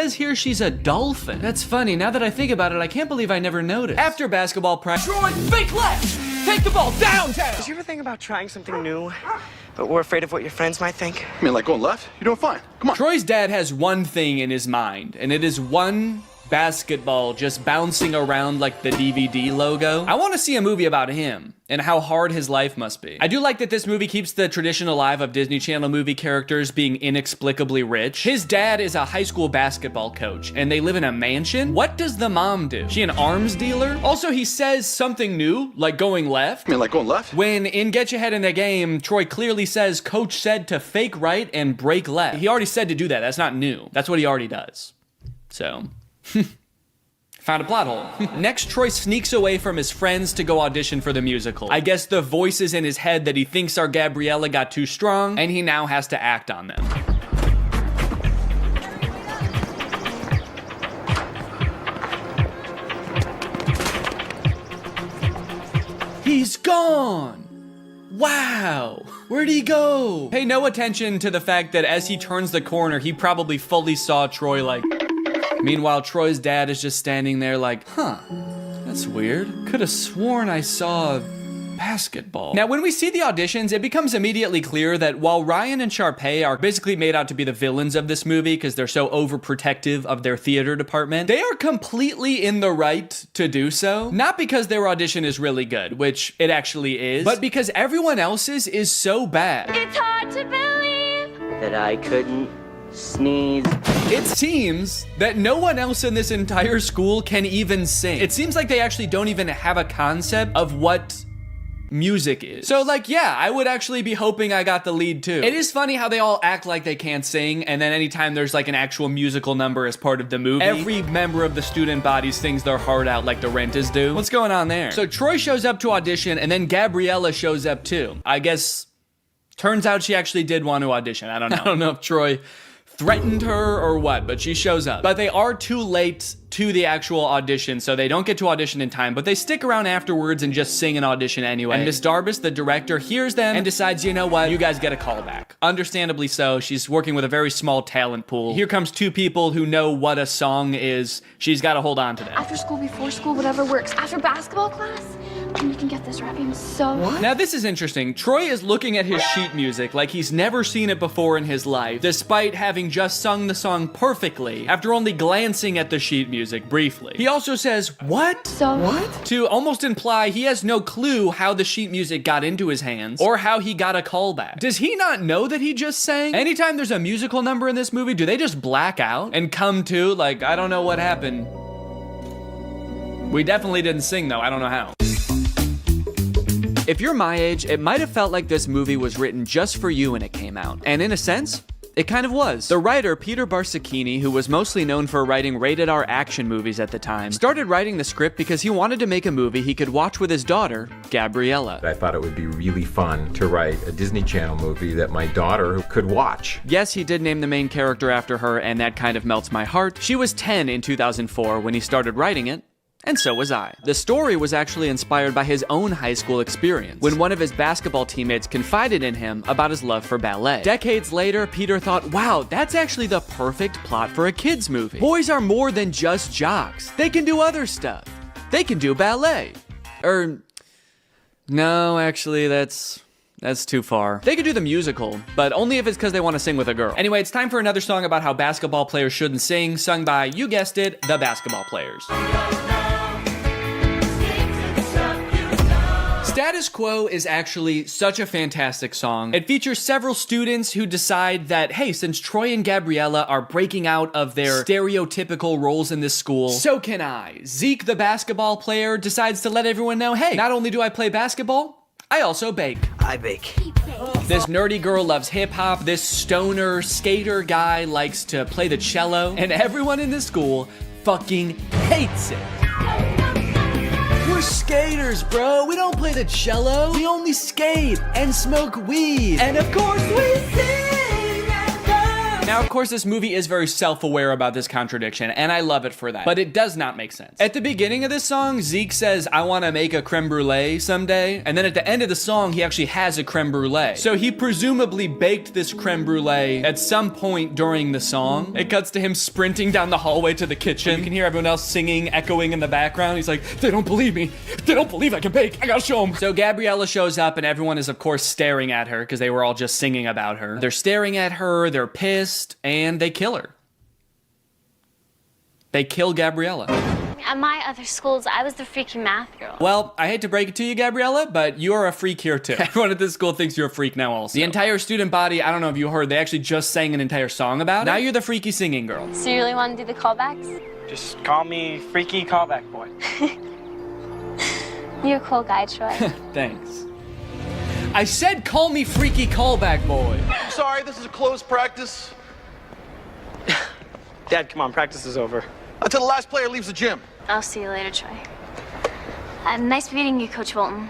says here she's a dolphin. That's funny. Now that I think about it, I can't believe I never noticed. After basketball practice, Troy, fake left! Take the ball downtown! Did you ever think about trying something new, but we're afraid of what your friends might think? I mean, like going left? You're doing fine. Come on. Troy's dad has one thing in his mind, and it is one basketball just bouncing around like the DVD logo. I want to see a movie about him and how hard his life must be. I do like that this movie keeps the tradition alive of Disney Channel movie characters being inexplicably rich. His dad is a high school basketball coach and they live in a mansion. What does the mom do? She an arms dealer? Also, he says something new, like going left. I mean, like going left? When in Get Your Head in the Game, Troy clearly says coach said to fake right and break left. He already said to do that. That's not new. That's what he already does. So... found a plot hole. Next, Troy sneaks away from his friends to go audition for the musical. I guess the voices in his head that he thinks are Gabriella got too strong, and he now has to act on them. He's gone! Wow! Where'd he go? Pay no attention to the fact that as he turns the corner, he probably fully saw Troy like... Meanwhile, Troy's dad is just standing there like, huh, that's weird. Could have sworn I saw basketball. Now, when we see the auditions, it becomes immediately clear that while Ryan and Sharpay are basically made out to be the villains of this movie because they're so overprotective of their theater department, they are completely in the right to do so. Not because their audition is really good, which it actually is, but because everyone else's is so bad. It's hard to believe That I couldn't sneeze. It seems that no one else in this entire school can even sing. It seems like they actually don't even have a concept of what music is. So like, yeah, I would actually be hoping I got the lead too. It is funny how they all act like they can't sing, and then anytime there's like an actual musical number as part of the movie, every member of the student body sings their heart out like the Renters do. What's going on there? So Troy shows up to audition, and then Gabriella shows up too. I guess, turns out she actually did want to audition. I don't know. I don't know if Troy threatened her or what, but she shows up. But they are too late to the actual audition, so they don't get to audition in time, but they stick around afterwards and just sing an audition anyway. And Miss Darbus, the director, hears them and decides, you know what, you guys get a call back. Understandably so, she's working with a very small talent pool. Here comes two people who know what a song is. She's got to hold on to them. after school, before school, whatever works. After basketball class, and we can get this right. I'm so... Now this is interesting. Troy is looking at his sheet music like he's never seen it before in his life, despite having just sung the song perfectly after only glancing at the sheet music briefly. He also says, what? So... What? To almost imply he has no clue how the sheet music got into his hands or how he got a callback. Does he not know that he just sang? Anytime there's a musical number in this movie, do they just black out and come to like, I don't know what happened. We definitely didn't sing though, I don't know how. If you're my age, it might have felt like this movie was written just for you when it came out. And in a sense, it kind of was. The writer, Peter Barsacchini, who was mostly known for writing rated R action movies at the time, started writing the script because he wanted to make a movie he could watch with his daughter, Gabriella. I thought it would be really fun to write a Disney Channel movie that my daughter could watch. Yes, he did name the main character after her, and that kind of melts my heart. She was 10 in 2004 when he started writing it. And so was I. The story was actually inspired by his own high school experience, when one of his basketball teammates confided in him about his love for ballet. Decades later, Peter thought, wow, that's actually the perfect plot for a kid's movie. Boys are more than just jocks. They can do other stuff. They can do ballet. No, actually, that's too far. They could do the musical, but only if it's because they want to sing with a girl. Anyway, it's time for another song about how basketball players shouldn't sing, sung by, you guessed it, the Basketball Players. Status Quo is actually such a fantastic song. It features several students who decide that, hey, since Troy and Gabriella are breaking out of their stereotypical roles in this school, so can I. Zeke, the basketball player, decides to let everyone know, hey, not only do I play basketball, I also bake. I bake. This nerdy girl loves hip-hop, this stoner skater guy likes to play the cello, and everyone in this school fucking hates it. We're skaters, bro. We don't play the cello. We only skate and smoke weed. And of course we sing and love Now, of course, this movie is very self-aware about this contradiction, and I love it for that, but it does not make sense. At the beginning of this song, Zeke says, I want to make a creme brulee someday, and then at the end of the song, he actually has a creme brulee. So he presumably baked this creme brulee at some point during the song. It cuts to him sprinting down the hallway to the kitchen. You can hear everyone else singing, echoing in the background. He's like, they don't believe me. They don't believe I can bake. I gotta show them. So Gabriella shows up, and everyone is, of course, staring at her because they were all just singing about her. They're staring at her, they're pissed, and they kill her. They kill Gabriella. At my other schools, I was the freaky math girl. Well, I hate to break it to you, Gabriella, but you are a freak here too. Everyone at this school thinks you're a freak now also. The entire student body, I don't know if you heard, they actually just sang an entire song about it. Now you're the freaky singing girl. So you really want to do the callbacks? Just call me Freaky Callback Boy. You're a cool guy, Troy. Thanks. I said call me Freaky Callback Boy. I'm sorry, this is a closed practice. Dad, come on, practice is over. Until the last player leaves the gym. I'll see you later, Troy. Nice meeting you, Coach Bolton.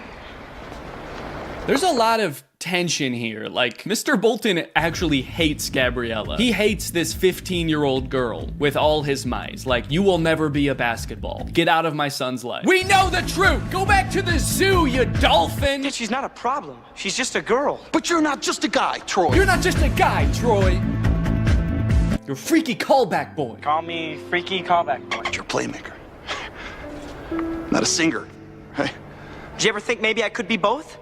There's a lot of tension here. Like, Mr. Bolton actually hates Gabriella. He hates this 15-year-old girl with all his might. Like, you will never be a basketball. Get out of my son's life. We know the truth! Go back to the zoo, you dolphin! Dad, she's not a problem. She's just a girl. But you're not just a guy, Troy. You're not just a guy, Troy. You're Freaky Callback Boy. Call me Freaky Callback Boy. You're a playmaker. Not a singer. Hey. Did you ever think maybe I could be both?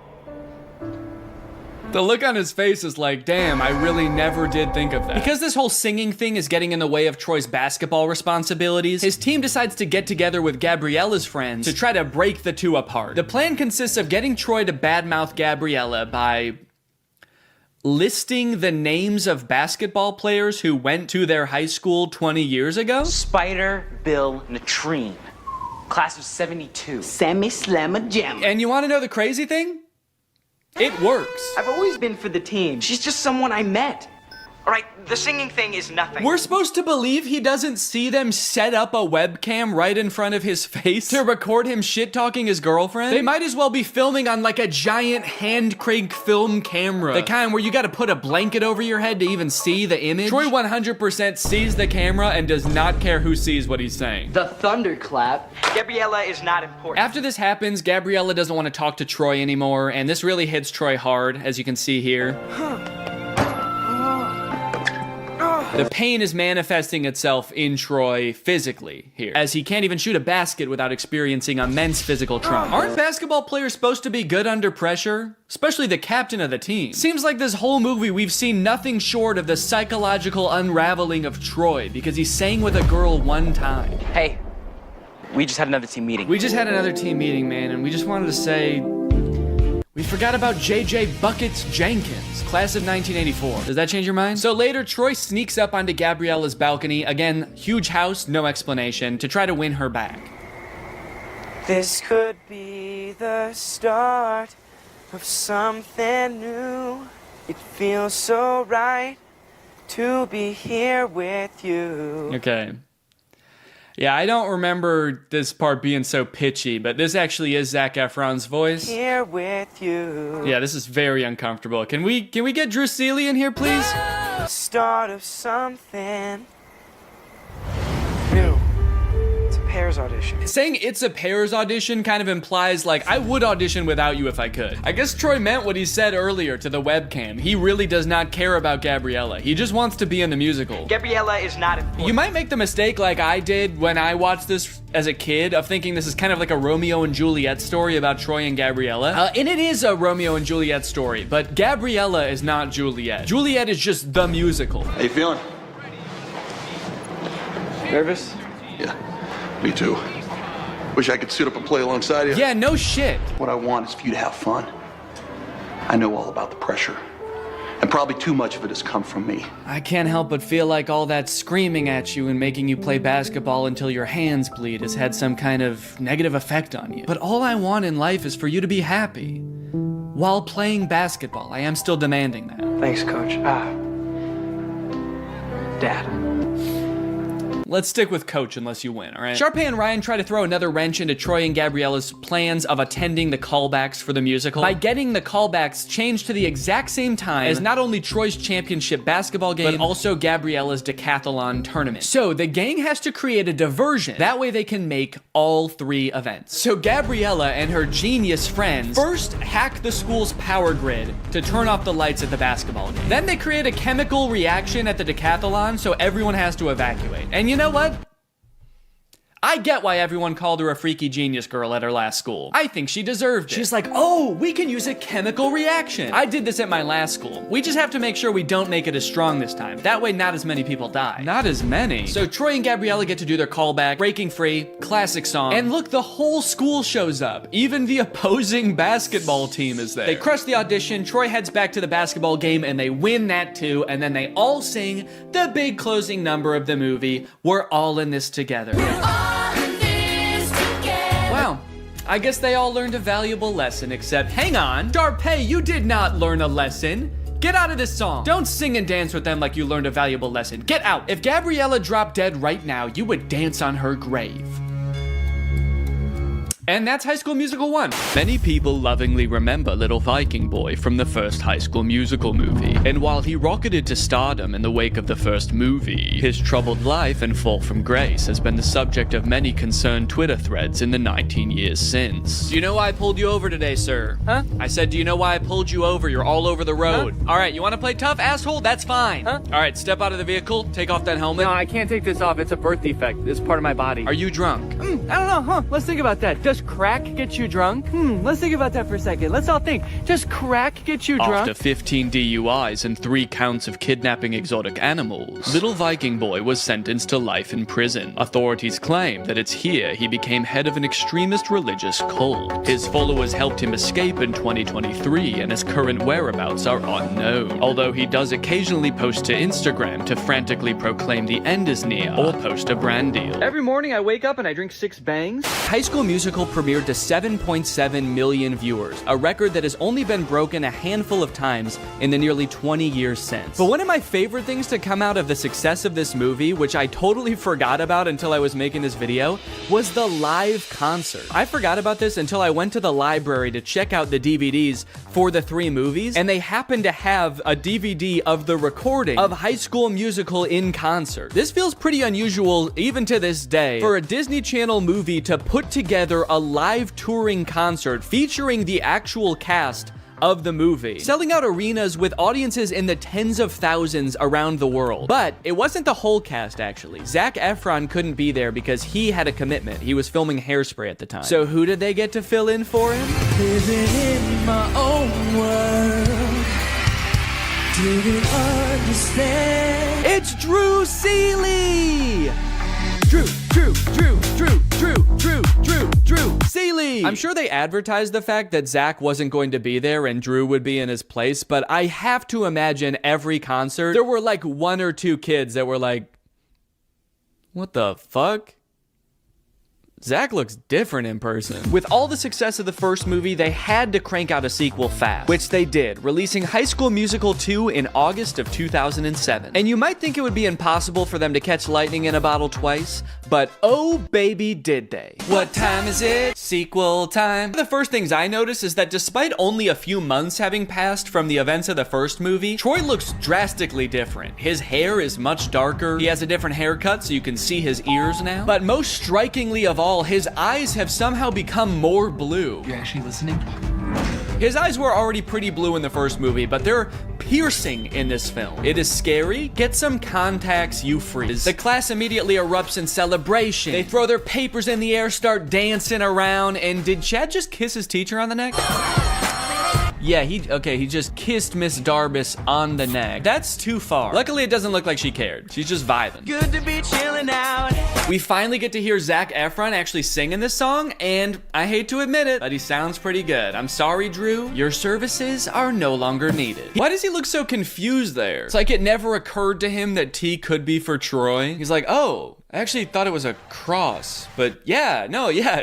The look on his face is like, damn, I really never did think of that. Because this whole singing thing is getting in the way of Troy's basketball responsibilities, his team decides to get together with Gabriella's friends to try to break the two apart. The plan consists of getting Troy to badmouth Gabriella by listing the names of basketball players who went to their high school 20 years ago. Spider Bill Natrine, class of 72. Sammy Slamma Jam. And you want to know the crazy thing? It works. I've always been for the team. She's just someone I met. All right, the singing thing is nothing. We're supposed to believe he doesn't see them set up a webcam right in front of his face to record him shit-talking his girlfriend? They might as well be filming on like a giant hand-crank film camera. The kind where you gotta put a blanket over your head to even see the image. Troy 100% sees the camera and does not care who sees what he's saying. The thunderclap. Gabriella is not important. After this happens, Gabriella doesn't want to talk to Troy anymore, and this really hits Troy hard, as you can see here. The pain is manifesting itself in Troy physically here, as he can't even shoot a basket without experiencing immense physical trauma. Aren't basketball players supposed to be good under pressure? Especially the captain of the team. Seems like this whole movie we've seen nothing short of the psychological unraveling of Troy because he sang with a girl one time. Hey, we just had another team meeting. We just had another team meeting, man, and we just wanted to say we forgot about JJ Buckets Jenkins, class of 1984. Does that change your mind? So later, Troy sneaks up onto Gabriella's balcony. Again, huge house, no explanation, to try to win her back. This could be the start of something new. It feels so right to be here with you. Okay. Yeah, I don't remember this part being so pitchy, but this actually is Zac Efron's voice. Here with you. Yeah, this is very uncomfortable. Can we get Drew Seeley in here, please? Start of something new. It's a Pears audition. Saying it's a Pears audition kind of implies, like, I would audition without you if I could. I guess Troy meant what he said earlier to the webcam. He really does not care about Gabriella. He just wants to be in the musical. Gabriella is not important. You might make the mistake like I did when I watched this as a kid of thinking this is kind of like a Romeo and Juliet story about Troy and Gabriella. And it is a Romeo and Juliet story, but Gabriella is not Juliet. Juliet is just the musical. How you feeling? Nervous? Yeah, me too. Wish I could suit up and play alongside you. Yeah, no shit. What I want is for you to have fun. I know all about the pressure. And probably too much of it has come from me. I can't help but feel like all that screaming at you and making you play basketball until your hands bleed has had some kind of negative effect on you. But all I want in life is for you to be happy. While playing basketball, I am still demanding that. Thanks, Coach. Dad. Let's stick with coach unless you win, all right? Sharpay and Ryan try to throw another wrench into Troy and Gabriella's plans of attending the callbacks for the musical by getting the callbacks changed to the exact same time as not only Troy's championship basketball game, but also Gabriella's decathlon tournament. So the gang has to create a diversion. That way they can make all 3 events. So Gabriella and her genius friends first hack the school's power grid to turn off the lights at the basketball game. Then they create a chemical reaction at the decathlon so everyone has to evacuate. And you know what? I get why everyone called her a freaky genius girl at her last school. I think she deserved it. She's like, oh, we can use a chemical reaction. I did this at my last school. We just have to make sure we don't make it as strong this time. That way not as many people die. Not as many. So Troy and Gabriella get to do their callback, Breaking Free, classic song. And look, the whole school shows up. Even the opposing basketball team is there. They crush the audition, Troy heads back to the basketball game and they win that too. And then they all sing the big closing number of the movie, We're All in This Together. Wow, I guess they all learned a valuable lesson, except, hang on, Sharpay, you did not learn a lesson. Get out of this song. Don't sing and dance with them like you learned a valuable lesson. Get out. If Gabriella dropped dead right now, you would dance on her grave. And that's High School Musical 1. Many people lovingly remember little Viking Boy from the first High School Musical movie. And while he rocketed to stardom in the wake of the first movie, his troubled life and fall from grace has been the subject of many concerned Twitter threads in the 19 years since. Do you know why I pulled you over today, sir? Huh? I said, do you know why I pulled you over? You're all over the road. Huh? All right, you want to play tough, asshole? That's fine. Huh? All right, step out of the vehicle, take off that helmet. No, I can't take this off. It's a birth defect. It's part of my body. Are you drunk? I don't know, huh? Let's think about that. Does crack get you drunk? Let's think about that for a second. Let's all think. Does crack get you drunk? After 15 DUIs and 3 counts of kidnapping exotic animals, little Viking Boy was sentenced to life in prison. Authorities claim that it's here he became head of an extremist religious cult. His followers helped him escape in 2023, and his current whereabouts are unknown. Although he does occasionally post to Instagram to frantically proclaim the end is near or post a brand deal. Every morning I wake up and I drink 6 bangs. High School Musical premiered to 7.7 million viewers, a record that has only been broken a handful of times in the nearly 20 years since. But one of my favorite things to come out of the success of this movie, which I totally forgot about until I was making this video, was the live concert. I forgot about this until I went to the library to check out the DVDs for the 3 movies, and they happened to have a DVD of the recording of High School Musical in concert. This feels pretty unusual even to this day for a Disney Channel movie to put together a live touring concert featuring the actual cast of the movie, selling out arenas with audiences in the tens of thousands around the world. But it wasn't the whole cast, actually. Zac Efron couldn't be there because he had a commitment. He was filming Hairspray at the time. So who did they get to fill in for him? Living in my own world, didn't understand. It's Drew Seeley! Drew Seeley! I'm sure they advertised the fact that Zac wasn't going to be there and Drew would be in his place, but I have to imagine every concert, there were like 1 or 2 kids that were like, what the fuck? Zac looks different in person. With all the success of the first movie, they had to crank out a sequel fast, which they did, releasing High School Musical 2 in August of 2007. And you might think it would be impossible for them to catch lightning in a bottle twice, but oh baby did they. What time is it? Sequel time. One of the first things I noticed is that despite only a few months having passed from the events of the first movie, Troy looks drastically different. His hair is much darker, he has a different haircut so you can see his ears now, but most strikingly of all, his eyes have somehow become more blue. You actually listening? His eyes were already pretty blue in the first movie, but they're piercing in this film. It is scary. Get some contacts, you freaks. The class immediately erupts in celebration. They throw their papers in the air, start dancing around, and did Chad just kiss his teacher on the neck? Yeah, he just kissed Miss Darbus on the neck. That's too far. Luckily, it doesn't look like she cared. She's just vibing. Good to be chilling out. We finally get to hear Zac Efron actually singing this song, and I hate to admit it, but he sounds pretty good. I'm sorry, Drew. Your services are no longer needed. Why does he look so confused there? It's like it never occurred to him that T could be for Troy. He's like, oh, I actually thought it was a cross, but yeah,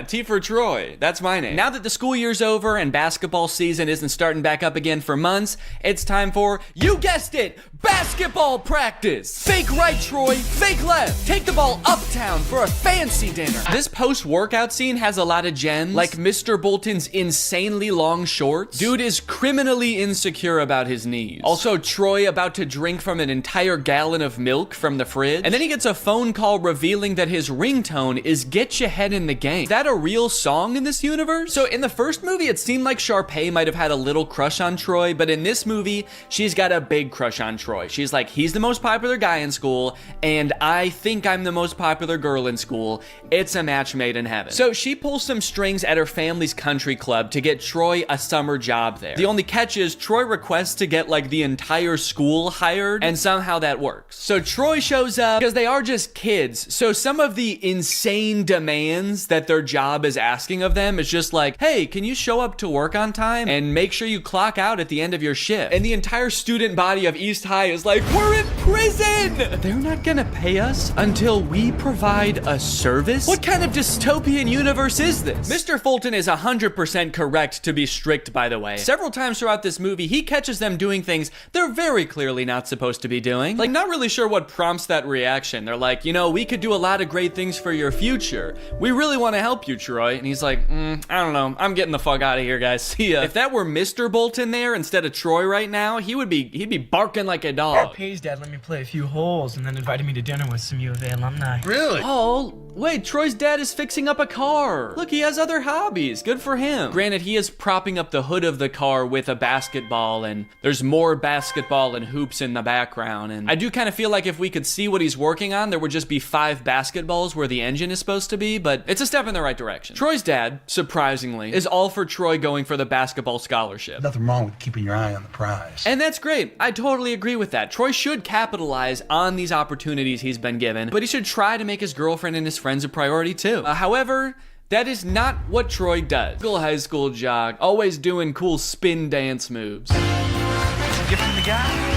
T for Troy. That's my name. Now that the school year's over and basketball season isn't starting back up again for months, it's time for, you guessed it, Basketball practice. Fake right, Troy. Fake left. Take the ball uptown for a fancy dinner. This post-workout scene has a lot of gems, like Mr. Bolton's insanely long shorts. Dude is criminally insecure about his knees. Also, Troy about to drink from an entire gallon of milk from the fridge. And then he gets a phone call revealing that his ringtone is Get Your Head in the Game. Is that a real song in this universe? So in the first movie, it seemed like Sharpay might have had a little crush on Troy, but in this movie, she's got a big crush on Troy. She's like, he's the most popular guy in school, and I think I'm the most popular girl in school. It's a match made in heaven. So she pulls some strings at her family's country club to get Troy a summer job there. The only catch is Troy requests to get like the entire school hired, and somehow that works. So Troy shows up because they are just kids. So some of the insane demands that their job is asking of them is just like, hey, can you show up to work on time and make sure you clock out at the end of your shift? And the entire student body of East High is like, we're in prison! They're not gonna pay us until we provide a service? What kind of dystopian universe is this? Mr. Fulton is 100% correct to be strict, by the way. Several times throughout this movie, he catches them doing things they're very clearly not supposed to be doing. Like, not really sure what prompts that reaction. They're like, you know, we could do a lot of great things for your future. We really want to help you, Troy. And he's like, I don't know. I'm getting the fuck out of here, guys. See ya. If that were Mr. Bolton there instead of Troy right now, he'd be barking like a dog. Pay's dad let me play a few holes and then invited me to dinner with some U of A alumni. Really? Oh, wait, Troy's dad is fixing up a car. Look, he has other hobbies. Good for him. Granted, he is propping up the hood of the car with a basketball, and there's more basketball and hoops in the background. And I do kind of feel like if we could see what he's working on, there would just be 5 basketballs where the engine is supposed to be, but it's a step in the right direction. Troy's dad, surprisingly, is all for Troy going for the basketball scholarship. Nothing wrong with keeping your eye on the prize. And that's great. I totally agree with that. Troy should capitalize on these opportunities he's been given, but he should try to make his girlfriend and his friends a priority too. However, that is not what Troy does. Typical high school jock, always doing cool spin dance moves. It's a gift from the guy.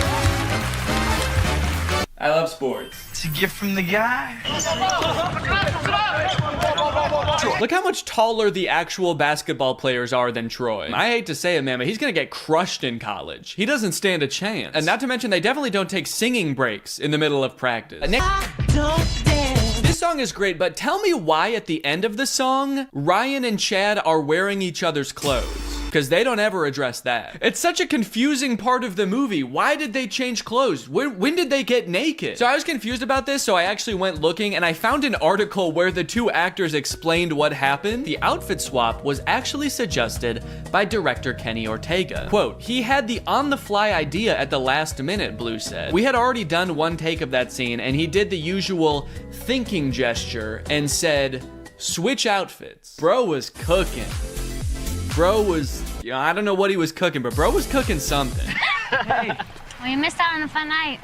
I love sports. It's a gift from the guy. Look how much taller the actual basketball players are than Troy. I hate to say it, man, but he's gonna get crushed in college. He doesn't stand a chance. And not to mention, they definitely don't take singing breaks in the middle of practice. This song is great, but tell me why at the end of the song, Ryan and Chad are wearing each other's clothes. Because they don't ever address that. It's such a confusing part of the movie. Why did they change clothes? When did they get naked? So I was confused about this, so I actually went looking and I found an article where the 2 actors explained what happened. The outfit swap was actually suggested by director Kenny Ortega. Quote, he had the on-the-fly idea at the last minute, Blue said. We had already done 1 take of that scene and he did the usual thinking gesture and said, switch outfits. Bro was cooking. Bro was, you know, I don't know what he was cooking, but bro was cooking something. Well, you missed out on a fun night.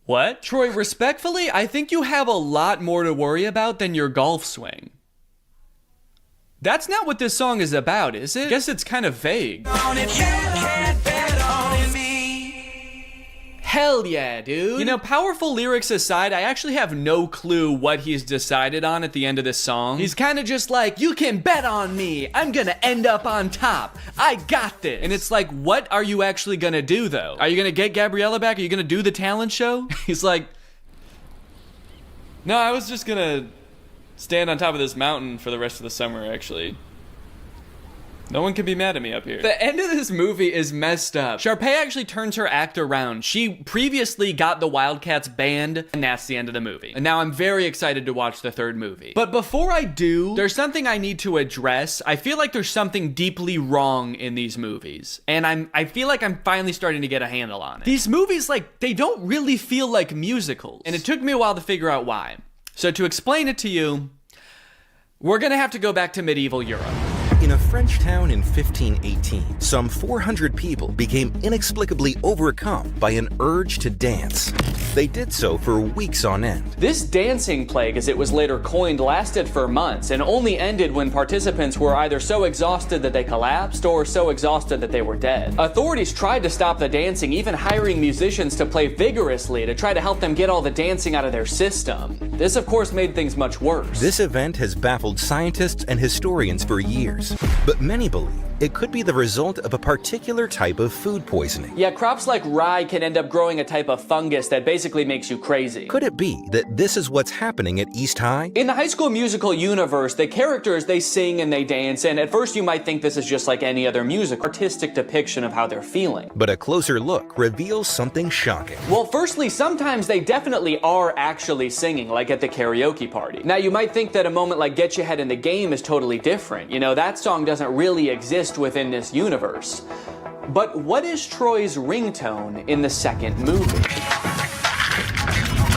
What? Troy, respectfully, I think you have a lot more to worry about than your golf swing. That's not what this song is about, is it? I guess it's kind of vague. Hell yeah, dude. You know, powerful lyrics aside, I actually have no clue what he's decided on at the end of this song. He's kind of just like, you can bet on me. I'm gonna end up on top. I got this. And it's like, what are you actually gonna do though? Are you gonna get Gabriella back? Are you gonna do the talent show? He's like, no, I was just gonna stand on top of this mountain for the rest of the summer, actually. No one can be mad at me up here. The end of this movie is messed up. Sharpay actually turns her act around. She previously got the Wildcats banned, and that's the end of the movie. And now I'm very excited to watch the 3rd movie. But before I do, there's something I need to address. I feel like there's something deeply wrong in these movies. And I feel like I'm finally starting to get a handle on it. These movies, like, they don't really feel like musicals. And it took me a while to figure out why. So to explain it to you, we're gonna have to go back to medieval Europe. In a French town in 1518, some 400 people became inexplicably overcome by an urge to dance. They did so for weeks on end. This dancing plague, as it was later coined, lasted for months and only ended when participants were either so exhausted that they collapsed or so exhausted that they were dead. Authorities tried to stop the dancing, even hiring musicians to play vigorously to try to help them get all the dancing out of their system. This, of course, made things much worse. This event has baffled scientists and historians for years. years. But many believe it could be the result of a particular type of food poisoning. Yeah, crops like rye can end up growing a type of fungus that basically makes you crazy. Could it be that this is what's happening at East High? In the High School Musical universe, the characters, they sing and they dance, and at first you might think this is just like any other music, artistic depiction of how they're feeling. But a closer look reveals something shocking. Well, firstly, sometimes they definitely are actually singing, like at the karaoke party. Now, you might think that a moment like Get Your Head in the Game is totally different. You know, that song doesn't really exist within this universe. But what is Troy's ringtone in the second movie?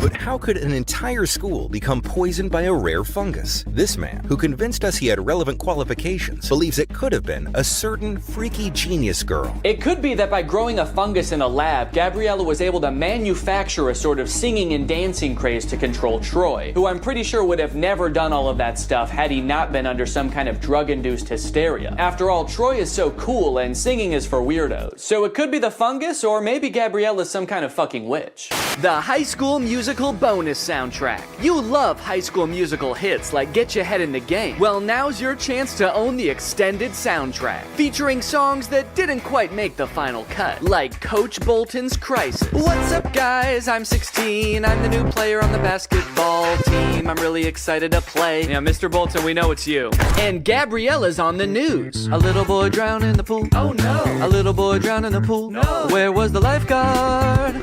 But how could an entire school become poisoned by a rare fungus? This man, who convinced us he had relevant qualifications, believes it could have been a certain freaky genius girl. It could be that by growing a fungus in a lab, Gabriella was able to manufacture a sort of singing and dancing craze to control Troy, who I'm pretty sure would have never done all of that stuff had he not been under some kind of drug-induced hysteria. After all, Troy is so cool and singing is for weirdos. So it could be the fungus, or maybe Gabriella's some kind of fucking witch. The High School Musical bonus soundtrack. You love High School Musical hits like Get Your Head in the Game. Well, now's your chance to own the extended soundtrack, featuring songs that didn't quite make the final cut, like Coach Bolton's Crisis. What's up, guys? I'm 16. I'm the new player on the basketball team. I'm really excited to play. Yeah, Mr. Bolton, we know it's you. And Gabriella's on the news. A little boy drowned in the pool. Oh no. A little boy drowned in the pool. No. Where was the lifeguard?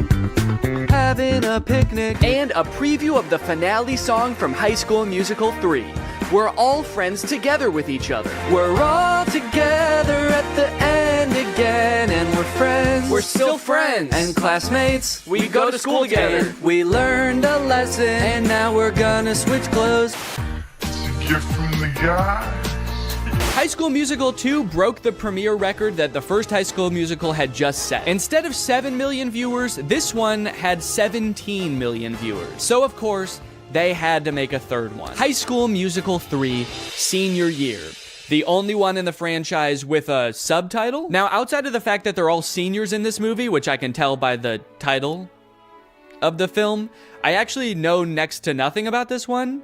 Having a picnic. And a preview of the finale song from High School Musical 3. We're all friends together with each other. We're all together at the end again, and we're friends. We're still friends. And classmates, we go to school together. We learned a lesson, and now we're gonna switch clothes. Gift from the guy. High School Musical 2 broke the premiere record that the first High School Musical had just set. Instead of 7 million viewers, this one had 17 million viewers. So of course, they had to make a third one. High School Musical 3, Senior Year. The only one in the franchise with a subtitle. Now, outside of the fact that they're all seniors in this movie, which I can tell by the title of the film, I actually know next to nothing about this one.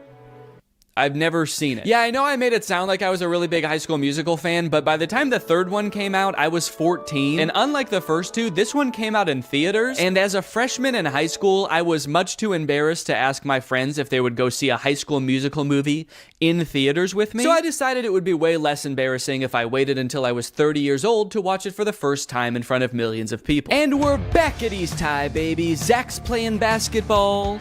I've never seen it. Yeah, I know I made it sound like I was a really big High School Musical fan, but by the time the third one came out, I was 14. And unlike the first two, this one came out in theaters. And as a freshman in high school, I was much too embarrassed to ask my friends if they would go see a High School Musical movie in theaters with me. So I decided it would be way less embarrassing if I waited until I was 30 years old to watch it for the first time in front of millions of people. And we're back at East High, baby. Zach's playing basketball.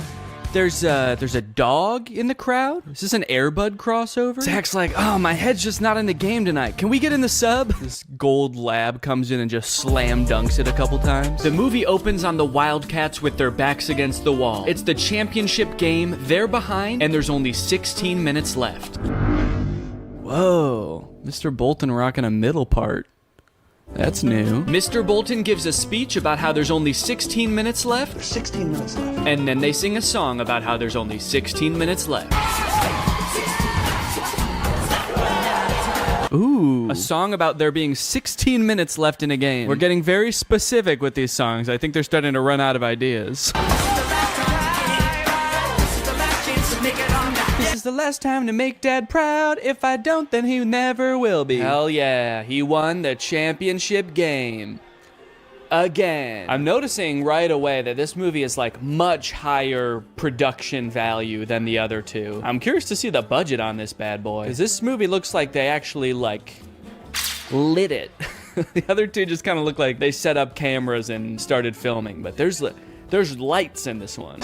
There's a dog in the crowd. Is this an Air Bud crossover? Zach's like, oh, my head's just not in the game tonight. Can we get in the sub? This gold lab comes in and just slam dunks it a couple times. The movie opens on the Wildcats with their backs against the wall. It's the championship game. They're behind, and there's only 16 minutes left. Whoa, Mr. Bolton rocking a middle part. That's new. Mr. Bolton gives a speech about how there's only 16 minutes left. There's 16 minutes left. And then they sing a song about how there's only 16 minutes left. Ooh, a song about there being 16 minutes left in a game. We're getting very specific with these songs. I think they're starting to run out of ideas. This is the last time to make Dad proud. If I don't, then he never will be. Hell yeah, he won the championship game. Again. I'm noticing right away that this movie is like much higher production value than the other two. I'm curious to see the budget on this bad boy, because this movie looks like they actually like lit it. The other two just kind of look like they set up cameras and started filming, but there's lights in this one.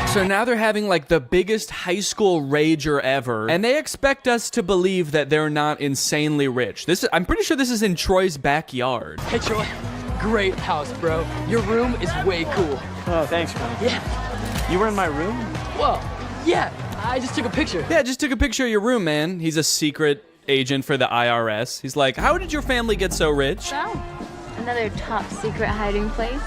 So now they're having like the biggest high school rager ever, and they expect us to believe that they're not insanely rich. I'm pretty sure this is in Troy's backyard. Hey, Troy. Great house, bro. Your room is way cool. Oh, thanks, man. Yeah. You were in my room? Well, yeah. I just took a picture. Yeah, just took a picture of your room, man. He's a secret agent for the IRS. He's like, how did your family get so rich? Oh, another top secret hiding place.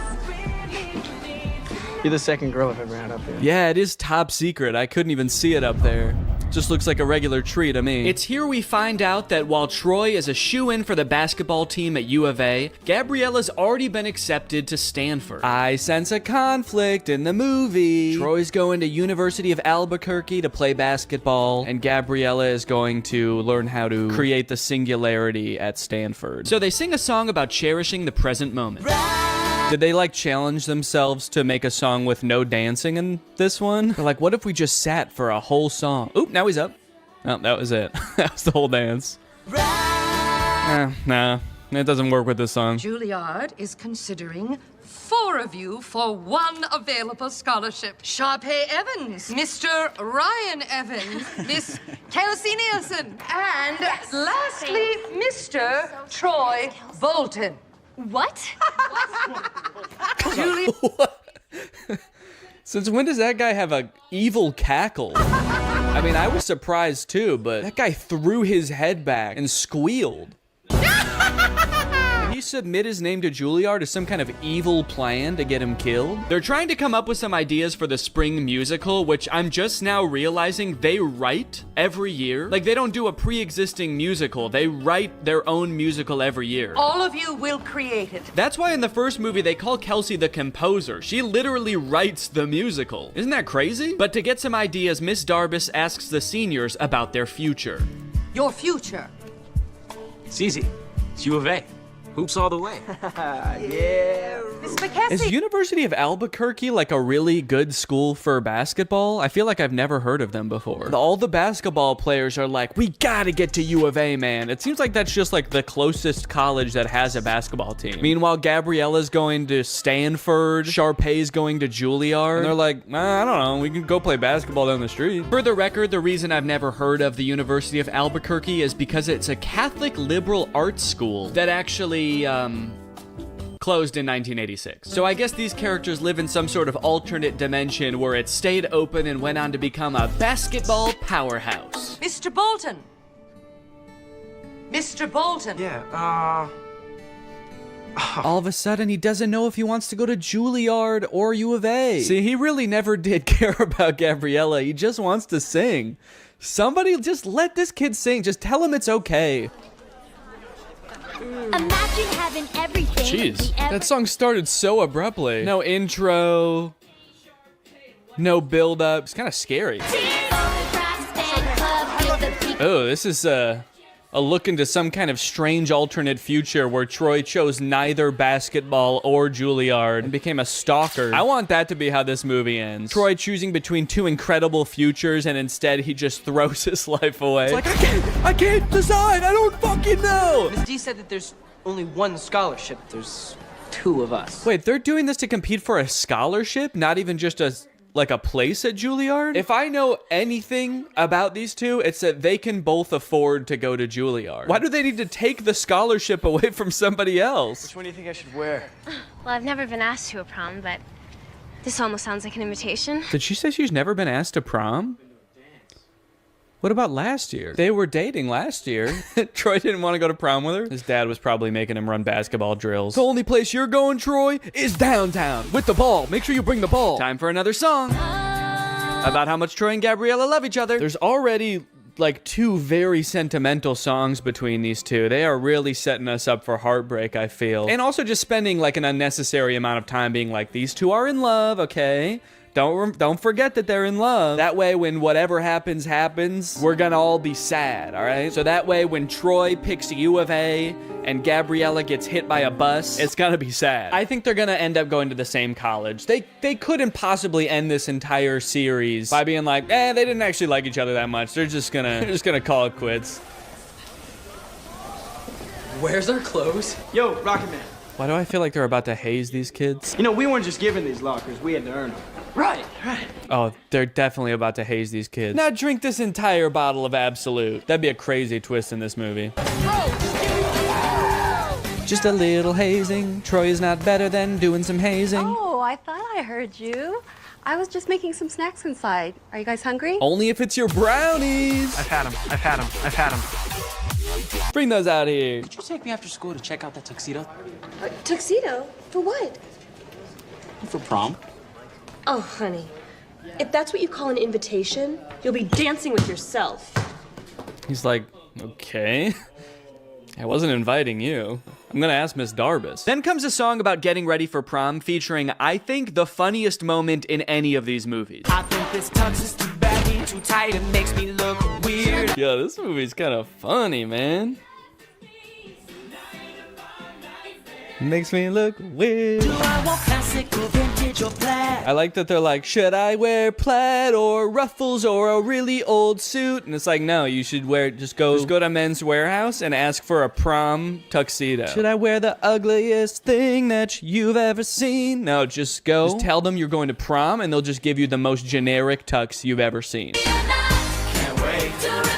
You're the second girl I've ever had up here. Yeah, it is top secret. I couldn't even see it up there. Just looks like a regular tree to me. It's here we find out that while Troy is a shoo-in for the basketball team at U of A, Gabriella's already been accepted to Stanford. I sense a conflict in the movie. Troy's going to University of Albuquerque to play basketball, and Gabriella is going to learn how to create the singularity at Stanford. So they sing a song about cherishing the present moment. Did they like challenge themselves to make a song with no dancing in this one? They're like, what if we just sat for a whole song? Oop, now he's up. Oh, that was it. That was the whole dance. Nah, it doesn't work with this song. Juilliard is considering 4 of you for 1 available scholarship. Sharpay Evans, Mr. Ryan Evans, Miss Kelsey Nielsen, and lastly, Mr. Troy Bolton. What? Julie. Since when does that guy have a evil cackle? I mean, I was surprised too, but that guy threw his head back and squealed. Did he submit his name to Juilliard as some kind of evil plan to get him killed? They're trying to come up with some ideas for the spring musical, which I'm just now realizing they write every year. Like, they don't do a pre-existing musical. They write their own musical every year. All of you will create it. That's why in the first movie they call Kelsey the composer. She literally writes the musical. Isn't that crazy? But to get some ideas, Miss Darbus asks the seniors about their future. Your future. It's easy. It's U of A. Hoops all the way. Miss McKessie. Is University of Albuquerque like a really good school for basketball? I feel like I've never heard of them before. All the basketball players are like, we gotta get to U of A, man. It seems like that's just like the closest college that has a basketball team. Meanwhile, Gabriella's going to Stanford, Sharpay's going to Juilliard, and they're like, I don't know, we can go play basketball down the street. For the record, the reason I've never heard of the University of Albuquerque is because it's a Catholic liberal arts school that actually closed in 1986. So I guess these characters live in some sort of alternate dimension where it stayed open and went on to become a basketball powerhouse. Mr. Bolton. Mr. Bolton. Yeah, All of a sudden, he doesn't know if he wants to go to Juilliard or U of A. See, he really never did care about Gabriella. He just wants to sing. Somebody just let this kid sing. Just tell him it's okay. Imagine having everything. Jeez, that song started so abruptly. No intro, no build up. It's kind of scary. Oh, this is a look into some kind of strange alternate future where Troy chose neither basketball or Juilliard and became a stalker. I want that to be how this movie ends. Troy choosing between 2 incredible futures, and instead he just throws his life away. It's like, I can't decide. I don't fucking know. Miss D said that there's only 1 scholarship. There's 2 of us. Wait, they're doing this to compete for a scholarship? Not even just a place at Juilliard? If I know anything about these two, it's that they can both afford to go to Juilliard. Why do they need to take the scholarship away from somebody else? Which one do you think I should wear? Well, I've never been asked to a prom, but this almost sounds like an invitation. Did she say she's never been asked to prom? What about last year? They were dating last year. Troy didn't want to go to prom with her. His dad was probably making him run basketball drills. The only place you're going, Troy, is downtown with the ball. Make sure you bring the ball. Time for another song about how much Troy and Gabriella love each other. There's already like 2 very sentimental songs between these two. They are really setting us up for heartbreak, I feel. And also just spending like an unnecessary amount of time being like, these two are in love, okay? Don't forget that they're in love. That way, when whatever happens, we're gonna all be sad, all right? So that way, when Troy picks U of A and Gabriella gets hit by a bus, it's gonna be sad. I think they're gonna end up going to the same college. They couldn't possibly end this entire series by being like, they didn't actually like each other that much. They're just gonna call it quits. Where's our clothes? Yo, Rocket Man. Why do I feel like they're about to haze these kids? You know, we weren't just given these lockers. We had to earn them. Right. Oh, they're definitely about to haze these kids. Now drink this entire bottle of Absolute. That'd be a crazy twist in this movie. Just a little hazing. Troy is not better than doing some hazing. Oh, I thought I heard you. I was just making some snacks inside. Are you guys hungry? Only if it's your brownies. I've had them. Bring those out here. Could you take me after school to check out that tuxedo? Tuxedo? For what? For prom. Oh, honey. If that's what you call an invitation, you'll be dancing with yourself. He's like, okay. I wasn't inviting you. I'm gonna ask Miss Darbus. Then comes a song about getting ready for prom featuring, I think, the funniest moment in any of these movies. I think this tux is too baggy, too tight, it makes me look weird. Yeah, this movie's kind of funny, man. Makes me look weird. Do I want classic or vintage or plaid? I like that they're like, should I wear plaid or ruffles or a really old suit? And it's like, no, you should wear, just go to Men's Warehouse and ask for a prom tuxedo. Should I wear the ugliest thing that you've ever seen? No, just go. Just tell them you're going to prom and they'll just give you the most generic tux you've ever seen. Can't wait to remember.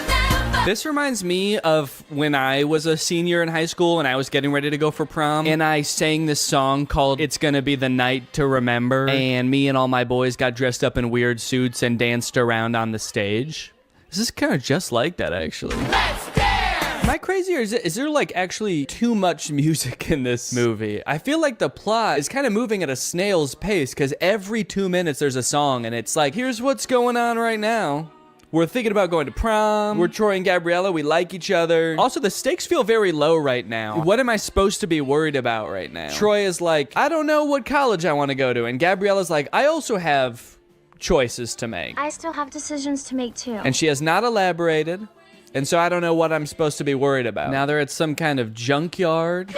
This reminds me of when I was a senior in high school and I was getting ready to go for prom, and I sang this song called It's Gonna Be the Night to Remember, and me and all my boys got dressed up in weird suits and danced around on the stage. This is kind of just like that, actually. Let's dance! Am I crazy, or is there like actually too much music in this movie? I feel like the plot is kind of moving at a snail's pace, because every 2 minutes there's a song and it's like, here's what's going on right now. We're thinking about going to prom. We're Troy and Gabriella. We like each other. Also, the stakes feel very low right now. What am I supposed to be worried about right now? Troy is like, I don't know what college I want to go to. And Gabriella's like, I also have choices to make. I still have decisions to make too. And she has not elaborated. And so I don't know what I'm supposed to be worried about. Now they're at some kind of junkyard.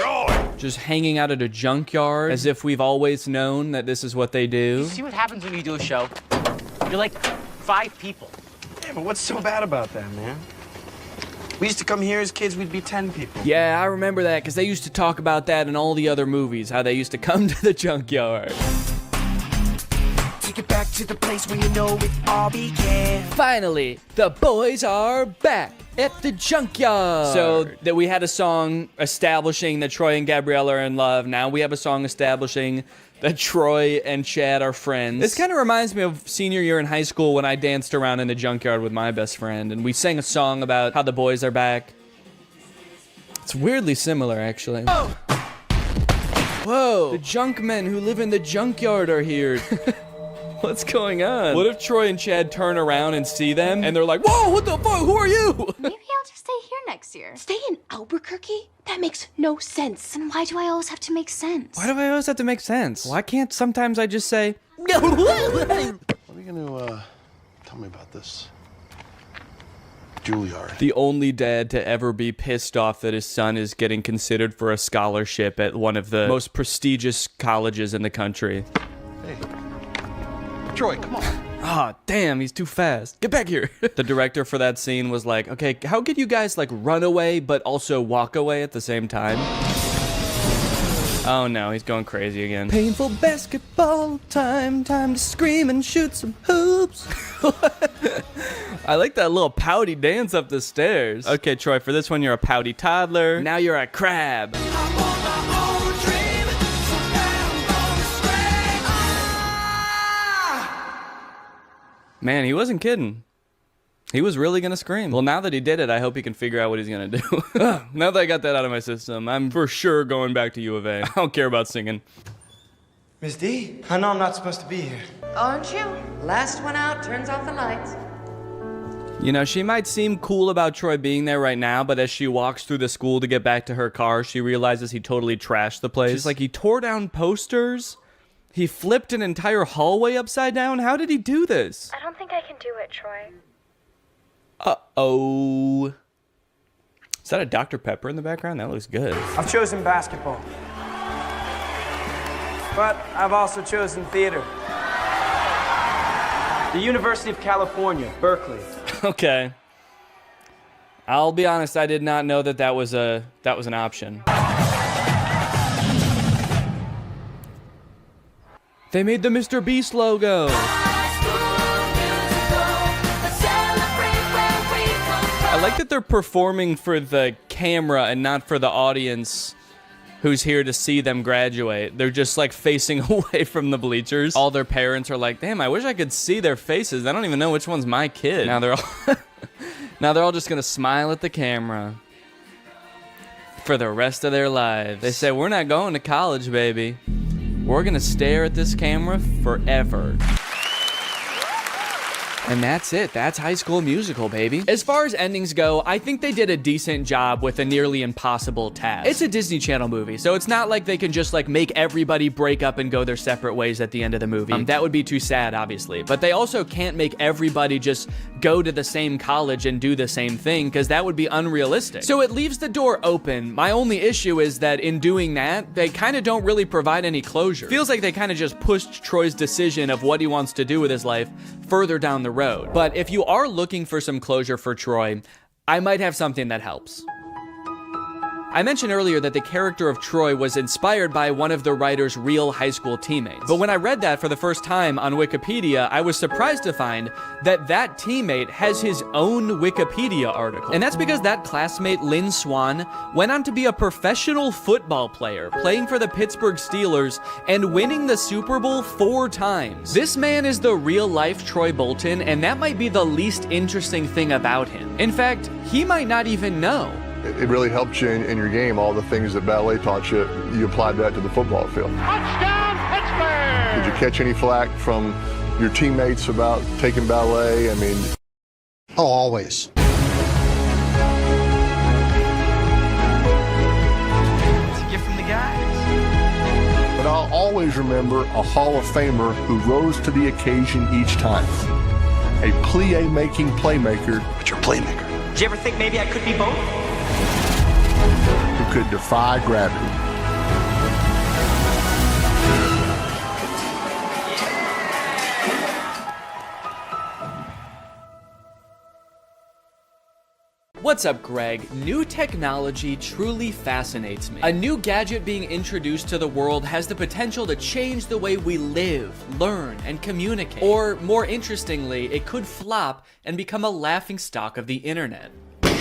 Just hanging out at a junkyard as if we've always known that this is what they do. You see what happens when you do a show? You're like 5 people. Yeah, but what's so bad about that, man? We used to come here as kids, we'd be 10 people. Yeah, I remember that, because they used to talk about that in all the other movies, how they used to come to the junkyard. Take it back to the place where you know it all began. Finally, the boys are back at the junkyard. So that we had a song establishing that Troy and Gabriella are in love. Now we have a song establishing that Troy and Chad are friends. This kind of reminds me of senior year in high school when I danced around in the junkyard with my best friend, and we sang a song about how the boys are back. It's weirdly similar, actually. Oh. Whoa! The junk men who live in the junkyard are here. What's going on? What if Troy and Chad turn around and see them, and they're like, whoa, what the fuck, who are you? Maybe I'll just stay here next year. Stay in Albuquerque? That makes no sense. And why do I always have to make sense? Why do I always have to make sense? Why can't sometimes I just say, What are you gonna tell me about this Juilliard? The only dad to ever be pissed off that his son is getting considered for a scholarship at one of the most prestigious colleges in the country. Hey, Troy, come on. Ah, damn, he's too fast. Get back here. The director for that scene was like, okay, how could you guys like run away but also walk away at the same time? Oh no, he's going crazy again. Painful basketball time to scream and shoot some hoops. I like that little pouty dance up the stairs. Okay, Troy, for this one, you're a pouty toddler. Now you're a crab. Man, he wasn't kidding. He was really gonna scream. Well, now that he did it, I hope he can figure out what he's gonna do. Now that I got that out of my system, I'm for sure going back to U of A. I don't care about singing. Miss D, I know I'm not supposed to be here. Aren't you? Last one out turns off the lights. You know, she might seem cool about Troy being there right now, but as she walks through the school to get back to her car, she realizes he totally trashed the place. She's like, he tore down posters? He flipped an entire hallway upside down? How did he do this? I don't think I can do it, Troy. Uh-oh. Is that a Dr. Pepper in the background? That looks good. I've chosen basketball. But I've also chosen theater. The University of California, Berkeley. Okay. I'll be honest, I did not know that was an option. They made the Mr. Beast logo. I like that they're performing for the camera and not for the audience who's here to see them graduate. They're just like facing away from the bleachers. All their parents are like, damn, I wish I could see their faces. I don't even know which one's my kid. Now they're all just gonna smile at the camera for the rest of their lives. They say, we're not going to college, baby. We're gonna stare at this camera forever. And that's it. That's High School Musical, baby. As far as endings go, I think they did a decent job with a nearly impossible task. It's a Disney Channel movie, so it's not like they can just like make everybody break up and go their separate ways at the end of the movie. That would be too sad, obviously. But they also can't make everybody just go to the same college and do the same thing, because that would be unrealistic. So it leaves the door open. My only issue is that in doing that, they kind of don't really provide any closure. Feels like they kind of just pushed Troy's decision of what he wants to do with his life further down the road. But if you are looking for some closure for Troy, I might have something that helps. I mentioned earlier that the character of Troy was inspired by one of the writer's real high school teammates. But when I read that for the first time on Wikipedia, I was surprised to find that that teammate has his own Wikipedia article. And that's because that classmate, Lynn Swan, went on to be a professional football player, playing for the Pittsburgh Steelers and winning the Super Bowl 4 times. This man is the real-life Troy Bolton, and that might be the least interesting thing about him. In fact, he might not even know. It really helped you in your game. All the things that ballet taught you, you applied that to the football field. Touchdown, Pittsburgh! Did you catch any flack from your teammates about taking ballet? I mean... Oh, always. It's a gift from the guys. But I'll always remember a Hall of Famer who rose to the occasion each time. A plie-making playmaker. But you're a playmaker. Did you ever think maybe I could be both? Who could defy gravity. What's up, Greg? New technology truly fascinates me. A new gadget being introduced to the world has the potential to change the way we live, learn, and communicate. Or, more interestingly, it could flop and become a laughingstock of the internet.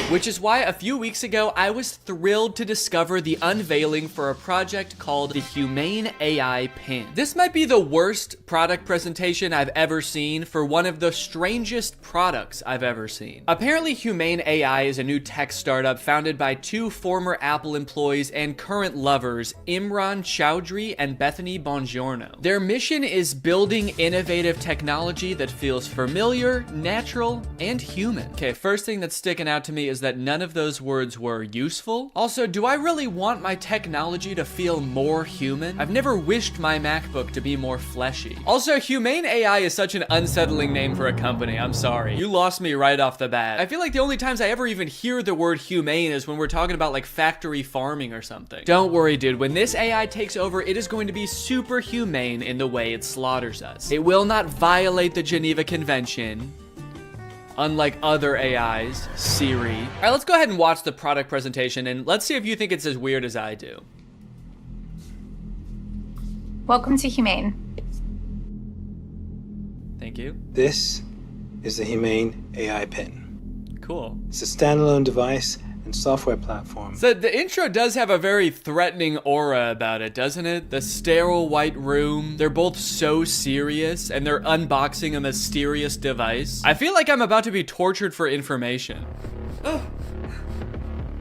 Which is why a few weeks ago, I was thrilled to discover the unveiling for a project called the Humane AI Pin. This might be the worst product presentation I've ever seen for one of the strangest products I've ever seen. Apparently, Humane AI is a new tech startup founded by 2 former Apple employees and current lovers, Imran Chowdhury and Bethany Bongiorno. Their mission is building innovative technology that feels familiar, natural, and human. Okay, first thing that's sticking out to me is that none of those words were useful. Also, do I really want my technology to feel more human? I've never wished my MacBook to be more fleshy. Also, Humane AI is such an unsettling name for a company. I'm sorry. You lost me right off the bat. I feel like the only times I ever even hear the word humane is when we're talking about like factory farming or something. Don't worry, dude. When this AI takes over, it is going to be super humane in the way it slaughters us. It will not violate the Geneva Convention, unlike other AIs, Siri. All right, let's go ahead and watch the product presentation and let's see if you think it's as weird as I do. Welcome to Humane. Thank you. This is the Humane AI Pin. Cool. It's a standalone device and software platform. So the intro does have a very threatening aura about it, doesn't it? The sterile white room. They're both so serious and they're unboxing a mysterious device. I feel like I'm about to be tortured for information. Oh,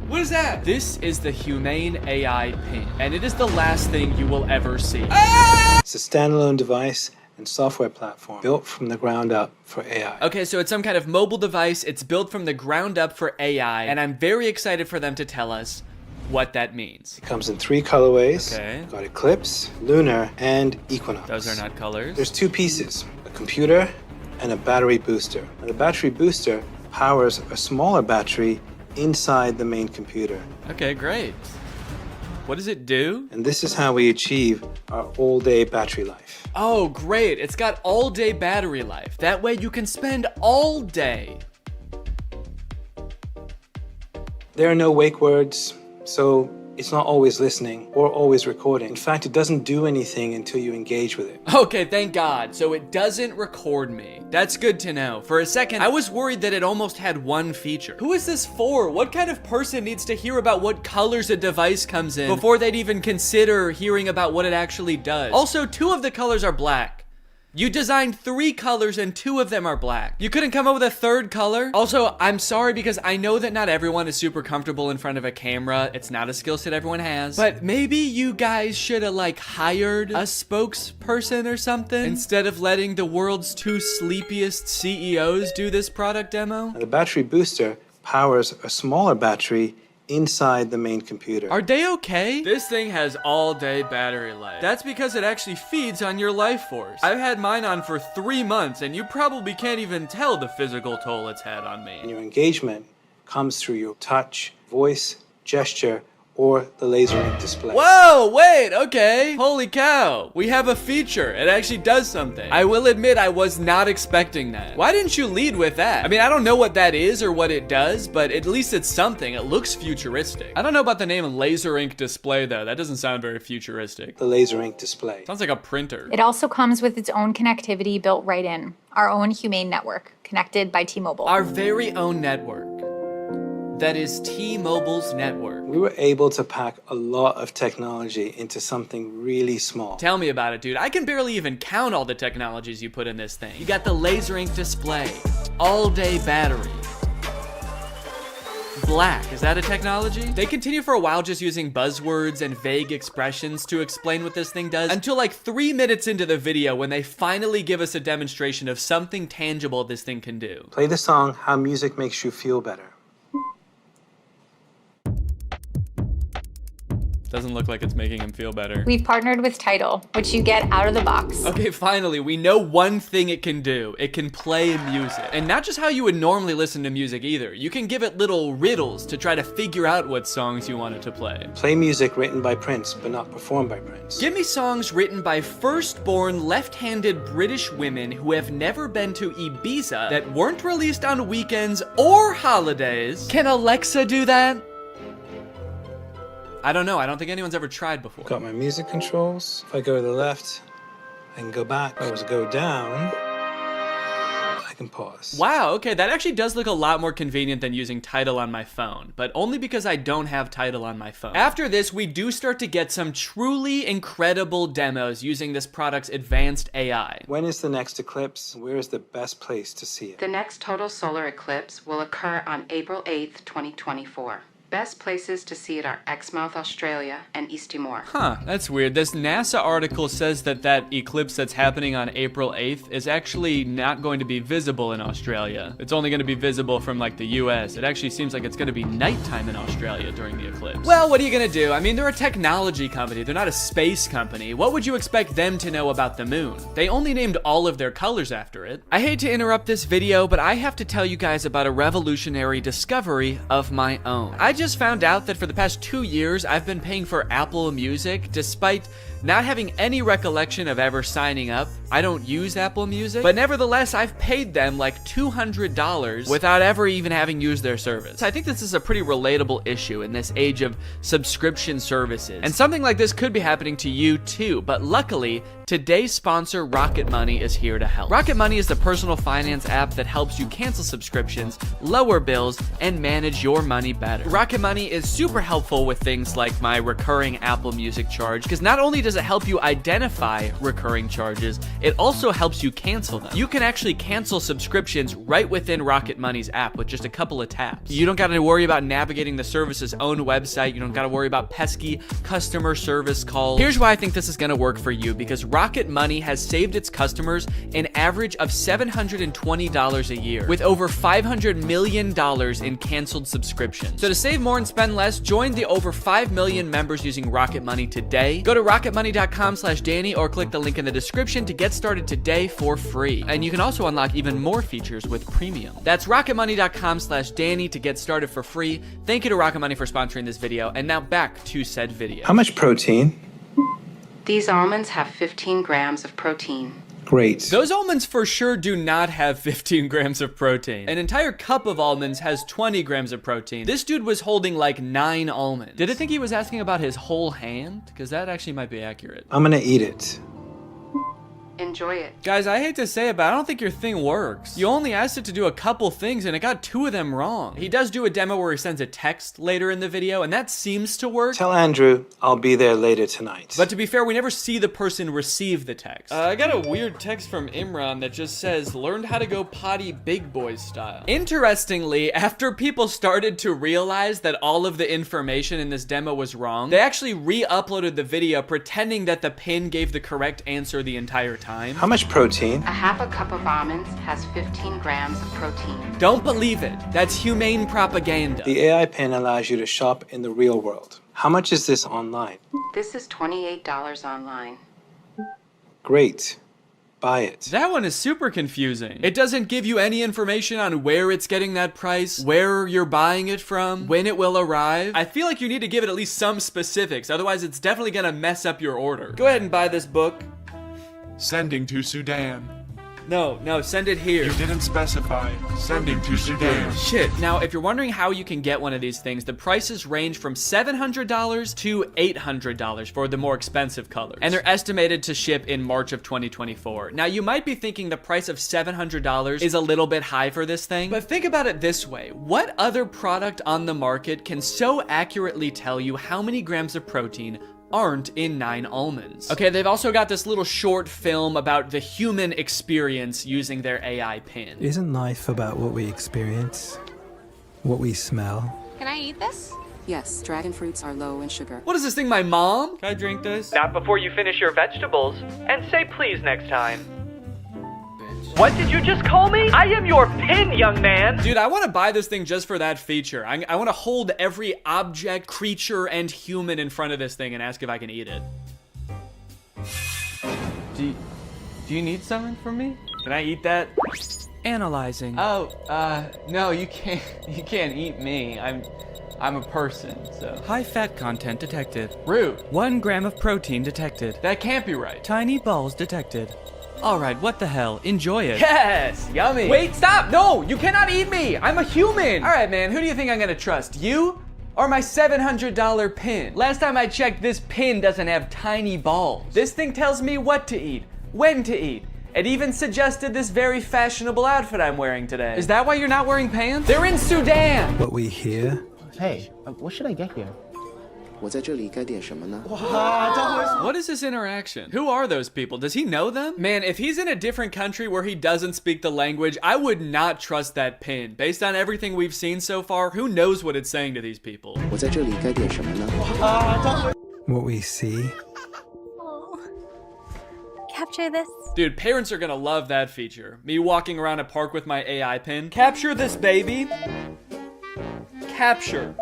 what is that? This is the Humane AI Pin, and it is the last thing you will ever see. Ah! It's a standalone device and software platform built from the ground up for AI. Okay, so it's some kind of mobile device. It's built from the ground up for AI, and I'm very excited for them to tell us what that means. It comes in 3 colorways. Okay. Got Eclipse, Lunar, and Equinox. Those are not colors. There's 2 pieces, a computer and a battery booster. Now, the battery booster powers a smaller battery inside the main computer. Okay, great. What does it do? And this is how we achieve our all-day battery life. Oh, great. It's got all-day battery life. That way you can spend all day. There are no wake words, so it's not always listening or always recording. In fact, it doesn't do anything until you engage with it. Okay, thank God. So it doesn't record me. That's good to know. For a second, I was worried that it almost had one feature. Who is this for? What kind of person needs to hear about what colors a device comes in before they'd even consider hearing about what it actually does? Also, 2 of the colors are black. You designed 3 colors and 2 of them are black. You couldn't come up with a 3rd color? Also, I'm sorry because I know that not everyone is super comfortable in front of a camera. It's not a skill set everyone has. But maybe you guys should have like hired a spokesperson or something instead of letting the world's 2 sleepiest CEOs do this product demo. The battery booster powers a smaller battery inside the main computer. Are they okay? This thing has all-day battery life. That's because it actually feeds on your life force. I've had mine on for 3 months, and you probably can't even tell the physical toll it's had on me. And your engagement comes through your touch, voice, gesture, or the laser ink display. Whoa, wait, okay. Holy cow, we have a feature. It actually does something. I will admit I was not expecting that. Why didn't you lead with that? I mean, I don't know what that is or what it does, but at least it's something. It looks futuristic. I don't know about the name laser ink display though. That doesn't sound very futuristic. The laser ink display. Sounds like a printer. It also comes with its own connectivity built right in. Our own Humane network, connected by T-Mobile. Our very own network. That is T-Mobile's network. We were able to pack a lot of technology into something really small. Tell me about it, dude. I can barely even count all the technologies you put in this thing. You got the laser ink display, all-day battery, black. Is that a technology? They continue for a while just using buzzwords and vague expressions to explain what this thing does until like 3 minutes into the video when they finally give us a demonstration of something tangible this thing can do. Play the song How Music Makes You Feel Better. Doesn't look like it's making him feel better. We've partnered with Tidal, which you get out of the box. Okay, finally, we know one thing it can do. It can play music. And not just how you would normally listen to music either. You can give it little riddles to try to figure out what songs you want it to play. Play music written by Prince, but not performed by Prince. Give me songs written by first-born left-handed British women who have never been to Ibiza that weren't released on weekends or holidays. Can Alexa do that? I don't know. I don't think anyone's ever tried before. Got my music controls. If I go to the left, I can go back. If I was to go down, I can pause. Wow, okay, that actually does look a lot more convenient than using Tidal on my phone, but only because I don't have Tidal on my phone. After this, we do start to get some truly incredible demos using this product's advanced AI. When is the next eclipse? Where is the best place to see it? The next total solar eclipse will occur on April 8th, 2024. Best places to see it are Exmouth, Australia, and East Timor. Huh, that's weird. This NASA article says that eclipse that's happening on April 8th is actually not going to be visible in Australia. It's only going to be visible from like the US. It actually seems like it's going to be nighttime in Australia during the eclipse. Well, what are you going to do? I mean, they're a technology company. They're not a space company. What would you expect them to know about the moon? They only named all of their colors after it. I hate to interrupt this video, but I have to tell you guys about a revolutionary discovery of my own. I just found out that for the past 2 years, I've been paying for Apple Music despite not having any recollection of ever signing up. I don't use Apple Music, but nevertheless, I've paid them like $200 without ever even having used their service. I think this is a pretty relatable issue in this age of subscription services. And something like this could be happening to you too, but luckily, today's sponsor, Rocket Money, is here to help. Rocket Money is the personal finance app that helps you cancel subscriptions, lower bills, and manage your money better. Rocket Money is super helpful with things like my recurring Apple Music charge, because not only does it help you identify recurring charges, it also helps you cancel them. You can actually cancel subscriptions right within Rocket Money's app with just a couple of taps. You don't got to worry about navigating the service's own website. You don't got to worry about pesky customer service calls. Here's why I think this is going to work for you, because Rocket Money has saved its customers an average of $720 a year, with over $500 million in canceled subscriptions. So to save more and spend less, join the over 5 million members using Rocket Money today. Go to rocketmoney.com/Danny or click the link in the description to get started today for free. And you can also unlock even more features with premium. That's rocketmoney.com/Danny to get started for free. Thank you to Rocket Money for sponsoring this video. And now back to said video. How much protein? These almonds have 15 grams of protein. Great. Those almonds for sure do not have 15 grams of protein. An entire cup of almonds has 20 grams of protein. This dude was holding like 9 almonds. Did I think he was asking about his whole hand? Because that actually might be accurate. I'm gonna eat it. Enjoy it. Guys, I hate to say it, but I don't think your thing works. You only asked it to do a couple things and it got 2 of them wrong. He does do a demo where he sends a text later in the video, and that seems to work. Tell Andrew I'll be there later tonight. But to be fair, we never see the person receive the text. I got a weird text from Imran that just says, learned how to go potty big boy style. Interestingly, after people started to realize that all of the information in this demo was wrong, they actually re-uploaded the video pretending that the pin gave the correct answer the entire time. How much protein? A half a cup of almonds has 15 grams of protein. Don't believe it. That's humane propaganda. The AI pin allows you to shop in the real world. How much is this online? This is $28 online. Great. Buy it. That one is super confusing. It doesn't give you any information on where it's getting that price, where you're buying it from, when it will arrive. I feel like you need to give it at least some specifics, otherwise it's definitely gonna mess up your order. Go ahead and buy this book. Sending to Sudan. No, send it here. You didn't specify. Sending to Sudan. Shit. Now, if you're wondering how you can get one of these things, the prices range from $700 to $800 for the more expensive colors. And they're estimated to ship in March of 2024. Now, you might be thinking the price of $700 is a little bit high for this thing, but think about it this way. What other product on the market can so accurately tell you how many grams of protein aren't in 9 almonds? Okay, they've also got this little short film about the human experience using their AI pin. Isn't life about what we experience? What we smell? Can I eat this? Yes, dragon fruits are low in sugar. What is this thing, my mom? Can I drink this? Not before you finish your vegetables. And say please next time. What did you just call me? I am your pin, young man. Dude, I want to buy this thing just for that feature. I want to hold every object, creature, and human in front of this thing and ask if I can eat it. Do you need something from me? Can I eat that? Analyzing. Oh, no, you can't eat me. I'm a person, so. High fat content detected. Rude. 1 gram of protein detected. That can't be right. Tiny balls detected. All right, what the hell? Enjoy it. Yes, yummy. Wait, stop. No, you cannot eat me. I'm a human. All right, man, who do you think I'm gonna trust? You or my $700 pin? Last time I checked, this pin doesn't have tiny balls. This thing tells me what to eat, when to eat. It even suggested this very fashionable outfit I'm wearing today. Is that why you're not wearing pants? They're in Sudan. What we hear? Hey, what should I get here? What is this interaction? Who are those people? Does he know them? Man, if he's in a different country where he doesn't speak the language, I would not trust that pin. Based on everything we've seen so far, who knows what it's saying to these people? What we see? Capture this. Dude, parents are gonna love that feature. Me walking around a park with my AI pin. Capture this baby. Capture.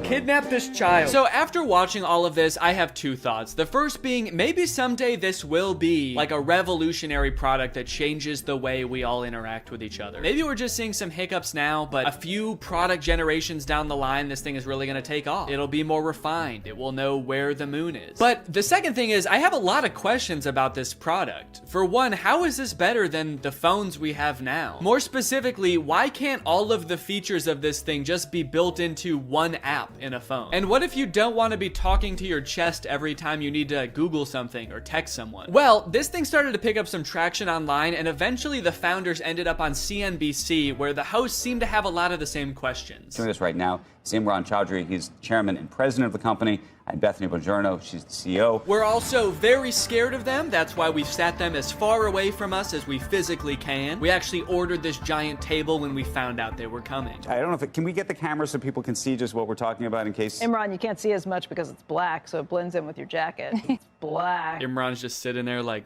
Kidnap this child. So after watching all of this, I have 2 thoughts. The first being, maybe someday this will be like a revolutionary product that changes the way we all interact with each other. Maybe we're just seeing some hiccups now, but a few product generations down the line, this thing is really gonna take off. It'll be more refined. It will know where the moon is. But the second thing is, I have a lot of questions about this product. For one, how is this better than the phones we have now? More specifically, why can't all of the features of this thing just be built into one app in a phone? And what if you don't want to be talking to your chest every time you need to Google something or text someone? Well, this thing started to pick up some traction online, and eventually the founders ended up on CNBC, where the hosts seem to have a lot of the same questions. Joining us right now is Imran Chowdhury. He's chairman and president of the company. I'm Bethany Bongiorno. She's the CEO. We're also very scared of them. That's why we've sat them as far away from us as we physically can. We actually ordered this giant table when we found out they were coming. I don't know if can we get the camera so people can see just what we're talking about in case? Imran, you can't see as much because it's black, so it blends in with your jacket. It's black. Imran's just sitting there like...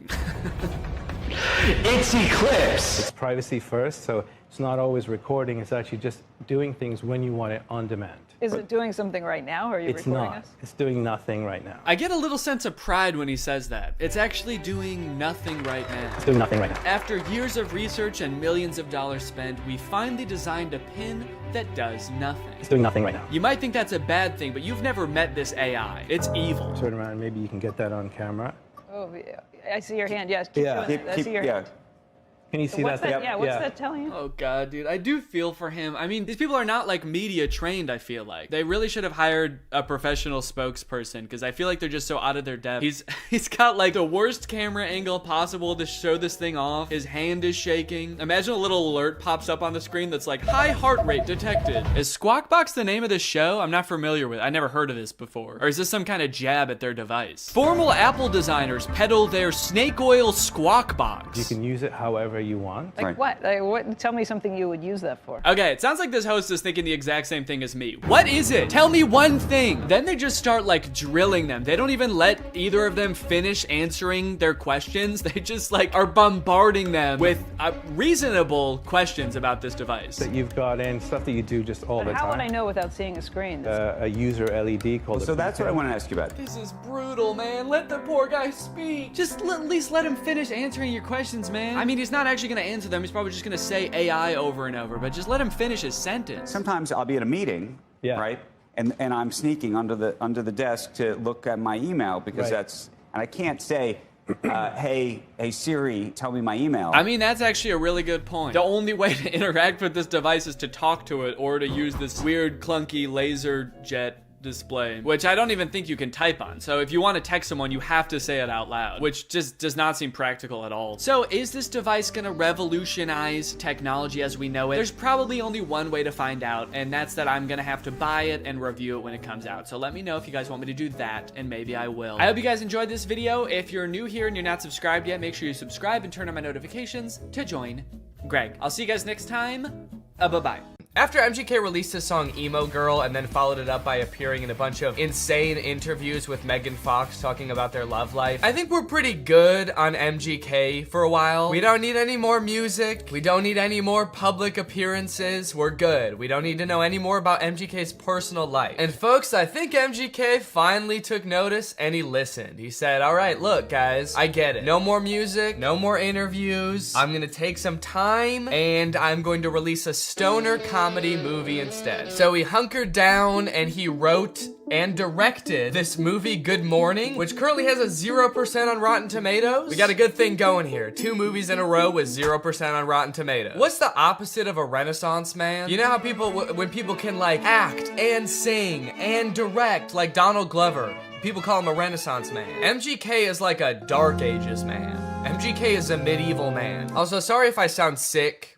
It's Eclipse. It's privacy first, so it's not always recording. It's actually just doing things when you want it on demand. Is it doing something right now, or are you It's recording not. us? It's doing nothing right now. I get a little sense of pride when he says that. It's actually doing nothing right now. It's doing nothing right now. After years of research and millions of dollars spent, we finally designed a pin that does nothing. It's doing nothing right now. You might think that's a bad thing, but you've never met this AI. It's evil. Turn around. Maybe you can get that on camera. Oh, yeah. I see your hand. Yes. Yeah. I see your hand. Can you see What's that? that? Yeah, what's that telling you? Oh god, dude, I do feel for him. I mean, these people are not like media trained, I feel like. They really should have hired a professional spokesperson because I feel like they're just so out of their depth. He's got like the worst camera angle possible to show this thing off. His hand is shaking. Imagine a little alert pops up on the screen that's like, high heart rate detected. Is Squawk Box the name of this show? I'm not familiar with it. I never heard of this before. Or is this some kind of jab at their device? Formal Apple designers peddle their snake oil Squawk Box. You can use it however you want. Like what? Like what? Tell me something you would use that for. Okay, it sounds like this host is thinking the exact same thing as me. What is it? Tell me one thing. Then they just start like drilling them. They don't even let either of them finish answering their questions. They just like are bombarding them with reasonable questions about this device. That you've got in stuff that you do just all the time. How would I know without seeing a screen? A user LED called. So that's what I want to ask you about. This is brutal, man. Let the poor guy speak. Just at least let him finish answering your questions, man. I mean, he's not actually gonna answer them. He's probably just gonna say AI over and over, but just let him finish his sentence. Sometimes I'll be at a meeting, right? And I'm sneaking under the desk to look at my email because and I can't say, hey Siri, tell me my email. I mean, that's actually a really good point. The only way to interact with this device is to talk to it or to use this weird clunky laser jet display, which I don't even think you can type on. So if you want to text someone, you have to say it out loud, which just does not seem practical at all. So is this device gonna revolutionize technology as we know it? There's probably only one way to find out, and that's that I'm gonna have to buy it and review it when it comes out. So let me know if you guys want me to do that, and maybe I will. I hope you guys enjoyed this video. If you're new here and you're not subscribed yet, make sure you subscribe and turn on my notifications to join Greg. I'll see you guys next time. Bye-bye. After MGK released his song Emo Girl and then followed it up by appearing in a bunch of insane interviews with Megan Fox talking about their love life, I think we're pretty good on MGK for a while. We don't need any more music. We don't need any more public appearances. We're good. We don't need to know any more about MGK's personal life. And folks, I think MGK finally took notice and he listened. He said, all right, look guys, I get it. No more music, no more interviews. I'm gonna take some time and I'm going to release a stoner comedy movie instead. So he hunkered down and he wrote and directed this movie Good Mourning, which currently has a 0% on Rotten Tomatoes. We got a good thing going here. 2 movies in a row with 0% on Rotten Tomatoes. What's the opposite of a Renaissance man? You know how people, when people can like act and sing and direct, like Donald Glover, people call him a Renaissance man. MGK is like a Dark Ages man. MGK is a medieval man. Also, sorry if I sound sick.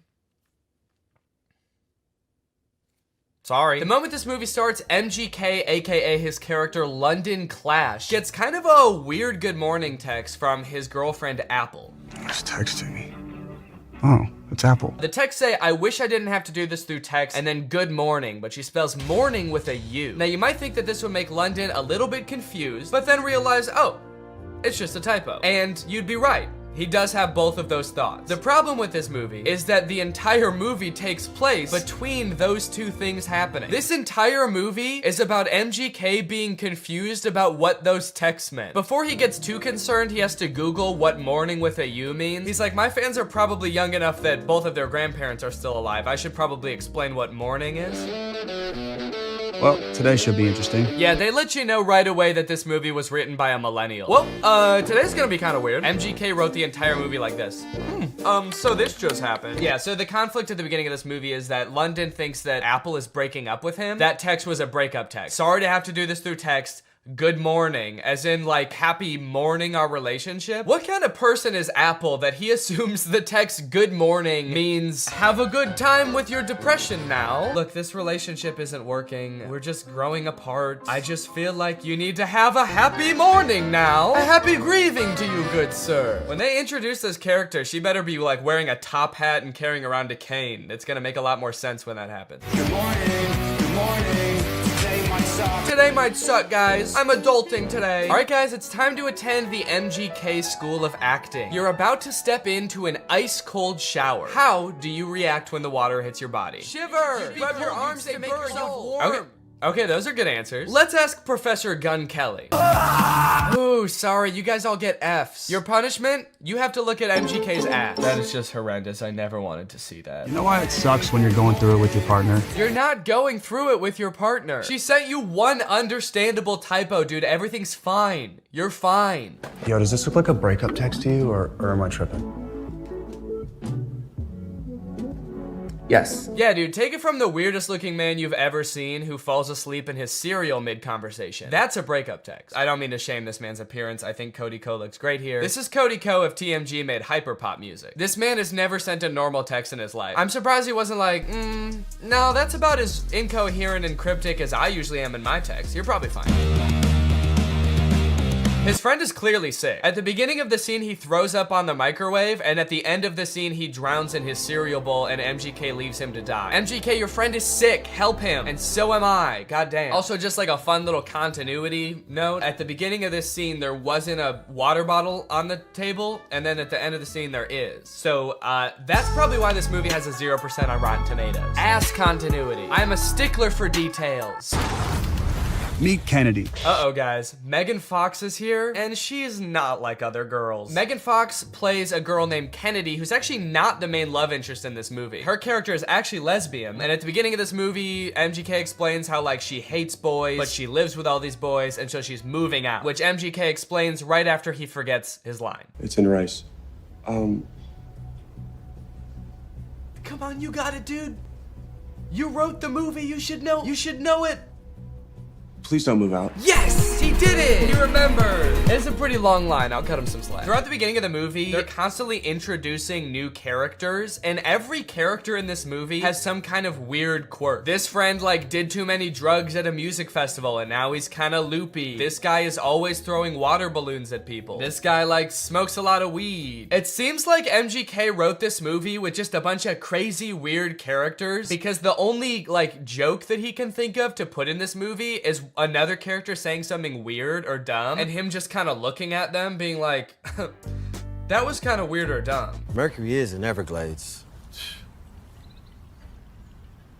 Sorry. The moment this movie starts, MGK, aka his character London Clash, gets kind of a weird good morning text from his girlfriend Apple. Who's texting me? Oh, it's Apple. The text say, I wish I didn't have to do this through text, and then good morning, but she spells morning with a U. Now you might think that this would make London a little bit confused, but then realize, oh, it's just a typo. And you'd be right. He does have both of those thoughts. The problem with this movie is that the entire movie takes place between those two things happening. This entire movie is about MGK being confused about what those texts meant. Before he gets too concerned, he has to Google what morning with a U means. He's like, my fans are probably young enough that both of their grandparents are still alive. I should probably explain what morning is. Well, today should be interesting. Yeah, they let you know right away that this movie was written by a millennial. Well, today's gonna be kind of weird. MGK wrote the entire movie like this. So this just happened. Yeah, so the conflict at the beginning of this movie is that London thinks that Apple is breaking up with him. That text was a breakup text. Sorry to have to do this through text. Good morning, as in like happy morning our relationship. What kind of person is Apple that he assumes the text good morning means have a good time with your depression now? Look, this relationship isn't working. We're just growing apart. I just feel like you need to have a happy morning now. A happy grieving to you, good sir. When they introduce this character, she better be like wearing a top hat and carrying around a cane. It's gonna make a lot more sense when that happens. Good morning, good morning. Today might suck, guys. I'm adulting today. All right, guys, it's time to attend the MGK School of Acting. You're about to step into an ice-cold shower. How do you react when the water hits your body? Shiver! Rub your arms to make yourself warm. Okay, those are good answers. Let's ask Professor Gun Kelly. Ooh, sorry, you guys all get Fs. Your punishment? You have to look at MGK's ass. That is just horrendous. I never wanted to see that. You know why it sucks when you're going through it with your partner? You're not going through it with your partner. She sent you one understandable typo, dude. Everything's fine. You're fine. Yo, does this look like a breakup text to you, or am I tripping? Yes. Yeah, dude, take it from the weirdest looking man you've ever seen who falls asleep in his cereal mid-conversation. That's a breakup text. I don't mean to shame this man's appearance. I think Cody Ko looks great here. This is Cody Ko if TMG made hyperpop music. This man has never sent a normal text in his life. I'm surprised he wasn't like, no, that's about as incoherent and cryptic as I usually am in my text. You're probably fine. His friend is clearly sick. At the beginning of the scene, he throws up on the microwave, and at the end of the scene, he drowns in his cereal bowl, and MGK leaves him to die. MGK, your friend is sick. Help him. And so am I. Goddamn. Also, just like a fun little continuity note, at the beginning of this scene, there wasn't a water bottle on the table, and then at the end of the scene, there is. So, that's probably why this movie has a 0% on Rotten Tomatoes. Ass continuity. I am a stickler for details. Meet Kennedy. Uh-oh, guys. Megan Fox is here, and she is not like other girls. Megan Fox plays a girl named Kennedy, who's actually not the main love interest in this movie. Her character is actually lesbian, and at the beginning of this movie, MGK explains how, like, she hates boys, but she lives with all these boys, and so she's moving out, which MGK explains right after he forgets his line. It's in rice. Come on, you got it, dude. You wrote the movie, you should know it. Please don't move out. Yes, he did it. He remembered. It's a pretty long line. I'll cut him some slack. Throughout the beginning of the movie, they're constantly introducing new characters, and every character in this movie has some kind of weird quirk. This friend, like, did too many drugs at a music festival, and now he's kind of loopy. This guy is always throwing water balloons at people. This guy, like, smokes a lot of weed. It seems like MGK wrote this movie with just a bunch of crazy, weird characters, because the only, like, joke that he can think of to put in this movie is another character saying something weird or dumb, and him just kind of looking at them being like, that was kind of weird or dumb. Mercury is in Everglades.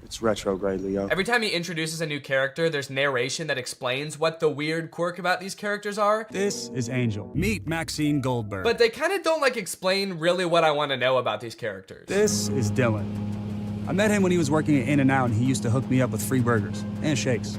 It's retrograde, Leo. Every time he introduces a new character, there's narration that explains what the weird quirk about these characters are. This is Angel. Meet Maxine Goldberg. But they kind of don't, like, explain really what I want to know about these characters. This is Dylan. I met him when he was working at In-N-Out, and he used to hook me up with free burgers and shakes.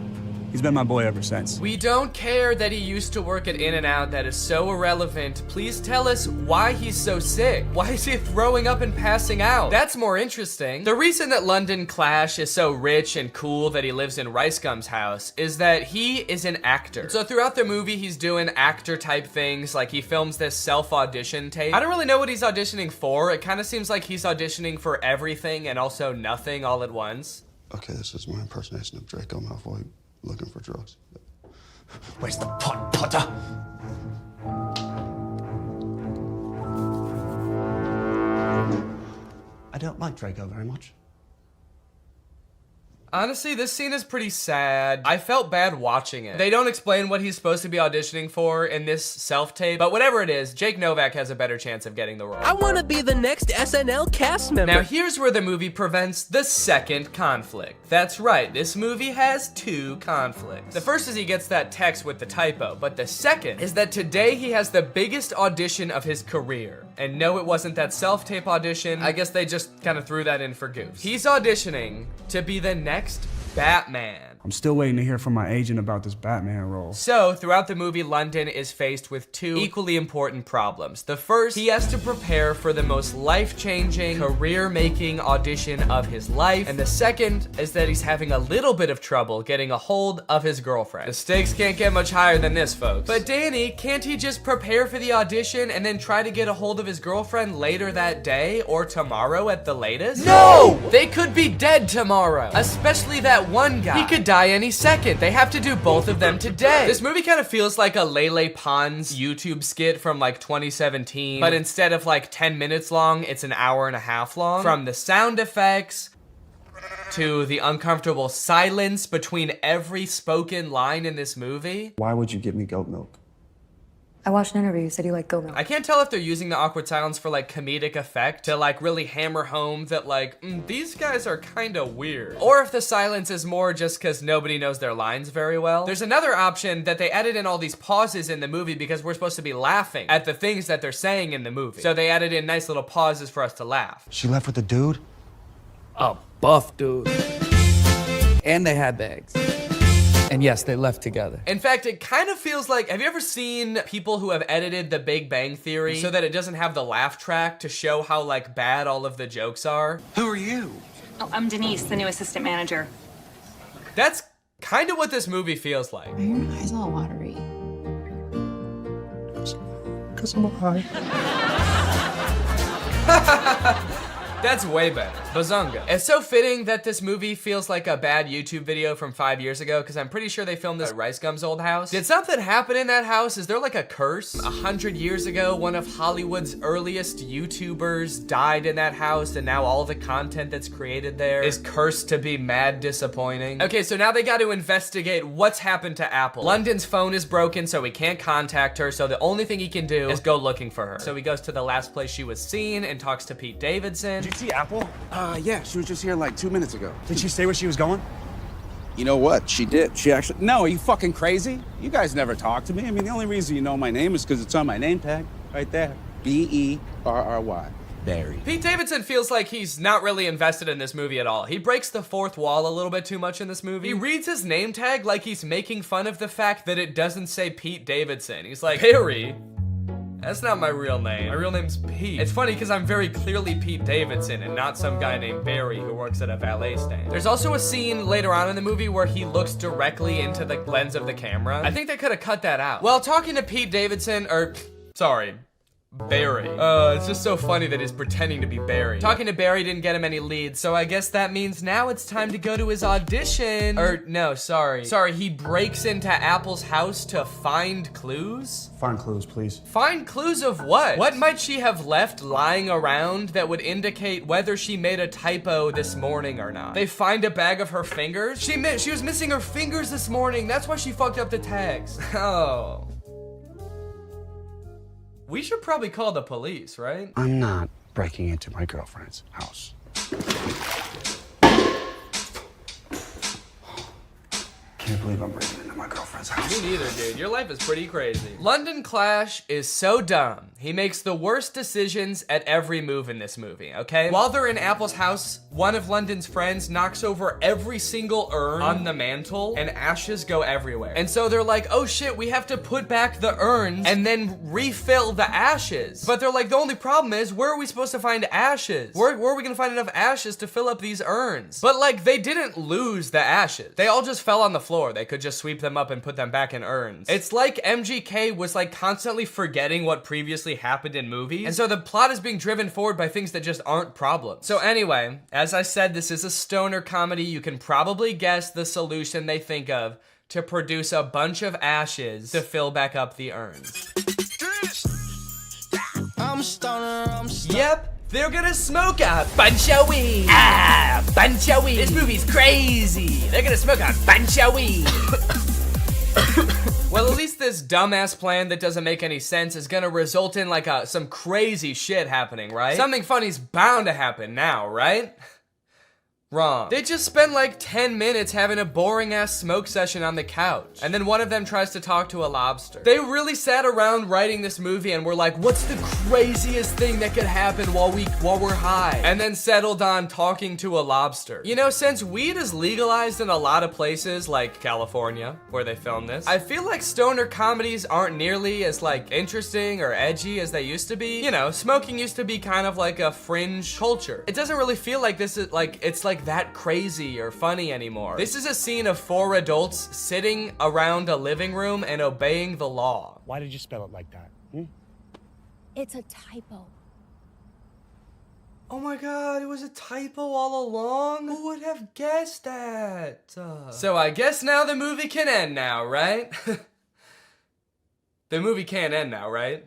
He's been my boy ever since. We don't care that he used to work at In-N-Out. That is so irrelevant. Please tell us why he's so sick. Why is he throwing up and passing out? That's more interesting. The reason that London Clash is so rich and cool that he lives in Rice Gum's house is that he is an actor. So throughout the movie, he's doing actor type things. Like, he films this self-audition tape. I don't really know what he's auditioning for. It kind of seems like he's auditioning for everything and also nothing all at once. Okay, this is my impersonation of Draco Malfoy. Looking for drugs. Where's the pot, Potter? I don't like Draco very much. Honestly, this scene is pretty sad. I felt bad watching it. They don't explain what he's supposed to be auditioning for in this self-tape, but whatever it is, Jake Novak has a better chance of getting the role. I want to be the next SNL cast member. Now here's where the movie prevents the second conflict. That's right, this movie has two conflicts. The first is he gets that text with the typo, but the second is that today he has the biggest audition of his career. And no, it wasn't that self-tape audition. I guess they just kind of threw that in for goofs. He's auditioning to be the next Batman. I'm still waiting to hear from my agent about this Batman role. So, throughout the movie, London is faced with two equally important problems. The first, he has to prepare for the most life-changing, career-making audition of his life. And the second is that he's having a little bit of trouble getting a hold of his girlfriend. The stakes can't get much higher than this, folks. But Danny, can't he just prepare for the audition and then try to get a hold of his girlfriend later that day or tomorrow at the latest? No! They could be dead tomorrow, especially that one guy. He could die any second. They have to do both of them today. This movie kind of feels like a Lele Pons YouTube skit from like 2017, but instead of like 10 minutes long, it's an hour and a half long. From the sound effects to the uncomfortable silence between every spoken line in this movie. Why would you give me goat milk? I watched an interview. You said you like goat milk. I can't tell if they're using the awkward silence for like comedic effect to like really hammer home that like, these guys are kind of weird. Or if the silence is more just because nobody knows their lines very well. There's another option that they added in all these pauses in the movie because we're supposed to be laughing at the things that they're saying in the movie. So they added in nice little pauses for us to laugh. She left with the dude? A buff dude. And they had bags. And yes, they left together. In fact, it kind of feels like, have you ever seen people who have edited The Big Bang Theory so that it doesn't have the laugh track to show how like bad all of the jokes are? Who are you? Oh, I'm Denise, the new assistant manager. That's kind of what this movie feels like. Are your eyes all watery? Because I'm high. That's way better. Bazunga. It's so fitting that this movie feels like a bad YouTube video from 5 years ago, because I'm pretty sure they filmed this at Rice Gum's old house. Did something happen in that house? Is there like a curse? 100 years ago, one of Hollywood's earliest YouTubers died in that house, and now all the content that's created there is cursed to be mad disappointing. Okay, so now they got to investigate what's happened to Apple. London's phone is broken, so he can't contact her, so the only thing he can do is go looking for her. So he goes to the last place she was seen and talks to Pete Davidson. Did you see Apple? Yeah, she was just here like 2 minutes ago. Did she say where she was going? You know what? She did. She actually... No, are you fucking crazy? You guys never talk to me. I mean, the only reason you know my name is because it's on my name tag. Right there. B-E-R-R-Y. Barry. Pete Davidson feels like he's not really invested in this movie at all. He breaks the fourth wall a little bit too much in this movie. He reads his name tag like he's making fun of the fact that it doesn't say Pete Davidson. He's like, Barry? That's not my real name. My real name's Pete. It's funny because I'm very clearly Pete Davidson and not some guy named Barry who works at a valet stand. There's also a scene later on in the movie where he looks directly into the lens of the camera. I think they could have cut that out. Well, talking to Pete Davidson, sorry, Barry. It's just so funny that he's pretending to be Barry. Talking to Barry didn't get him any leads, so I guess that means now it's time to go to his audition. No, sorry. Sorry, he breaks into Apple's house to find clues? Find clues, please. Find clues of what? What might she have left lying around that would indicate whether she made a typo this morning or not? They find a bag of her fingers? She was missing her fingers this morning. That's why she fucked up the tags. Oh. We should probably call the police, right? I'm not breaking into my girlfriend's house. Can't believe I'm breaking into my girlfriend's house. Me neither, dude. Your life is pretty crazy. London Clash is so dumb. He makes the worst decisions at every move in this movie, okay? While they're in Apple's house, one of London's friends knocks over every single urn on the mantle, and ashes go everywhere. And so they're like, oh shit, we have to put back the urns and then refill the ashes. But they're like, the only problem is, where are we supposed to find ashes? Where are we gonna find enough ashes to fill up these urns? But like, they didn't lose the ashes. They all just fell on the floor. They could just sweep them up and put them back in urns. It's like MGK was like constantly forgetting what previously happened in movies, and so the plot is being driven forward by things that just aren't problems. So anyway, as I said, this is a stoner comedy. You can probably guess the solution they think of to produce a bunch of ashes to fill back up the urns. Yep, they're gonna smoke a bunch of weed. Bunch of weed. This movie's crazy. They're gonna smoke a bunch of weed. Well, at least this dumbass plan that doesn't make any sense is gonna result in like some crazy shit happening, right? Something funny's bound to happen now, right? Wrong. They just spend like 10 minutes having a boring ass smoke session on the couch. And then one of them tries to talk to a lobster. They really sat around writing this movie and were like, what's the craziest thing that could happen while we're high? And then settled on talking to a lobster. You know, since weed is legalized in a lot of places like California, where they filmed this, I feel like stoner comedies aren't nearly as like interesting or edgy as they used to be. You know, smoking used to be kind of like a fringe culture. It doesn't really feel like this is like, it's like that crazy or funny anymore. This is a scene of 4 adults sitting around a living room and obeying the law. Why did you spell it like that? It's a typo. Oh my god, it was a typo all along? Who would have guessed that? So I guess now the movie can end now, right? The movie can't end now, right?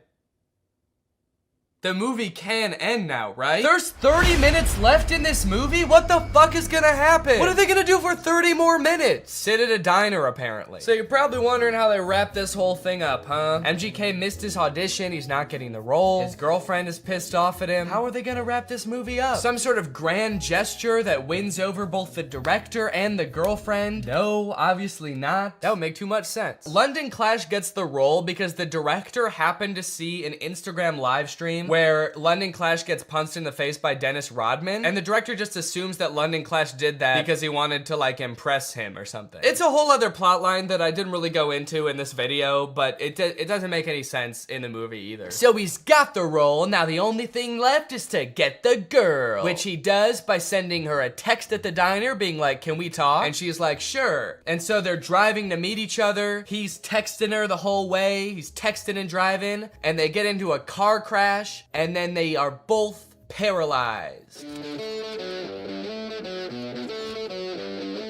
The movie can end now, right? There's 30 minutes left in this movie? What the fuck is gonna happen? What are they gonna do for 30 more minutes? Sit at a diner, apparently. So you're probably wondering how they wrap this whole thing up, huh? MGK missed his audition, he's not getting the role. His girlfriend is pissed off at him. How are they gonna wrap this movie up? Some sort of grand gesture that wins over both the director and the girlfriend? No, obviously not. That would make too much sense. London Clash gets the role because the director happened to see an Instagram live stream where London Clash gets punched in the face by Dennis Rodman, and the director just assumes that London Clash did that because he wanted to like impress him or something. It's a whole other plot line that I didn't really go into in this video, but it doesn't make any sense in the movie either. So he's got the role, now the only thing left is to get the girl, which he does by sending her a text at the diner being like, can we talk? And she's like, sure. And so they're driving to meet each other. He's texting her the whole way. He's texting and driving, and they get into a car crash, and then they are both paralyzed.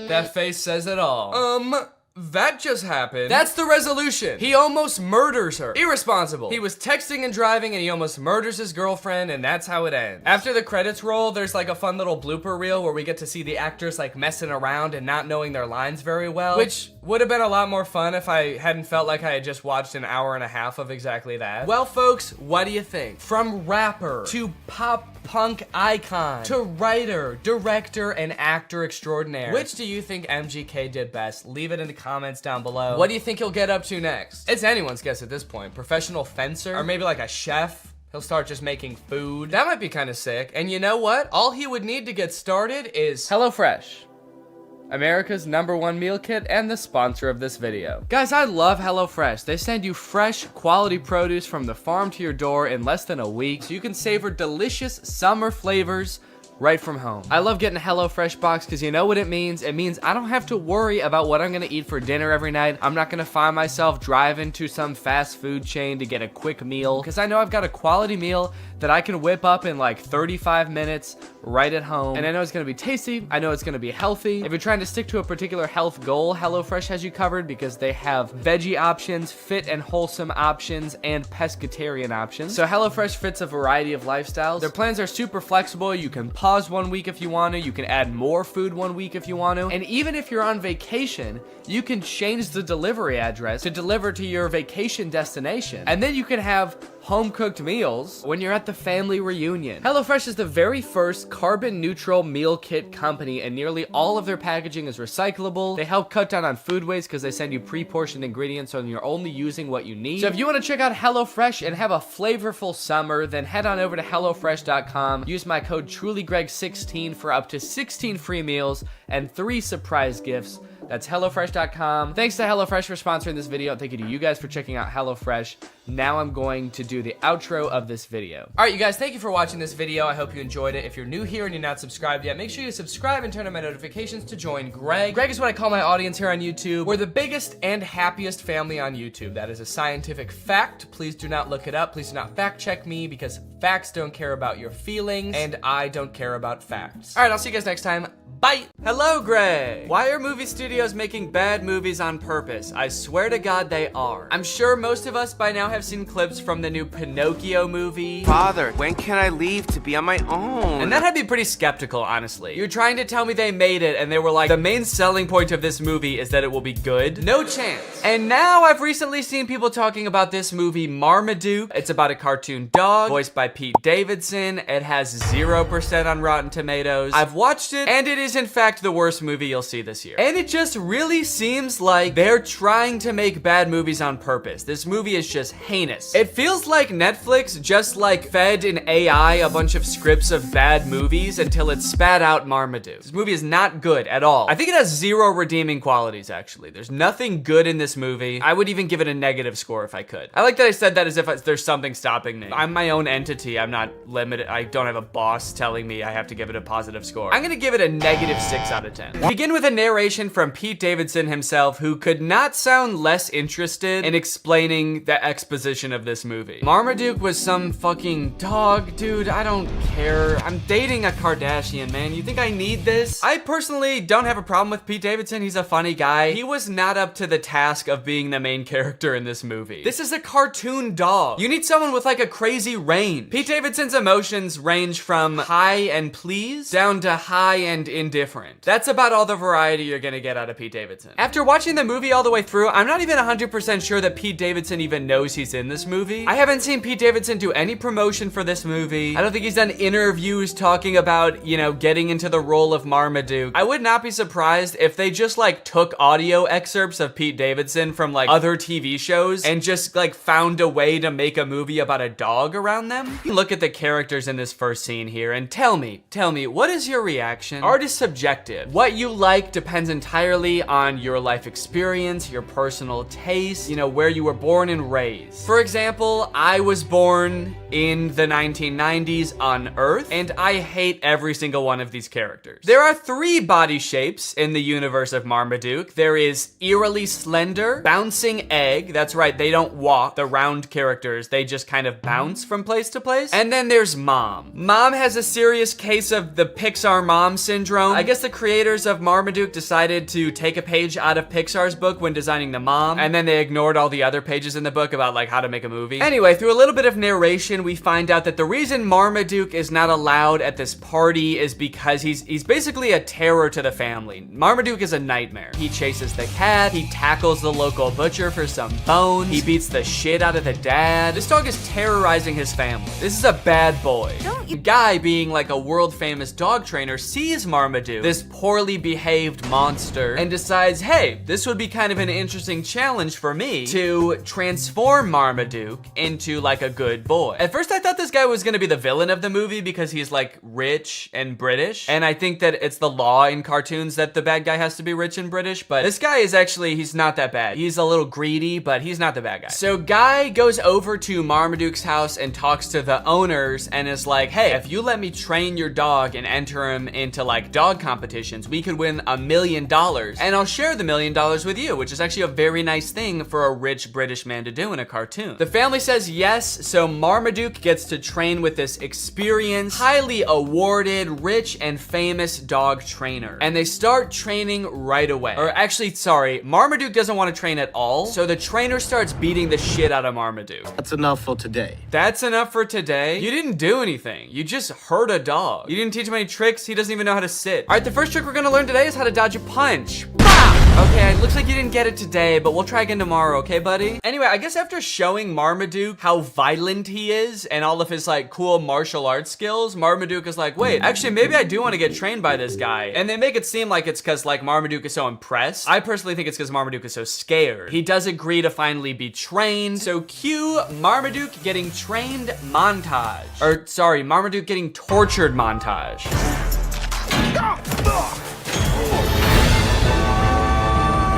That face says it all. That just happened. That's the resolution. He almost murders her. Irresponsible. He was texting and driving and he almost murders his girlfriend, and that's how it ends. After the credits roll, there's like a fun little blooper reel where we get to see the actors like messing around and not knowing their lines very well, which would have been a lot more fun if I hadn't felt like I had just watched an hour and a half of exactly that. Well, folks, what do you think? From rapper to pop punk icon to writer, director, and actor extraordinaire, which do you think MGK did best? Leave it in the comments down below. What do you think he'll get up to next? It's anyone's guess at this point. Professional fencer? Or maybe like a chef? He'll start just making food. That might be kind of sick. And you know what? All he would need to get started is HelloFresh, America's #1 meal kit and the sponsor of this video. Guys, I love HelloFresh. They send you fresh, quality produce from the farm to your door in less than a week, so you can savor delicious summer flavors right from home. I love getting a HelloFresh box because you know what it means? It means I don't have to worry about what I'm gonna eat for dinner every night. I'm not gonna find myself driving to some fast food chain to get a quick meal, because I know I've got a quality meal that I can whip up in like 35 minutes right at home. And I know it's gonna be tasty. I know it's gonna be healthy. If you're trying to stick to a particular health goal, HelloFresh has you covered because they have veggie options, fit and wholesome options, and pescatarian options. So HelloFresh fits a variety of lifestyles. Their plans are super flexible. You can pause 1 week if you want to. You can add more food 1 week if you want to. And even if you're on vacation, you can change the delivery address to deliver to your vacation destination. And then you can have home-cooked meals when you're at the family reunion. HelloFresh is the very first carbon-neutral meal kit company, and nearly all of their packaging is recyclable. They help cut down on food waste because they send you pre-portioned ingredients so you're only using what you need. So if you want to check out HelloFresh and have a flavorful summer, then head on over to HelloFresh.com. Use my code TrulyGreg16 for up to 16 free meals and 3 surprise gifts. That's HelloFresh.com. Thanks to HelloFresh for sponsoring this video. Thank you to you guys for checking out HelloFresh. Now I'm going to do the outro of this video. All right, you guys, thank you for watching this video. I hope you enjoyed it. If you're new here and you're not subscribed yet, make sure you subscribe and turn on my notifications to join Greg. Greg is what I call my audience here on YouTube. We're the biggest and happiest family on YouTube. That is a scientific fact. Please do not look it up. Please do not fact check me, because facts don't care about your feelings and I don't care about facts. All right, I'll see you guys next time. Bye. Hello, Greg. Why are movie studios making bad movies on purpose? I swear to God they are. I'm sure most of us by now have seen clips from the new Pinocchio movie. Father, when can I leave to be on my own? And that had me pretty skeptical, honestly. You're trying to tell me they made it and they were like, the main selling point of this movie is that it will be good? No chance. And now I've recently seen people talking about this movie, Marmaduke. It's about a cartoon dog voiced by Pete Davidson. It has 0% on Rotten Tomatoes. I've watched it and it is in fact the worst movie you'll see this year. And it just really seems like they're trying to make bad movies on purpose. This movie is just heinous. It feels like Netflix just like fed an AI a bunch of scripts of bad movies until it spat out Marmaduke. This movie is not good at all. I think it has 0 redeeming qualities, actually. There's nothing good in this movie. I would even give it a negative score if I could. I like that I said that as if there's something stopping me. I'm my own entity. I'm not limited. I don't have a boss telling me I have to give it a positive score. I'm gonna give it a -6 out of 10. We begin with a narration from Pete Davidson himself, who could not sound less interested in explaining the exposition of this movie. Marmaduke was some fucking dog, dude. I don't care. I'm dating a Kardashian, man. You think I need this? I personally don't have a problem with Pete Davidson. He's a funny guy. He was not up to the task of being the main character in this movie. This is a cartoon dog. You need someone with like a crazy range. Pete Davidson's emotions range from high and pleased down to high and indifferent. That's about all the variety you're gonna get out of Pete Davidson. After watching the movie all the way through, I'm not even 100% sure that Pete Davidson even knows he's he's in this movie. I haven't seen Pete Davidson do any promotion for this movie. I don't think he's done interviews talking about, you know, getting into the role of Marmaduke. I would not be surprised if they just like took audio excerpts of Pete Davidson from like other TV shows and just like found a way to make a movie about a dog around them. Look at the characters in this first scene here and tell me, what is your reaction? Art is subjective. What you like depends entirely on your life experience, your personal taste, you know, where you were born and raised. For example, I was born in the 1990s on Earth, and I hate every single one of these characters. There are 3 body shapes in the universe of Marmaduke. There is eerily slender, bouncing egg. That's right, they don't walk, the round characters. They just kind of bounce from place to place. And then there's Mom. Mom has a serious case of the Pixar mom syndrome. I guess the creators of Marmaduke decided to take a page out of Pixar's book when designing the mom, and then they ignored all the other pages in the book about like how to make a movie. Anyway, through a little bit of narration, we find out that the reason Marmaduke is not allowed at this party is because he's basically a terror to the family. Marmaduke is a nightmare. He chases the cat, he tackles the local butcher for some bones, he beats the shit out of the dad. This dog is terrorizing his family. This is a bad boy. Guy, being like a world famous dog trainer, sees Marmaduke, this poorly behaved monster, and decides, hey, this would be kind of an interesting challenge for me to transform Marmaduke into like a good boy. At first I thought this guy was gonna be the villain of the movie because he's like rich and British, and I think that it's the law in cartoons that the bad guy has to be rich and British, but this guy is actually, he's not that bad. He's a little greedy, but he's not the bad guy. So Guy goes over to Marmaduke's house and talks to the owners and is like, hey, if you let me train your dog and enter him into like dog competitions, we could win $1 million, and I'll share the $1 million with you, which is actually a very nice thing for a rich British man to do in a cartoon. The family says yes, so Marmaduke gets to train with this experienced, highly awarded, rich and famous dog trainer, and they start training right away. Or actually, sorry, Marmaduke doesn't want to train at all, so the trainer starts beating the shit out of Marmaduke. That's enough for today. That's enough for today? You didn't do anything. You just hurt a dog. You didn't teach him any tricks. He doesn't even know how to sit. All right, the first trick we're gonna learn today is how to dodge a punch. Okay, looks like you didn't get it today, but we'll try again tomorrow, okay, buddy? Anyway, I guess after showing Marmaduke how violent he is and all of his like cool martial arts skills, Marmaduke is like, wait, actually maybe I do want to get trained by this guy. And they make it seem like it's because like Marmaduke is so impressed. I personally think it's because Marmaduke is so scared. He does agree to finally be trained. So cue Marmaduke getting trained montage. Or sorry, Marmaduke getting tortured montage.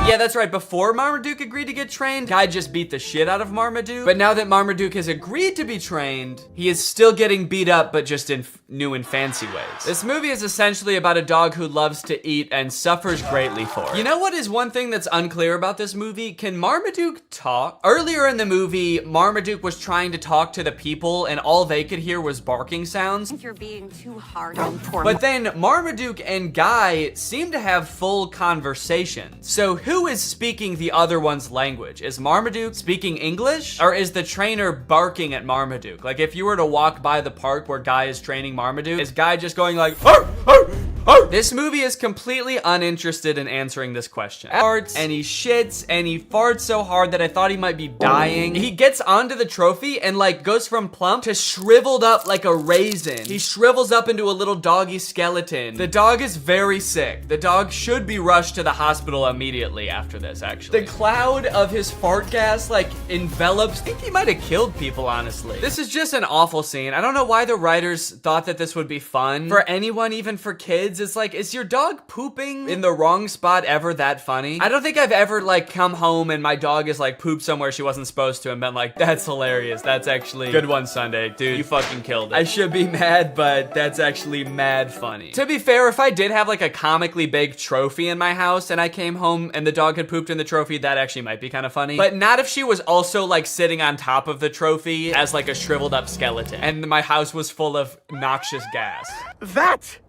Yeah, that's right. Before Marmaduke agreed to get trained, Guy just beat the shit out of Marmaduke. But now that Marmaduke has agreed to be trained, he is still getting beat up, but just in new and fancy ways. This movie is essentially about a dog who loves to eat and suffers greatly for it. You know what is one thing that's unclear about this movie? Can Marmaduke talk? Earlier in the movie, Marmaduke was trying to talk to the people and all they could hear was barking sounds. You're being too hard on poor But then Marmaduke and Guy seem to have full conversations. So who is speaking the other one's language? Is Marmaduke speaking English? Or is the trainer barking at Marmaduke? Like if you were to walk by the park where Guy is training Marmaduke, is Guy just going like, arr, arr, arr? This movie is completely uninterested in answering this question. Farts, and he shits, and he farts so hard that I thought he might be dying. He gets onto the trophy and like goes from plump to shriveled up like a raisin. He shrivels up into a little doggy skeleton. The dog is very sick. The dog should be rushed to the hospital immediately after this, actually. The cloud of his fart gas like envelops. I think he might have killed people, honestly. This is just an awful scene. I don't know why the writers thought that this would be fun for anyone, even for kids. It's like, is your dog pooping in the wrong spot ever that funny? I don't think I've ever like come home and my dog is like pooped somewhere she wasn't supposed to and been like, that's hilarious. That's actually good one, Sunday. Dude, you fucking killed it. I should be mad, but that's actually mad funny. To be fair, if I did have like a comically big trophy in my house and I came home and the dog had pooped in the trophy, that actually might be kind of funny. But not if she was also like sitting on top of the trophy as like a shriveled up skeleton and my house was full of noxious gas. That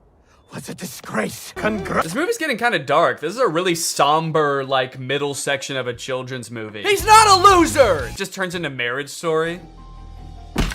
was a disgrace. This movie's getting kind of dark. This is a really somber, like, middle section of a children's movie. He's not a loser! It just turns into Marriage Story.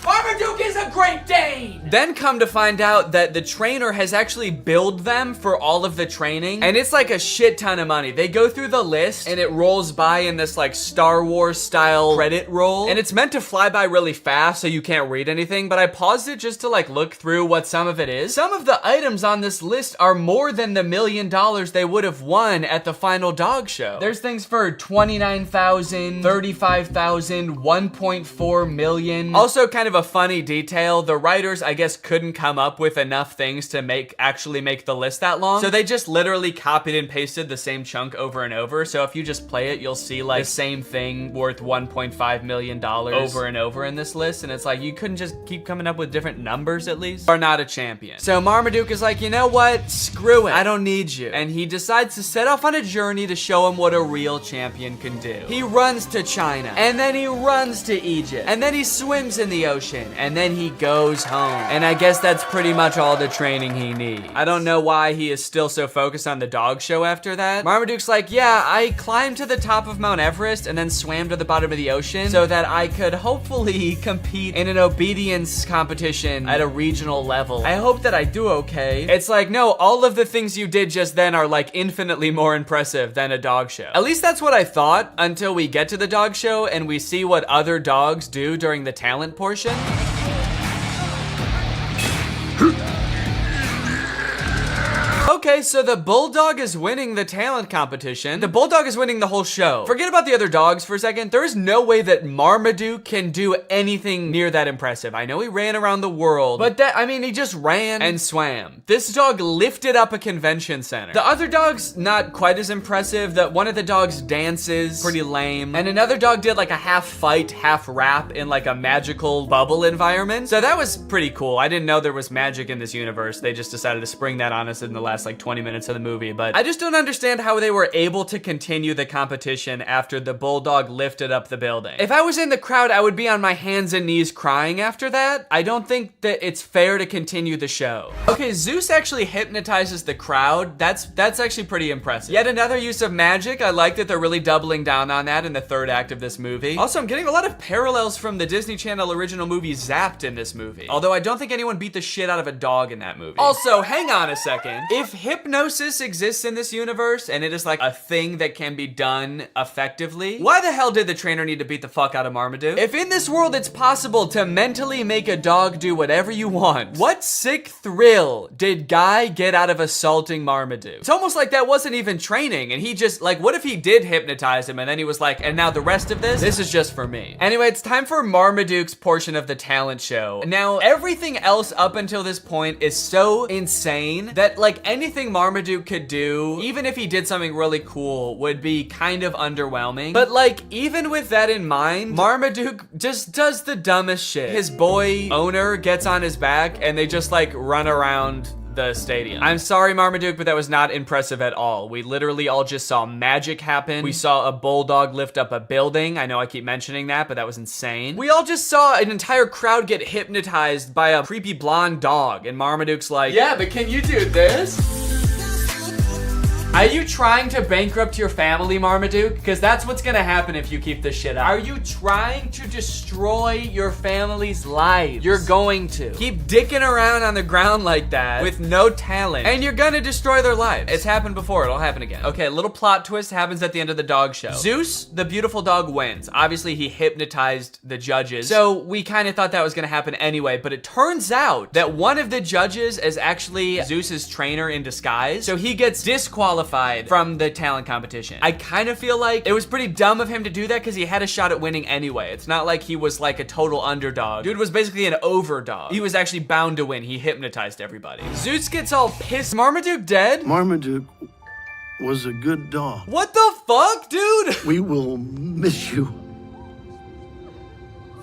Marmaduke! Marmaduke is a Great Dane! Then come to find out that the trainer has actually billed them for all of the training, and it's like a shit ton of money. They go through the list, and it rolls by in this like Star Wars style credit roll, and it's meant to fly by really fast so you can't read anything, but I paused it just to like look through what some of it is. Some of the items on this list are more than the $1 million they would have won at the final dog show. There's things for $29,000, $35,000, $1.4 million. Also kind of a funny detail, the writers I guess couldn't come up with enough things to actually make the list that long, so they just literally copied and pasted the same chunk over and over. So if you just play it, you'll see like the same thing worth $1.5 million over and over in this list, and it's like you couldn't just keep coming up with different numbers at least? Are not a champion. So Marmaduke is like, you know what? Screw it. I don't need you. And he decides to set off on a journey to show him what a real champion can do. He runs to China, and then he runs to Egypt, and then he swims in the ocean, and then he goes home. And I guess that's pretty much all the training he needs. I don't know why he is still so focused on the dog show after that. Marmaduke's like, yeah, I climbed to the top of Mount Everest and then swam to the bottom of the ocean so that I could hopefully compete in an obedience competition at a regional level. I hope that I do okay. It's like, no, all of the things you did just then are like infinitely more impressive than a dog show. At least that's what I thought until we get to the dog show and we see what other dogs do during the talent portion. Okay, so the bulldog is winning the talent competition. The bulldog is winning the whole show. Forget about the other dogs for a second. There is no way that Marmaduke can do anything near that impressive. I know he ran around the world, but he just ran and swam. This dog lifted up a convention center. The other dog's not quite as impressive. One of the dogs dances, pretty lame. And another dog did like a half fight, half rap in like a magical bubble environment. So that was pretty cool. I didn't know there was magic in this universe. They just decided to spring that on us in the last like 20 minutes of the movie, but I just don't understand how they were able to continue the competition after the bulldog lifted up the building. If I was in the crowd, I would be on my hands and knees crying after that. I don't think that it's fair to continue the show. Okay, Zeus actually hypnotizes the crowd. That's actually pretty impressive. Yet another use of magic. I like that they're really doubling down on that in the third act of this movie. Also, I'm getting a lot of parallels from the Disney Channel original movie Zapped in this movie. Although I don't think anyone beat the shit out of a dog in that movie. Also, hang on a second. If hypnosis exists in this universe and it is like a thing that can be done effectively, why the hell did the trainer need to beat the fuck out of Marmaduke? If in this world it's possible to mentally make a dog do whatever you want, what sick thrill did Guy get out of assaulting Marmaduke? It's almost like that wasn't even training and he just like, what if he did hypnotize him and then he was like, and now the rest of this is just for me. Anyway, it's time for Marmaduke's portion of the talent show. Now, everything else up until this point is so insane that like anything Marmaduke could do, even if he did something really cool, would be kind of underwhelming. But like, even with that in mind, Marmaduke just does the dumbest shit. His boy owner gets on his back and they just like run around the stadium. I'm sorry, Marmaduke, but that was not impressive at all. We literally all just saw magic happen. We saw a bulldog lift up a building. I know I keep mentioning that, but that was insane. We all just saw an entire crowd get hypnotized by a creepy blonde dog, and Marmaduke's like, yeah, but can you do this? Are you trying to bankrupt your family, Marmaduke? Because that's what's gonna happen if you keep this shit up. Are you trying to destroy your family's lives? You're going to. Keep dicking around on the ground like that with no talent, and you're gonna destroy their lives. It's happened before, it'll happen again. Okay, a little plot twist happens at the end of the dog show. Zeus, the beautiful dog, wins. Obviously, he hypnotized the judges, so we kind of thought that was gonna happen anyway, but it turns out that one of the judges is actually Zeus's trainer in disguise, so he gets disqualified from the talent competition. I kind of feel like it was pretty dumb of him to do that because he had a shot at winning anyway. It's not like he was like a total underdog. Dude was basically an overdog. He was actually bound to win. He hypnotized everybody. Zeus gets all pissed. Marmaduke dead? Marmaduke was a good dog. What the fuck, dude? We will miss you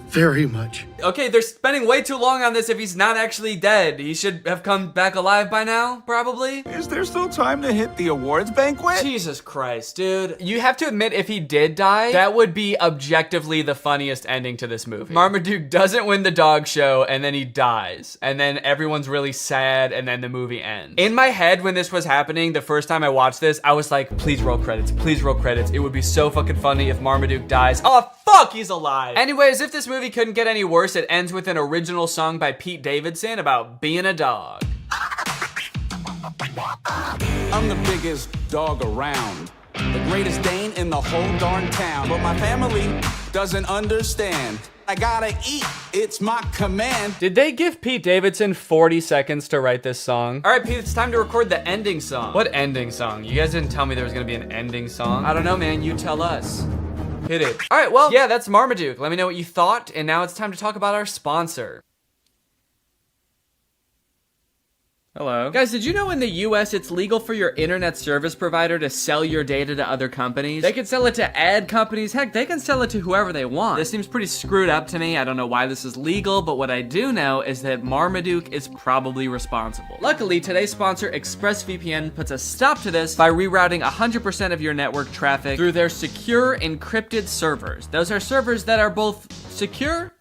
very much. Okay, they're spending way too long on this if he's not actually dead. He should have come back alive by now, probably. Is there still time to hit the awards banquet? Jesus Christ, dude. You have to admit, if he did die, that would be objectively the funniest ending to this movie. Marmaduke doesn't win the dog show, and then he dies. And then everyone's really sad, and then the movie ends. In my head, when this was happening, the first time I watched this, I was like, please roll credits, please roll credits. It would be so fucking funny if Marmaduke dies. Oh, fuck, he's alive. Anyways, if this movie movie couldn't get any worse. It ends with an original song by Pete Davidson about being a dog. I'm the biggest dog around, the greatest Dane in the whole darn town. But my family doesn't understand. I gotta eat, it's my command. Did they give Pete Davidson 40 seconds to write this song? All right, Pete, it's time to record the ending song. What ending song? You guys didn't tell me there was gonna be an ending song. I don't know, man, you tell us. Hit it. All right, well, yeah, that's Marmaduke. Let me know what you thought, and now it's time to talk about our sponsor. Hello. Guys, did you know in the US it's legal for your internet service provider to sell your data to other companies? They can sell it to ad companies. Heck, they can sell it to whoever they want. This seems pretty screwed up to me. I don't know why this is legal, but what I do know is that Marmaduke is probably responsible. Luckily, today's sponsor, ExpressVPN, puts a stop to this by rerouting 100% of your network traffic through their secure encrypted servers. Those are servers that are both secure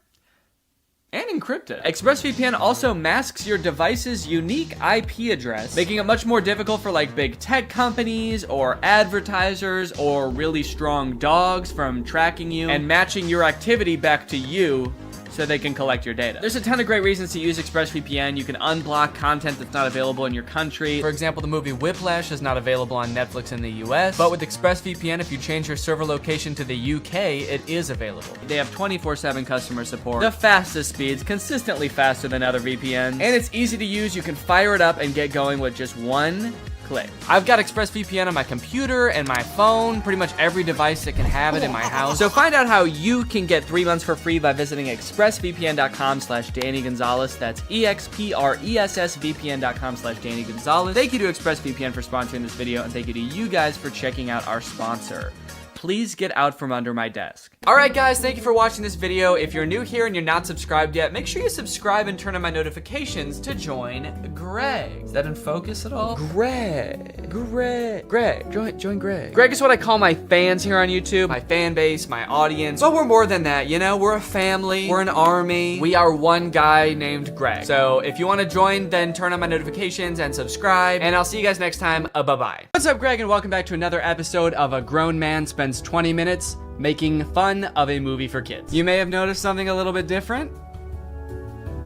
and encrypted. ExpressVPN also masks your device's unique IP address, making it much more difficult for like big tech companies or advertisers or really strong dogs from tracking you and matching your activity back to you so they can collect your data. There's a ton of great reasons to use ExpressVPN. You can unblock content that's not available in your country. For example, the movie Whiplash is not available on Netflix in the US, but with ExpressVPN, if you change your server location to the UK, it is available. They have 24/7 customer support, the fastest speeds, consistently faster than other VPNs, and it's easy to use. You can fire it up and get going with just one click. I've got ExpressVPN on my computer and my phone, pretty much every device that can have it in my house. So find out how you can get 3 months for free by visiting expressvpn.com/Danny Gonzalez. That's expressvpn.com/Danny Gonzalez. Thank you to ExpressVPN for sponsoring this video, and thank you to you guys for checking out our sponsor. Please get out from under my desk. All right, guys, thank you for watching this video. If you're new here and you're not subscribed yet, make sure you subscribe and turn on my notifications to join Greg. Is that in focus at all? Greg, join Greg. Greg is what I call my fans here on YouTube, my fan base, my audience. But we're more than that, you know? We're a family, we're an army. We are one guy named Greg. So if you wanna join, then turn on my notifications and subscribe, and I'll see you guys next time. Bye-bye. What's up, Greg, and welcome back to another episode of A Grown Man Spends 20 minutes making fun of a movie for kids. You may have noticed something a little bit different.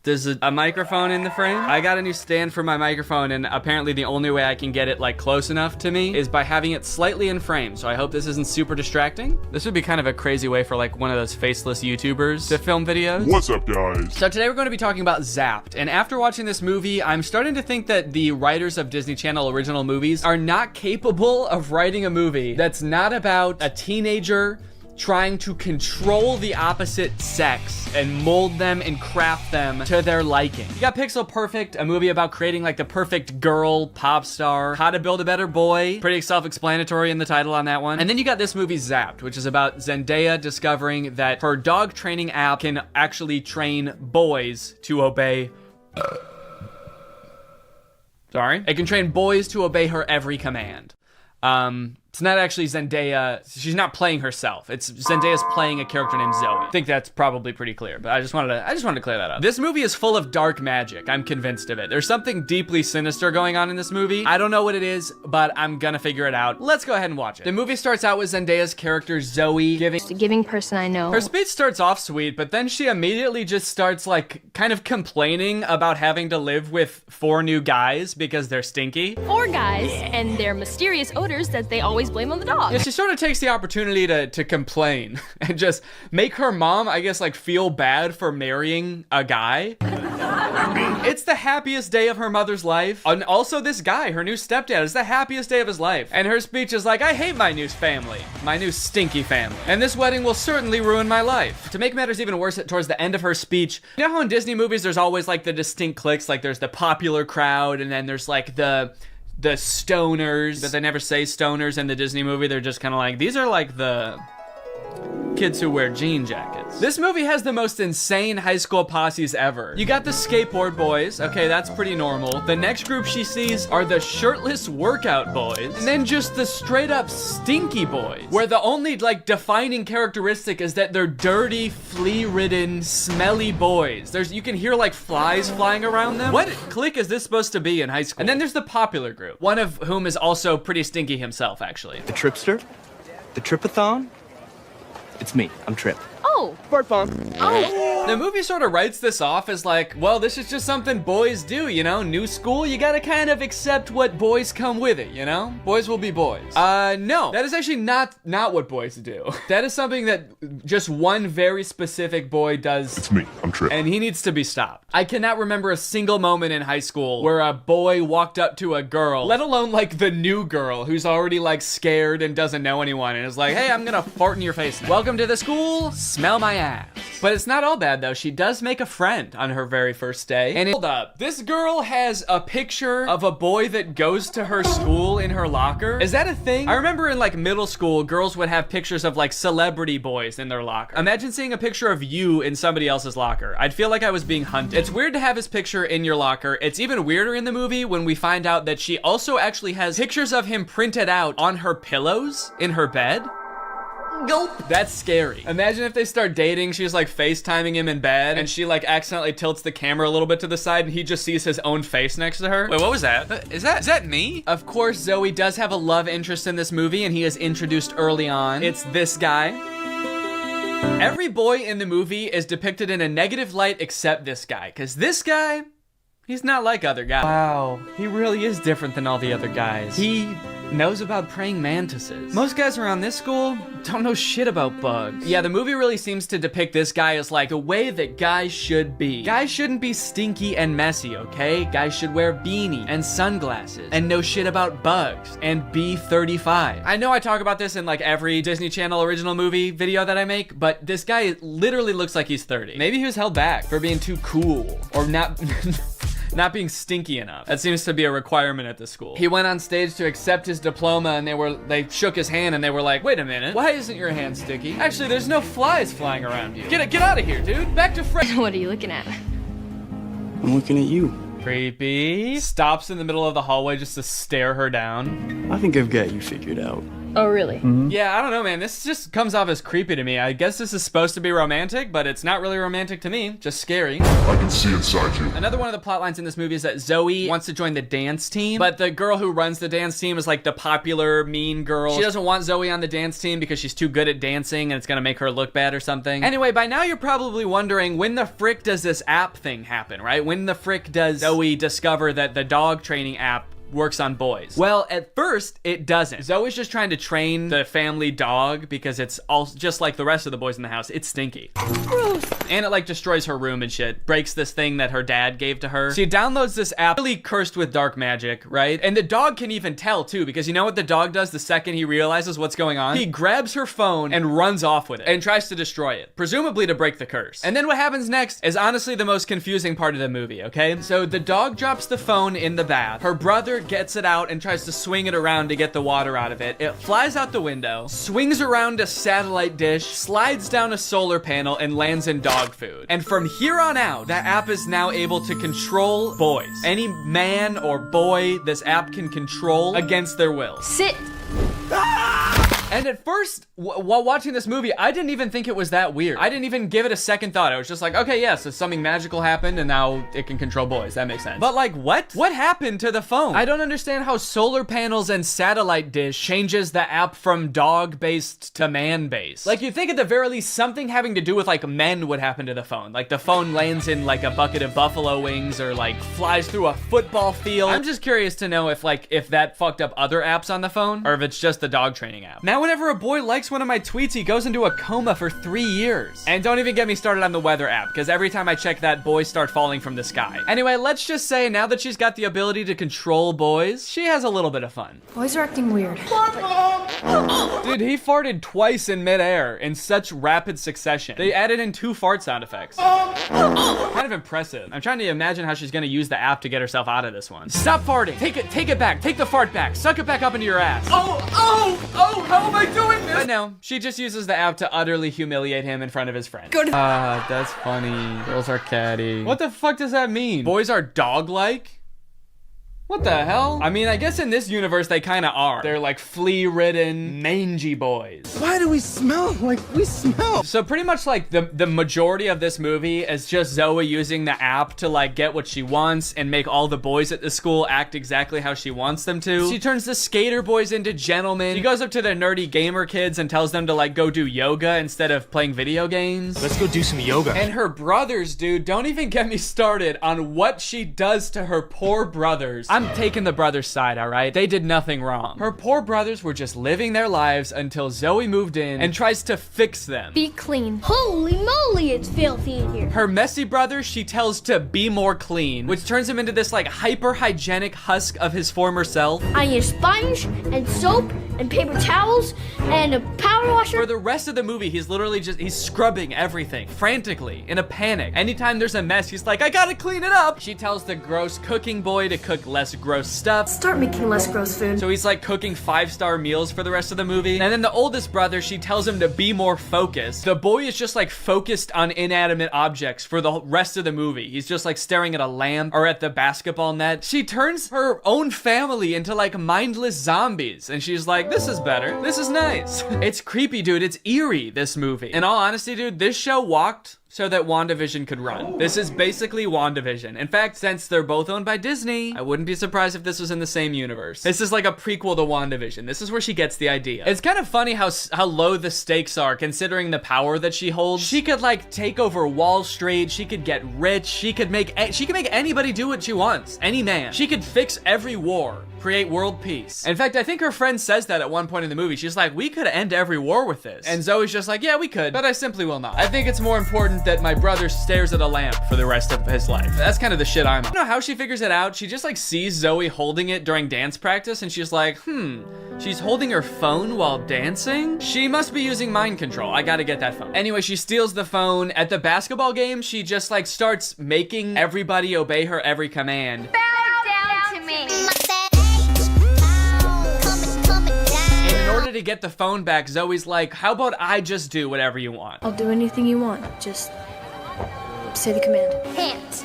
There's a microphone in the frame. I got a new stand for my microphone, and apparently the only way I can get it like close enough to me is by having it slightly in frame. So I hope this isn't super distracting. This would be kind of a crazy way for like one of those faceless YouTubers to film videos. What's up, guys? So today we're going to be talking about Zapped. And after watching this movie, I'm starting to think that the writers of Disney Channel original movies are not capable of writing a movie that's not about a teenager trying to control the opposite sex and mold them and craft them to their liking. You got Pixel Perfect, a movie about creating like the perfect girl pop star. How to Build a Better Boy, pretty self-explanatory in the title on that one. And then you got this movie Zapped, which is about Zendaya discovering that her dog training app can actually train boys to obey. Sorry? It can train boys to obey her every command. It's not actually Zendaya. She's not playing herself. It's Zendaya's playing a character named Zoe. I think that's probably pretty clear, but I just wanted to clear that up. This movie is full of dark magic. I'm convinced of it. There's something deeply sinister going on in this movie. I don't know what it is, but I'm gonna figure it out. Let's go ahead and watch it. The movie starts out with Zendaya's character Zoe Just a giving person I know. Her speech starts off sweet, but then she immediately just starts like kind of complaining about having to live with 4 new guys because they're stinky. 4 guys, and their mysterious odors that they always blame on the dog. Yeah, she sort of takes the opportunity to complain and just make her mom, I guess, like feel bad for marrying a guy. It's the happiest day of her mother's life. And also this guy, her new stepdad, is the happiest day of his life. And her speech is like, I hate my new family, my new stinky family. And this wedding will certainly ruin my life. To make matters even worse, towards the end of her speech, you know how in Disney movies there's always like the distinct cliques, like there's the popular crowd and then there's like the stoners, but they never say stoners in the Disney movie. They're just kind of like, these are like the kids who wear jean jackets. This movie has the most insane high school posses ever. You got the skateboard boys. Okay, that's pretty normal. The next group she sees are the shirtless workout boys. And then just the straight up stinky boys, where the only like defining characteristic is that they're dirty, flea-ridden, smelly boys. You can hear like flies flying around them. What clique is this supposed to be in high school? And then there's the popular group, one of whom is also pretty stinky himself, actually. The Tripster? The Tripathon? It's me. I'm Trip. Oh. Bart Fong. Oh. The movie sort of writes this off as like, well, this is just something boys do, you know? New school, you gotta kind of accept what boys come with it, you know? Boys will be boys. No, that is actually not what boys do. That is something that just one very specific boy does. It's me, I'm Trip. And he needs to be stopped. I cannot remember a single moment in high school where a boy walked up to a girl, let alone like the new girl who's already like scared and doesn't know anyone and is like, hey, I'm gonna fart in your face now. Welcome to the school, smell my ass. But it's not all bad though. She does make a friend on her very first day. And hold up, this girl has a picture of a boy that goes to her school in her locker. Is that a thing? I remember in like middle school, girls would have pictures of like celebrity boys in their locker. Imagine seeing a picture of you in somebody else's locker. I'd feel like I was being hunted. It's weird to have his picture in your locker. It's even weirder in the movie when we find out that she also actually has pictures of him printed out on her pillows in her bed. Nope. That's scary. Imagine if they start dating, she's like FaceTiming him in bed and she like accidentally tilts the camera a little bit to the side and he just sees his own face next to her. Wait, what was that? Is that me? Of course, Zoe does have a love interest in this movie and he is introduced early on. It's this guy. Every boy in the movie is depicted in a negative light except this guy, because this guy, he's not like other guys. Wow, he really is different than all the other guys. He knows about praying mantises. Most guys around this school don't know shit about bugs. Yeah, the movie really seems to depict this guy as like the way that guys should be. Guys shouldn't be stinky and messy, okay? Guys should wear beanie and sunglasses and know shit about bugs and be 35. I know I talk about this in like every Disney Channel original movie video that I make, but this guy literally looks like he's 30. Maybe he was held back for being too cool or not not being stinky enough. That seems to be a requirement at the school. He went on stage to accept his diploma and they shook his hand and they were like, wait a minute, why isn't your hand sticky? Actually, there's no flies flying around you. Get out of here, dude. Back to fresh. What are you looking at? I'm looking at you. Creepy. Stops in the middle of the hallway just to stare her down. I think I've got you figured out. Oh, really? Mm-hmm. Yeah, I don't know, man. This just comes off as creepy to me. I guess this is supposed to be romantic, but it's not really romantic to me. Just scary. I can see inside you. Another one of the plot lines in this movie is that Zoe wants to join the dance team, but the girl who runs the dance team is like the popular mean girl. She doesn't want Zoe on the dance team because she's too good at dancing and it's gonna make her look bad or something. Anyway, by now you're probably wondering, when the frick does this app thing happen, right? When the frick does Zoe discover that the dog training app works on boys? Well, at first, it doesn't. Zoe's just trying to train the family dog because it's all just like the rest of the boys in the house. It's stinky. Gross. And it like destroys her room and shit. Breaks this thing that her dad gave to her. She downloads this app, really cursed with dark magic, right? And the dog can even tell too, because you know what the dog does the second he realizes what's going on? He grabs her phone and runs off with it and tries to destroy it, presumably to break the curse. And then what happens next is honestly the most confusing part of the movie, okay? So the dog drops the phone in the bath. Her brother gets it out and tries to swing it around to get the water out of it. It flies out the window, swings around a satellite dish, slides down a solar panel, and lands in dog food. And from here on out, that app is now able to control boys. Any man or boy this app can control against their will. Sit. And at first, while watching this movie, I didn't even think it was that weird. I didn't even give it a second thought. I was just like, okay, yeah, so something magical happened and now it can control boys. That makes sense. But like, what? What happened to the phone? I don't understand how solar panels and satellite dish changes the app from dog-based to man-based. Like, you'd think at the very least something having to do with like men would happen to the phone. Like the phone lands in like a bucket of buffalo wings or like flies through a football field. I'm just curious to know if that fucked up other apps on the phone or if it's just the dog training app. Now, whenever a boy likes one of my tweets, he goes into a coma for 3 years. And don't even get me started on the weather app, because every time I check that, boys start falling from the sky. Anyway, let's just say now that she's got the ability to control boys, she has a little bit of fun. Boys are acting weird. Dude, he farted twice in midair in such rapid succession. They added in 2 fart sound effects. Kind of impressive. I'm trying to imagine how she's gonna use the app to get herself out of this one. Stop farting. Take it back. Take the fart back. Suck it back up into your ass. Oh, how am I doing this? But no, she just uses the app to utterly humiliate him in front of his friends. That's funny. Girls are catty. What the fuck does that mean? Boys are dog-like? What the hell? I mean, I guess in this universe they kind of are. They're like flea-ridden, mangy boys. Why do we smell like we smell? So pretty much like the majority of this movie is just Zoe using the app to like get what she wants and make all the boys at the school act exactly how she wants them to. She turns the skater boys into gentlemen. She goes up to the nerdy gamer kids and tells them to like go do yoga instead of playing video games. Let's go do some yoga. And her brothers, dude, don't even get me started on what she does to her poor brothers. I'm taking the brothers' side, all right? They did nothing wrong. Her poor brothers were just living their lives until Zoe moved in and tries to fix them. Be clean. Holy moly, it's filthy in here. Her messy brother, she tells to be more clean, which turns him into this like hyper-hygienic husk of his former self. I need a sponge and soap and paper towels and a power washer. For the rest of the movie, he's literally he's scrubbing everything frantically in a panic. Anytime there's a mess, he's like, I gotta clean it up. She tells the gross cooking boy to cook less gross stuff. Start making less gross food. So he's like cooking 5-star meals for the rest of the movie. And then the oldest brother, she tells him to be more focused. The boy is just like focused on inanimate objects for the rest of the movie. He's just like staring at a lamp or at the basketball net. She turns her own family into like mindless zombies. And she's like, this is better. This is nice. It's creepy, dude. It's eerie, this movie. In all honesty, dude, this show walked so that WandaVision could run. This is basically WandaVision. In fact, since they're both owned by Disney, I wouldn't be surprised if this was in the same universe. This is like a prequel to WandaVision. This is where she gets the idea. It's kind of funny how low the stakes are considering the power that she holds. She could like take over Wall Street. She could get rich. She could make anybody do what she wants. Any man. She could fix every war. Create world peace. In fact, I think her friend says that at one point in the movie. She's like, we could end every war with this. And Zoe's just like, yeah, we could, but I simply will not. I think it's more important that my brother stares at a lamp for the rest of his life. That's kind of the shit I'm on. I don't know how she figures it out. She just like sees Zoe holding it during dance practice and she's like, she's holding her phone while dancing? She must be using mind control. I gotta get that phone. Anyway, she steals the phone. At the basketball game, she just like starts making everybody obey her every command. Bow down to me. In order to get the phone back, Zoe's like, how about I just do whatever you want? I'll do anything you want. Just say the command. Hands.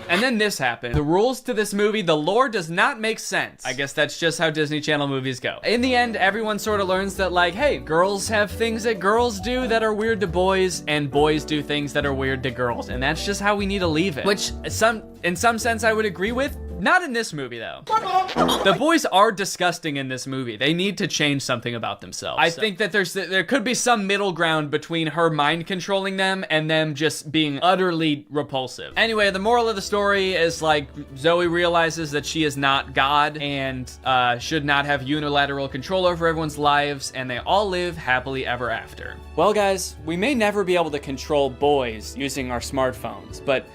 And then this happened. The rules to this movie, the lore does not make sense. I guess that's just how Disney Channel movies go. In the end, everyone sort of learns that like, hey, girls have things that girls do that are weird to boys, and boys do things that are weird to girls. And that's just how we need to leave it. Which in some sense I would agree with. Not in this movie, though. The boys are disgusting in this movie. They need to change something about themselves. I think that there could be some middle ground between her mind controlling them and them just being utterly repulsive. Anyway, the moral of the story is like Zoe realizes that she is not God and should not have unilateral control over everyone's lives, and they all live happily ever after. Well, guys, we may never be able to control boys using our smartphones, but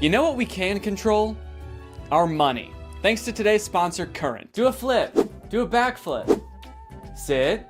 you know what we can control? Our money. Thanks to today's sponsor, Current. Do a flip. Do a backflip. Sit.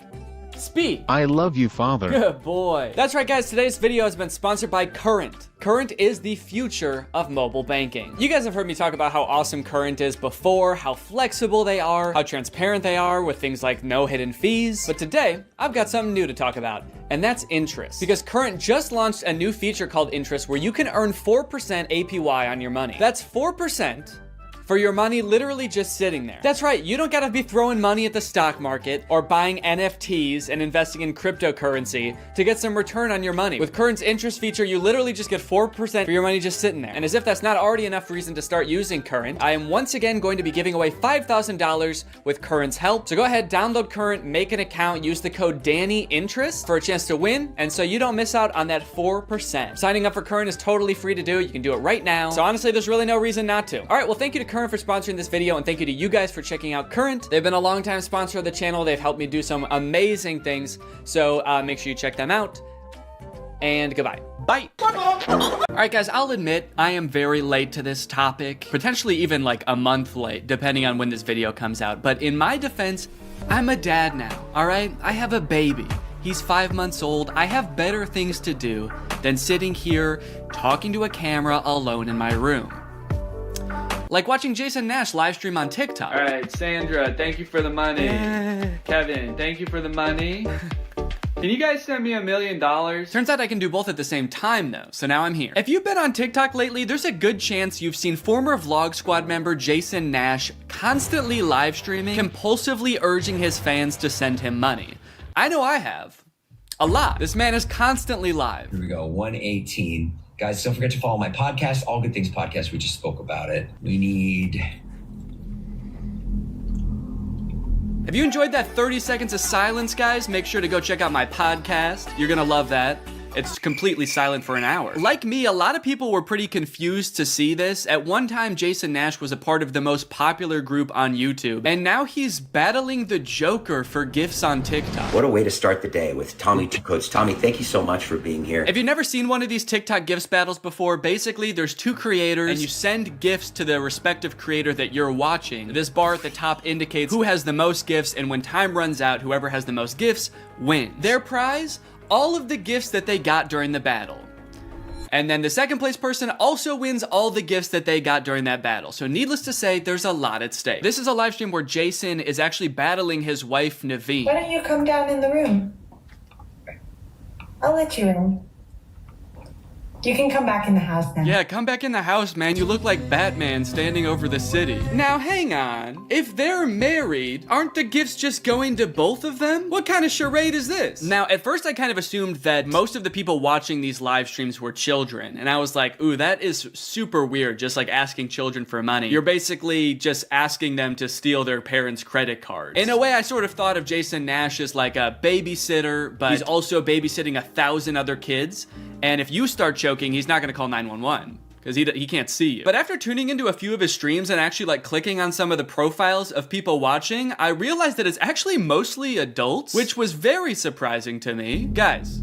Speak. I love you, Father. Good boy. That's right, guys. Today's video has been sponsored by Current. Current is the future of mobile banking. You guys have heard me talk about how awesome Current is before, how flexible they are, how transparent they are with things like no hidden fees. But today, I've got something new to talk about, and that's interest. Because Current just launched a new feature called Interest where you can earn 4% APY on your money. That's 4% for your money literally just sitting there. That's right, you don't gotta be throwing money at the stock market or buying NFTs and investing in cryptocurrency to get some return on your money. With Current's interest feature, you literally just get 4% for your money just sitting there. And as if that's not already enough reason to start using Current, I am once again going to be giving away $5,000 with Current's help. So go ahead, download Current, make an account, use the code DANNYINTEREST for a chance to win, and so you don't miss out on that 4%. Signing up for Current is totally free to do. You can do it right now. So honestly, there's really no reason not to. All right, well, thank you to Current for sponsoring this video, and thank you to you guys for checking out Current. They've been a long-time sponsor of the channel. They've helped me do some amazing things, so make sure you check them out, and goodbye. Bye. All right, guys, I'll admit I am very late to this topic, potentially even like a month late, depending on when this video comes out, but in my defense, I'm a dad now, all right? I have a baby. He's 5 months old. I have better things to do than sitting here talking to a camera alone in my room. Like watching Jason Nash live stream on TikTok. All right, Sandra, thank you for the money. Kevin, thank you for the money. Can you guys send me $1 million? Turns out I can do both at the same time though, so now I'm here. If you've been on TikTok lately, there's a good chance you've seen former Vlog Squad member Jason Nash constantly live streaming, compulsively urging his fans to send him money. I know I have. A lot. This man is constantly live. Here we go, 118. Guys, don't forget to follow my podcast, All Good Things Podcast. We just spoke about it. We need... If you enjoyed that 30 seconds of silence, guys, make sure to go check out my podcast. You're gonna love that. It's completely silent for an hour. Like me, a lot of people were pretty confused to see this. At one time, Jason Nash was a part of the most popular group on YouTube, and now he's battling the Joker for gifts on TikTok. What a way to start the day with Tommy Two Coats. Tommy, thank you so much for being here. If you've never seen one of these TikTok gifts battles before, basically there's two creators and you send gifts to the respective creator that you're watching. This bar at the top indicates who has the most gifts, and when time runs out, whoever has the most gifts wins. Their prize? All of the gifts that they got during the battle. And then the second place person also wins all the gifts that they got during that battle. So needless to say, there's a lot at stake. This is a live stream where Jason is actually battling his wife, Naveen. Why don't you come down in the room? I'll let you in. You can come back in the house now. Yeah, come back in the house, man. You look like Batman standing over the city. Now, hang on. If they're married, aren't the gifts just going to both of them? What kind of charade is this? Now, at first, I kind of assumed that most of the people watching these live streams were children. And I was like, ooh, that is super weird, just like asking children for money. You're basically just asking them to steal their parents' credit cards. In a way, I sort of thought of Jason Nash as like a babysitter, but he's also babysitting 1,000 other kids. And if you start choking, he's not gonna call 911 because he can't see you. But after tuning into a few of his streams and actually like clicking on some of the profiles of people watching, I realized that it's actually mostly adults, which was very surprising to me. Guys,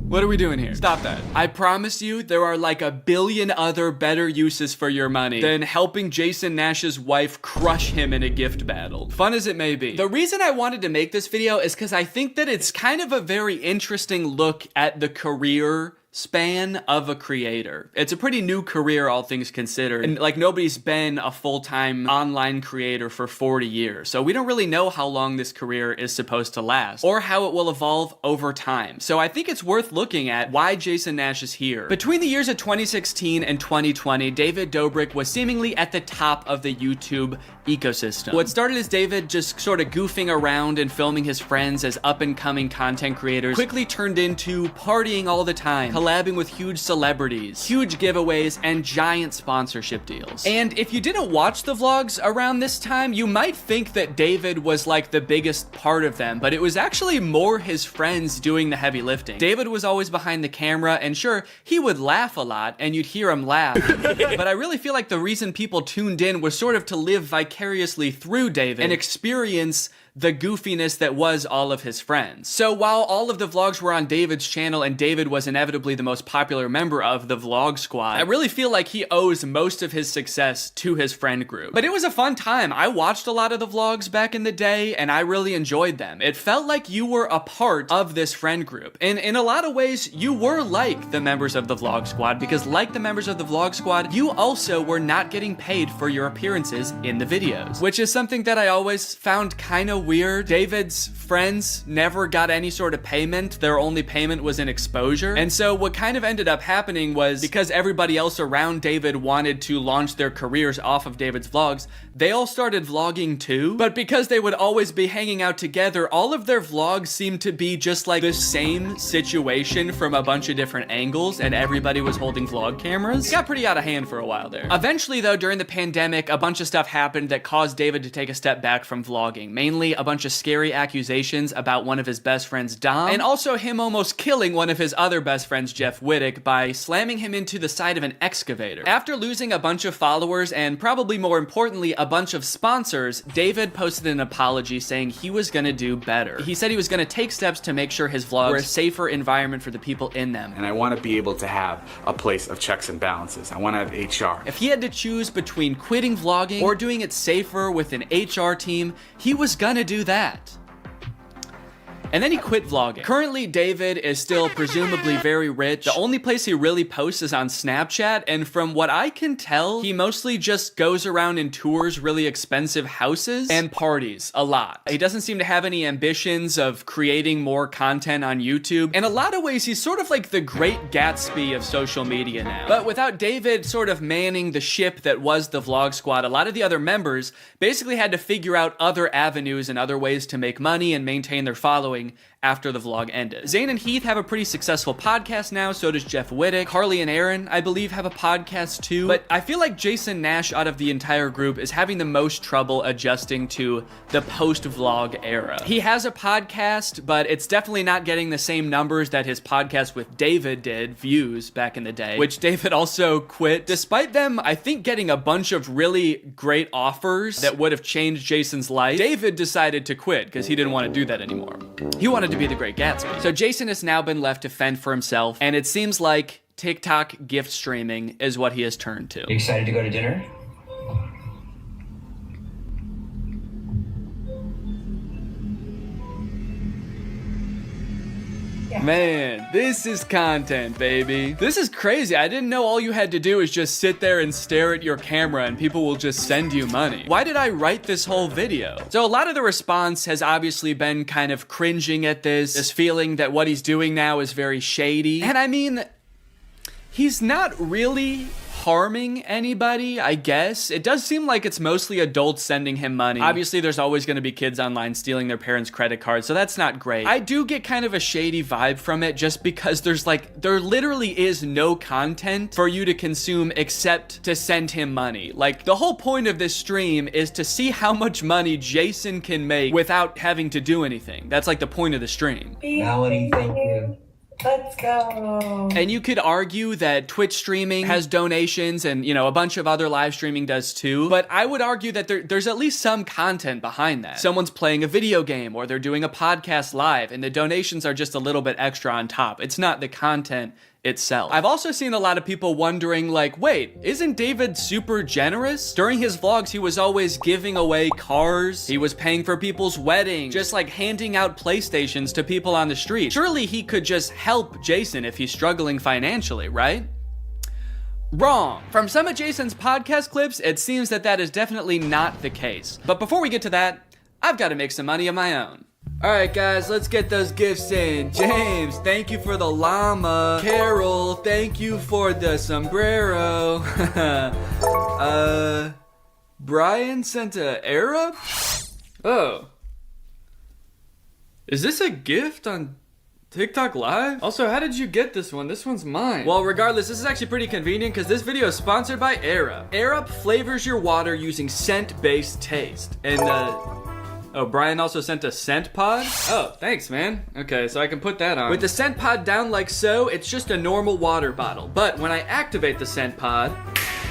what are we doing here? Stop that. I promise you there are like 1 billion other better uses for your money than helping Jason Nash's wife crush him in a gift battle. Fun as it may be. The reason I wanted to make this video is because I think that it's kind of a very interesting look at the career span of a creator. It's a pretty new career, all things considered. And like nobody's been a full-time online creator for 40 years. So we don't really know how long this career is supposed to last or how it will evolve over time. So I think it's worth looking at why Jason Nash is here. Between the years of 2016 and 2020, David Dobrik was seemingly at the top of the YouTube ecosystem. What started as David just sort of goofing around and filming his friends as up-and-coming content creators quickly turned into partying all the time, collabing with huge celebrities, huge giveaways, and giant sponsorship deals. And if you didn't watch the vlogs around this time, you might think that David was like the biggest part of them, but it was actually more his friends doing the heavy lifting. David was always behind the camera, and sure, he would laugh a lot, and you'd hear him laugh, but I really feel like the reason people tuned in was sort of to live vicariously through David and experience the goofiness that was all of his friends. So while all of the vlogs were on David's channel and David was inevitably the most popular member of the Vlog Squad, I really feel like he owes most of his success to his friend group. But it was a fun time. I watched a lot of the vlogs back in the day and I really enjoyed them. It felt like you were a part of this friend group. And in a lot of ways, you were like the members of the Vlog Squad because like the members of the Vlog Squad, you also were not getting paid for your appearances in the videos, which is something that I always found kind of weird. David's friends never got any sort of payment. Their only payment was in exposure. And so what kind of ended up happening was because everybody else around David wanted to launch their careers off of David's vlogs, they all started vlogging too. But because they would always be hanging out together, all of their vlogs seemed to be just like the same situation from a bunch of different angles and everybody was holding vlog cameras. It got pretty out of hand for a while there. Eventually though, during the pandemic, a bunch of stuff happened that caused David to take a step back from vlogging. Mainly a bunch of scary accusations about one of his best friends, Dom, and also him almost killing one of his other best friends, Jeff Wittick, by slamming him into the side of an excavator. After losing a bunch of followers and probably more importantly, a bunch of sponsors, David posted an apology saying he was gonna do better. He said he was gonna take steps to make sure his vlogs were a safer environment for the people in them. And I want to be able to have a place of checks and balances. I want to have HR. If he had to choose between quitting vlogging or doing it safer with an HR team, he was gonna do that. And then he quit vlogging. Currently, David is still presumably very rich. The only place he really posts is on Snapchat, and from what I can tell, he mostly just goes around and tours really expensive houses and parties a lot. He doesn't seem to have any ambitions of creating more content on YouTube. In a lot of ways, he's sort of like the Great Gatsby of social media now. But without David sort of manning the ship that was the Vlog Squad, a lot of the other members basically had to figure out other avenues and other ways to make money and maintain their following after the vlog ended. Zane and Heath have a pretty successful podcast now, so does Jeff Wittick. Carly and Aaron, I believe, have a podcast too. But I feel like Jason Nash, out of the entire group, is having the most trouble adjusting to the post-vlog era. He has a podcast, but it's definitely not getting the same numbers that his podcast with David did, views, back in the day, which David also quit. Despite them, I think, getting a bunch of really great offers that would have changed Jason's life, David decided to quit because he didn't want to do that anymore. He wanted to be the Great Gatsby. So Jason has now been left to fend for himself, and it seems like TikTok gift streaming is what he has turned to. You excited to go to dinner? Man, this is content, baby. This is crazy. I didn't know all you had to do is just sit there and stare at your camera and people will just send you money. Why did I write this whole video? So a lot of the response has obviously been kind of cringing at this feeling that what he's doing now is very shady. And I mean, he's not really harming anybody, I guess. It does seem like it's mostly adults sending him money. Obviously, there's always going to be kids online stealing their parents' credit cards, so that's not great. I do get kind of a shady vibe from it just because there literally is no content for you to consume except to send him money. Like, the whole point of this stream is to see how much money Jason can make without having to do anything. That's like the point of the stream. Melanie, thank you. Let's go. And you could argue that Twitch streaming has donations and, you know, a bunch of other live streaming does too. But I would argue that there's at least some content behind that. Someone's playing a video game or they're doing a podcast live and the donations are just a little bit extra on top. It's not the content itself. I've also seen a lot of people wondering, like, wait, isn't David super generous? During his vlogs, he was always giving away cars. He was paying for people's weddings, just like handing out PlayStations to people on the street. Surely he could just help Jason if he's struggling financially, right? Wrong. From some of Jason's podcast clips, it seems that that is definitely not the case. But before we get to that, I've got to make some money of my own. Alright guys, let's get those gifts in. James, thank you for the llama. Carol, thank you for the sombrero. Brian sent a Arab? Oh. Is this a gift on TikTok Live? Also, how did you get this one? This one's mine. Well, regardless, this is actually pretty convenient because this video is sponsored by Arab. Arab flavors your water using scent-based taste. And, oh, Brian also sent a scent pod? Oh, thanks, man. Okay, so I can put that on. With the scent pod down like so, it's just a normal water bottle. But when I activate the scent pod,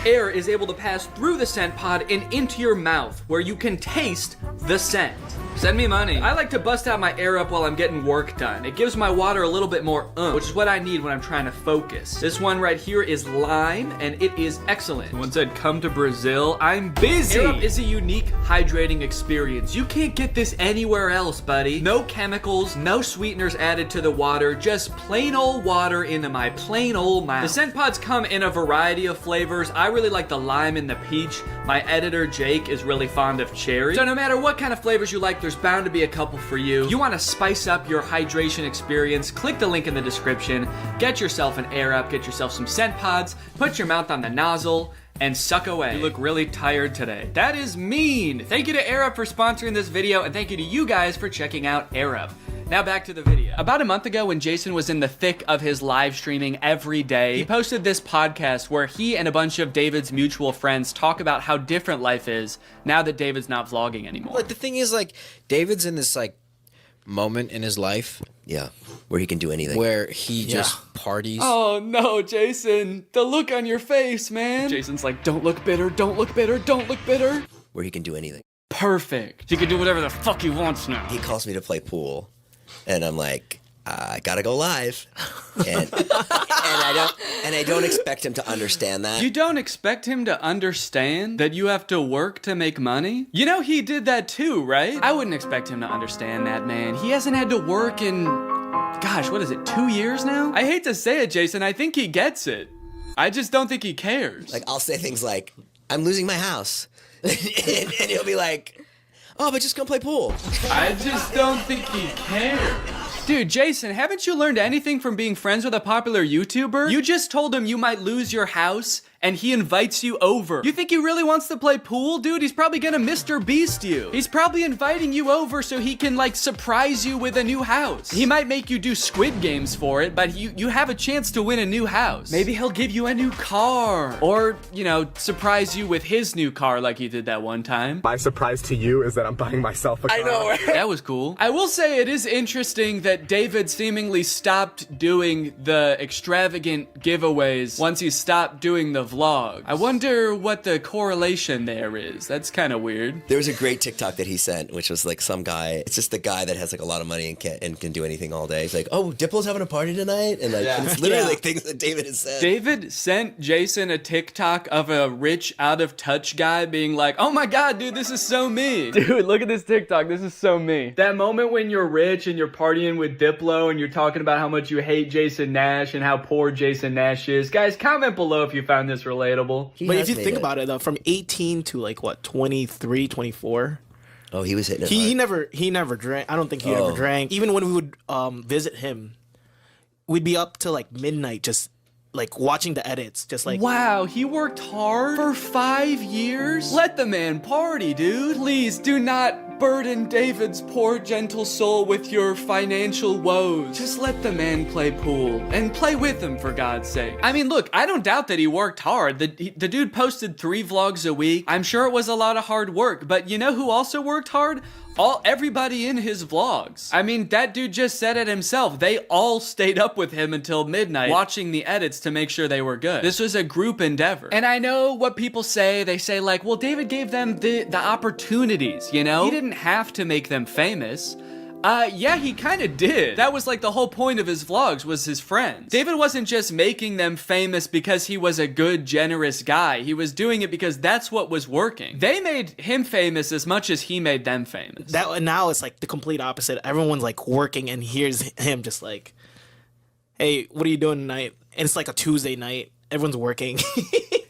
air is able to pass through the scent pod and into your mouth, where you can taste the scent. Send me money. I like to bust out my air up while I'm getting work done. It gives my water a little bit more which is what I need when I'm trying to focus. This one right here is lime, and it is excellent. Someone said, come to Brazil. I'm busy. Air up is a unique hydrating experience. You can't get this anywhere else, buddy. No chemicals, no sweeteners added to the water, just plain old water into my plain old mouth. The scent pods come in a variety of flavors. I really like the lime and the peach. My editor, Jake, is really fond of cherry. So no matter what kind of flavors you like, there's bound to be a couple for you. You want to spice up your hydration experience, click the link in the description, get yourself an Air Up, get yourself some scent pods, put your mouth on the nozzle, and suck away. You look really tired today. That is mean. Thank you to Air Up for sponsoring this video, and thank you to you guys for checking out Air Up. Now back to the video. About a month ago, when Jason was in the thick of his live streaming every day, he posted this podcast where he and a bunch of David's mutual friends talk about how different life is now that David's not vlogging anymore. Like, the thing is, like, David's in this, like, moment in his life. Yeah, where he can do anything. Where he just parties. Oh no, Jason. The look on your face, man. Jason's like, don't look bitter, don't look bitter, don't look bitter. Where he can do anything. Perfect. He can do whatever the fuck he wants now. He calls me to play pool. And I'm like, I gotta go live. And I don't expect him to understand that. You don't expect him to understand that you have to work to make money? You know he did that too, right? I wouldn't expect him to understand that, man. He hasn't had to work in, gosh, what is it, 2 years now? I hate to say it, Jason, I think he gets it. I just don't think he cares. Like, I'll say things like, I'm losing my house. and he'll be like, oh, but just come play pool. I just don't think he cares. Dude, Jason, haven't you learned anything from being friends with a popular YouTuber? You just told him you might lose your house, and he invites you over. You think he really wants to play pool? Dude, he's probably gonna Mr. Beast you. He's probably inviting you over so he can, like, surprise you with a new house. He might make you do Squid Games for it, but you have a chance to win a new house. Maybe he'll give you a new car. Or, you know, surprise you with his new car like he did that one time. My surprise to you is that I'm buying myself a car. I know, right? That was cool. I will say it is interesting that David seemingly stopped doing the extravagant giveaways once he stopped doing the vlog. I wonder what the correlation there is. That's kind of weird. There was a great TikTok that he sent, which was like some guy, it's just the guy that has like a lot of money and can do anything all day. He's like, oh, Diplo's having a party tonight? And like, it's literally like things that David has said. David sent Jason a TikTok of a rich, out of touch guy being like, oh my God, dude, this is so me. Dude, look at this TikTok. This is so me. That moment when you're rich and you're partying with Diplo and you're talking about how much you hate Jason Nash and how poor Jason Nash is. Guys, comment below if you found this relatable. But if you think about it, though, from 18 to like what, 23, 24. Oh, he was hitting it he never drank. I don't think he ever drank. Even when we would visit him, we'd be up till like midnight just like watching the edits, just like, wow, he worked hard for 5 years? Let the man party, dude. Please do not burden David's poor gentle soul with your financial woes. Just let the man play pool and play with him, for God's sake. I mean, look, I don't doubt that he worked hard. The dude posted 3 vlogs a week. I'm sure it was a lot of hard work, but you know who also worked hard? Everybody in his vlogs. I mean, that dude just said it himself. They all stayed up with him until midnight watching the edits to make sure they were good. This was a group endeavor. And I know what people say. They say like, well, David gave them the opportunities, you know? He didn't have to make them famous. Yeah, he kind of did. That was like the whole point of his vlogs, was his friends. David wasn't just making them famous because he was a good, generous guy. He was doing it because that's what was working. They made him famous as much as he made them famous. Now it's like the complete opposite. Everyone's like working, and here's him just like, hey, what are you doing tonight? And it's like a Tuesday night. Everyone's working.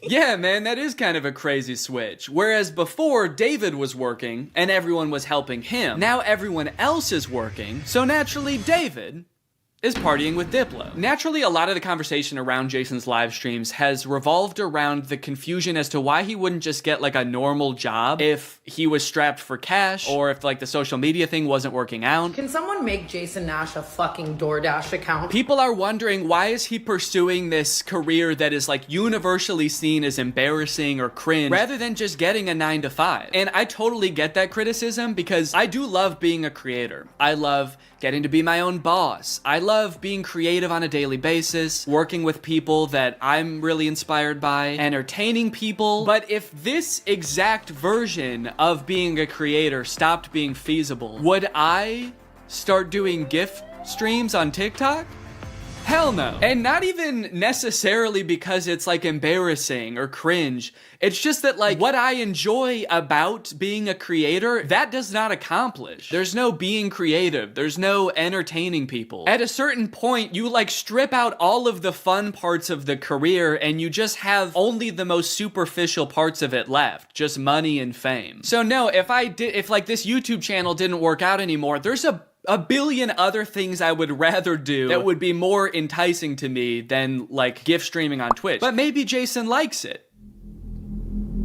Yeah, man, that is kind of a crazy switch. Whereas before, David was working and everyone was helping him. Now everyone else is working, so naturally David is partying with Diplo. Naturally, a lot of the conversation around Jason's live streams has revolved around the confusion as to why he wouldn't just get like a normal job if he was strapped for cash or if like the social media thing wasn't working out. Can someone make Jason Nash a fucking DoorDash account? People are wondering, why is he pursuing this career that is like universally seen as embarrassing or cringe rather than just getting a 9-to-5? And I totally get that criticism because I do love being a creator. I love getting to be my own boss. I love being creative on a daily basis, working with people that I'm really inspired by, entertaining people. But if this exact version of being a creator stopped being feasible, would I start doing gift streams on TikTok? Hell no. And not even necessarily because it's like embarrassing or cringe. It's just that like what I enjoy about being a creator, that does not accomplish. There's no being creative. There's no entertaining people. At a certain point, you like strip out all of the fun parts of the career and you just have only the most superficial parts of it left. Just money and fame. So no, if like this YouTube channel didn't work out anymore, there's a billion other things I would rather do that would be more enticing to me than like gift streaming on Twitch. But maybe Jason likes it.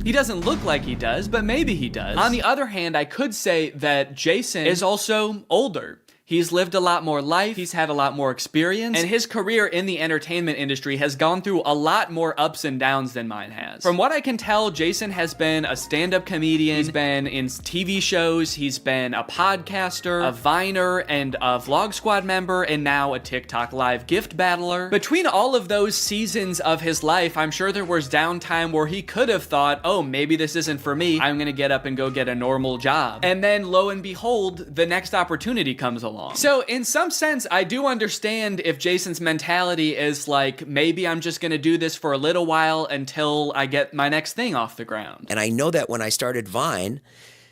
He doesn't look like he does, but maybe he does. On the other hand, I could say that Jason is also older. He's lived a lot more life, he's had a lot more experience, and his career in the entertainment industry has gone through a lot more ups and downs than mine has. From what I can tell, Jason has been a stand-up comedian, he's been in TV shows, he's been a podcaster, a Viner, and a Vlog Squad member, and now a TikTok live gift battler. Between all of those seasons of his life, I'm sure there was downtime where he could have thought, oh, maybe this isn't for me, I'm gonna get up and go get a normal job. And then, lo and behold, the next opportunity comes along. long. So in some sense, I do understand if Jason's mentality is like, maybe I'm just gonna do this for a little while until I get my next thing off the ground. And I know that when I started Vine,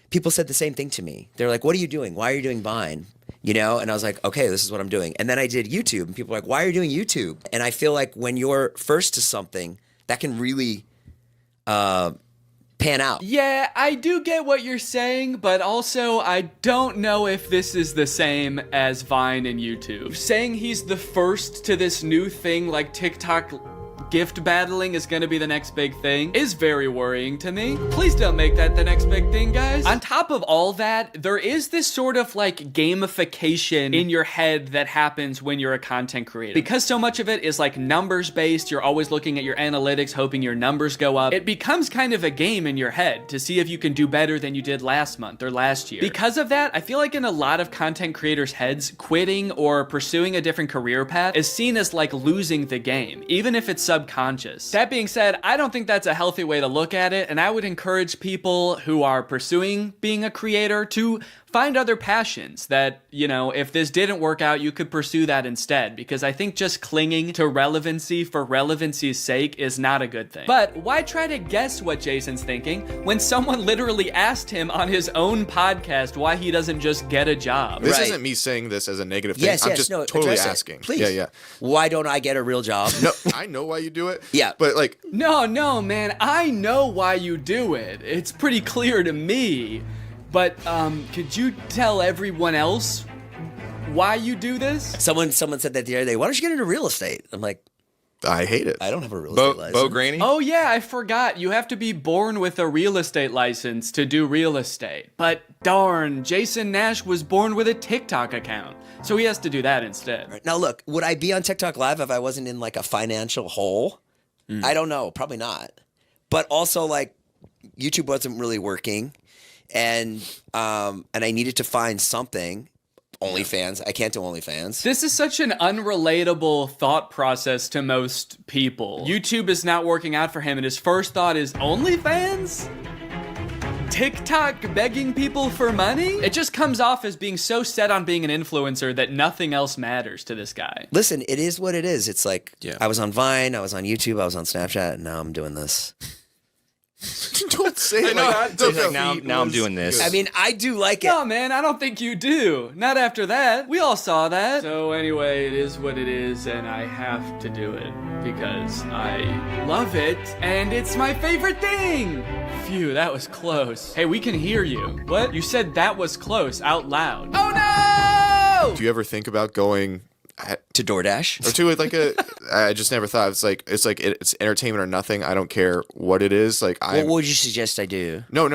people said the same thing to me. They're like, what are you doing? Why are you doing Vine? You know? And I was like, okay, this is what I'm doing. And then I did YouTube, and people were like, why are you doing YouTube? And I feel like when you're first to something, that can really pan out. Yeah, I do get what you're saying, but also I don't know if this is the same as Vine and YouTube. Saying he's the first to this new thing like TikTok gift battling is gonna be the next big thing is very worrying to me. Please don't make that the next big thing, guys. On top of all that, there is this sort of like gamification in your head that happens when you're a content creator. Because so much of it is like numbers based, you're always looking at your analytics, hoping your numbers go up. It becomes kind of a game in your head to see if you can do better than you did last month or last year. Because of that, I feel like in a lot of content creators' heads, quitting or pursuing a different career path is seen as like losing the game, even if it's subconscious. That being said, I don't think that's a healthy way to look at it, and I would encourage people who are pursuing being a creator to find other passions that, you know, if this didn't work out, you could pursue that instead, because I think just clinging to relevancy for relevancy's sake is not a good thing. But why try to guess what Jason's thinking when someone literally asked him on his own podcast why he doesn't just get a job? This isn't me saying this as a negative thing. Yes, I'm yes, just no, totally address it. asking. Please. Yeah. Why don't I get a real job? No, I know why you do it. Yeah. But like... No, man, I know why you do it. It's pretty clear to me. But, could you tell everyone else why you do this? Someone said that the other day, why don't you get into real estate? I'm like, I hate it. I don't have a real estate license. Bo Graney? Oh yeah, I forgot. You have to be born with a real estate license to do real estate. But darn, Jason Nash was born with a TikTok account. So he has to do that instead. Right. Now look, would I be on TikTok Live if I wasn't in like a financial hole? I don't know, probably not. But also like YouTube wasn't really working. And I needed to find something. OnlyFans. I can't do OnlyFans. This is such an unrelatable thought process to most people. YouTube is not working out for him, and his first thought is OnlyFans? TikTok begging people for money? It just comes off as being so set on being an influencer that nothing else matters to this guy. Listen, it is what it is. It's like, I was on Vine, I was on YouTube, I was on Snapchat, and now I'm doing this. Don't say it like that. Now I'm doing this. I mean, I do like it. No, man, I don't think you do. Not after that. We all saw that. So anyway, it is what it is, and I have to do it because I love it, and it's my favorite thing. Phew, that was close. Hey, we can hear you. What? You said that was close out loud. Oh no! Do you ever think about going to DoorDash or to like a? I just never thought it's entertainment or nothing. I don't care what it is. Like, what would you suggest I do? No.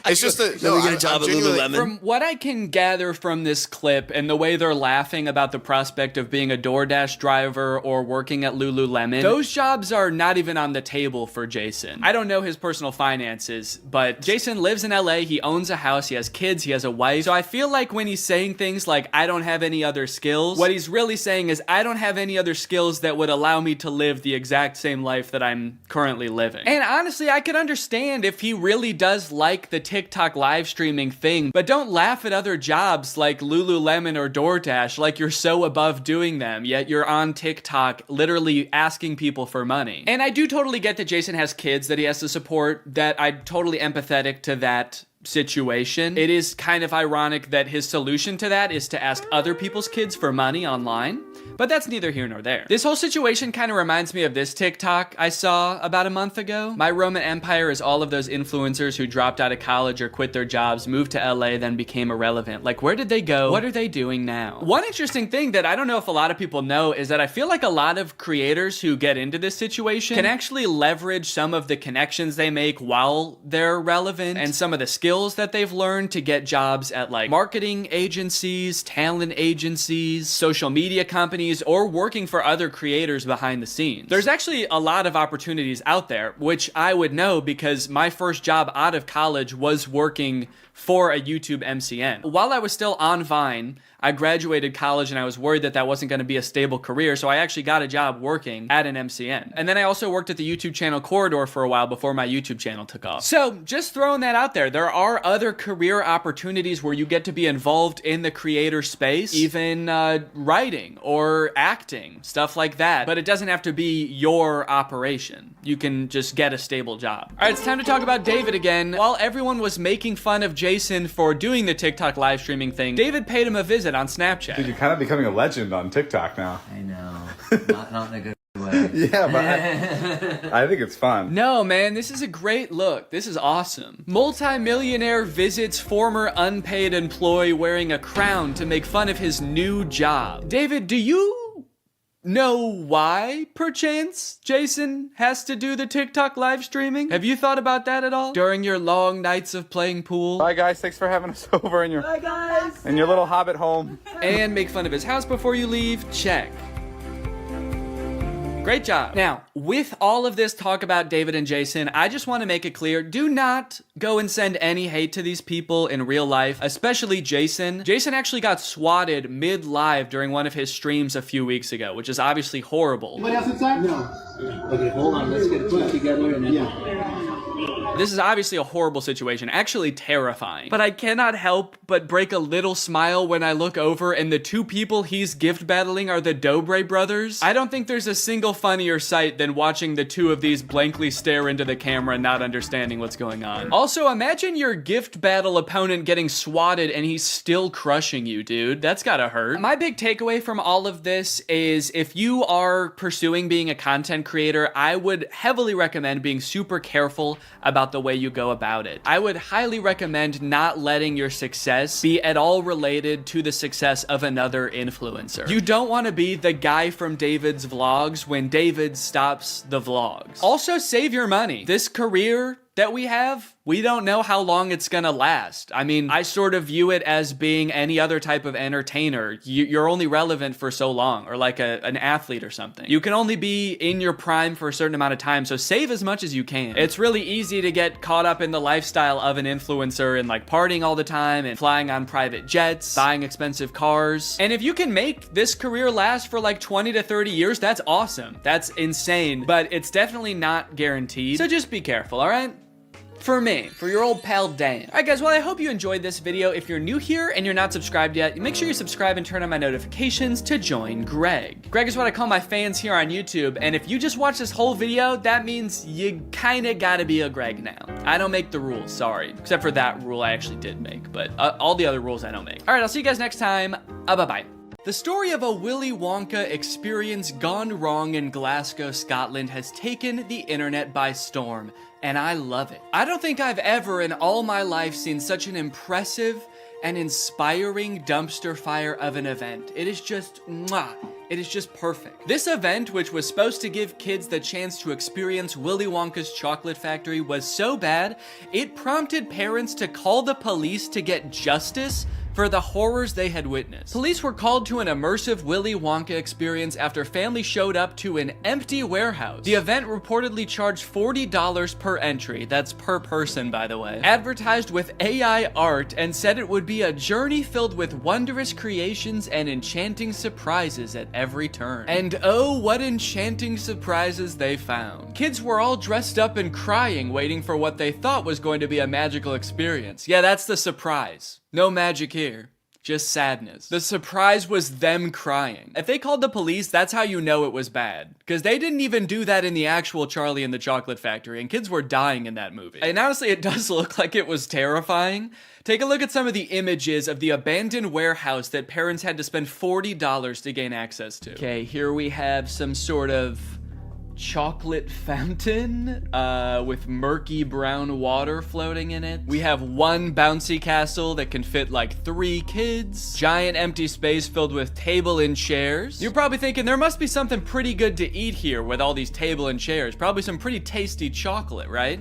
It's just that we get a job at Lululemon. From what I can gather from this clip and the way they're laughing about the prospect of being a DoorDash driver or working at Lululemon, those jobs are not even on the table for Jason. I don't know his personal finances, but Jason lives in LA, he owns a house, he has kids, he has a wife. So I feel like when he's saying things like, I don't have any other skills, what he's really saying is, I don't have any other skills that would allow me to live the exact same life that I'm currently living. And honestly, I could understand if he really does like the TikTok live streaming thing, but don't laugh at other jobs like Lululemon or DoorDash like you're so above doing them, yet you're on TikTok literally asking people for money. And I do totally get that Jason has kids that he has to support, that I'm totally empathetic to that situation. It is kind of ironic that his solution to that is to ask other people's kids for money online, but that's neither here nor there. This whole situation kind of reminds me of this TikTok I saw about a month ago. My Roman Empire is all of those influencers who dropped out of college or quit their jobs, moved to LA, then became irrelevant. Like, where did they go? What are they doing now? One interesting thing that I don't know if a lot of people know is that I feel like a lot of creators who get into this situation can actually leverage some of the connections they make while they're relevant and some of the skills that they've learned to get jobs at like marketing agencies, talent agencies, social media companies, or working for other creators behind the scenes. There's actually a lot of opportunities out there, which I would know because my first job out of college was working for a YouTube MCN. While I was still on Vine, I graduated college and I was worried that that wasn't going to be a stable career, so I actually got a job working at an MCN. And then I also worked at the YouTube channel Corridor for a while before my YouTube channel took off. So just throwing that out there, there are other career opportunities where you get to be involved in the creator space, even writing or acting, stuff like that. But it doesn't have to be your operation. You can just get a stable job. All right, it's time to talk about David again. While everyone was making fun of Jason for doing the TikTok live streaming thing, David paid him a visit on Snapchat. Dude, you're kind of becoming a legend on TikTok now. I know. Not in a good way. Yeah, but I think it's fun. No, man, this is a great look. This is awesome. Multi-millionaire visits former unpaid employee wearing a crown to make fun of his new job. David, do you know why, perchance, Jason has to do the TikTok live streaming? Have you thought about that at all? During your long nights of playing pool? Bye, guys. Thanks for having us over in your little hobbit home. And make fun of his house before you leave? Check. Great job. Now, with all of this talk about David and Jason, I just want to make it clear, do not go and send any hate to these people in real life, especially Jason. Jason actually got swatted mid-live during one of his streams a few weeks ago, which is obviously horrible. What else inside? No. Okay, hold on. Let's get it together and then... This is obviously a horrible situation, actually terrifying. But I cannot help but break a little smile when I look over and the two people he's gift battling are the Dobre brothers. I don't think there's a single funnier sight than watching the two of these blankly stare into the camera, not understanding what's going on. Also, imagine your gift battle opponent getting swatted and he's still crushing you, dude. That's gotta hurt. My big takeaway from all of this is if you are pursuing being a content creator, I would heavily recommend being super careful about the way you go about it. I would highly recommend not letting your success be at all related to the success of another influencer. You don't want to be the guy from David's vlogs when David stops the vlogs. Also, save your money. This career that we have, we don't know how long it's gonna last. I mean, I sort of view it as being any other type of entertainer. You're only relevant for so long, or like an athlete or something. You can only be in your prime for a certain amount of time, so save as much as you can. It's really easy to get caught up in the lifestyle of an influencer and like partying all the time and flying on private jets, buying expensive cars. And if you can make this career last for like 20 to 30 years, that's awesome. That's insane, but it's definitely not guaranteed. So just be careful, all right? For me, for your old pal Dan. Alright guys, well I hope you enjoyed this video. If you're new here and you're not subscribed yet, make sure you subscribe and turn on my notifications to join Greg. Greg is what I call my fans here on YouTube, and if you just watch this whole video, that means you kinda gotta be a Greg now. I don't make the rules, sorry. Except for that rule I actually did make, but all the other rules I don't make. Alright, I'll see you guys next time. Bye-bye. The story of a Willy Wonka experience gone wrong in Glasgow, Scotland has taken the internet by storm, and I love it. I don't think I've ever in all my life seen such an impressive and inspiring dumpster fire of an event. It is just, mwah. It is just perfect. This event, which was supposed to give kids the chance to experience Willy Wonka's chocolate factory, was so bad, it prompted parents to call the police to get justice for the horrors they had witnessed. Police were called to an immersive Willy Wonka experience after families showed up to an empty warehouse. The event reportedly charged $40 per entry, that's per person by the way, advertised with AI art and said it would be a journey filled with wondrous creations and enchanting surprises at every turn. And oh, what enchanting surprises they found. Kids were all dressed up and crying, waiting for what they thought was going to be a magical experience. Yeah, that's the surprise. No magic here, just sadness. The surprise was them crying. If they called the police, that's how you know it was bad. Because they didn't even do that in the actual Charlie and the Chocolate Factory, and kids were dying in that movie. And honestly, it does look like it was terrifying. Take a look at some of the images of the abandoned warehouse that parents had to spend $40 to gain access to. Okay, here we have some sort of chocolate fountain with murky brown water floating in it. We have one bouncy castle that can fit like 3 kids. Giant empty space filled with table and chairs. You're probably thinking there must be something pretty good to eat here with all these table and chairs. Probably some pretty tasty chocolate, right?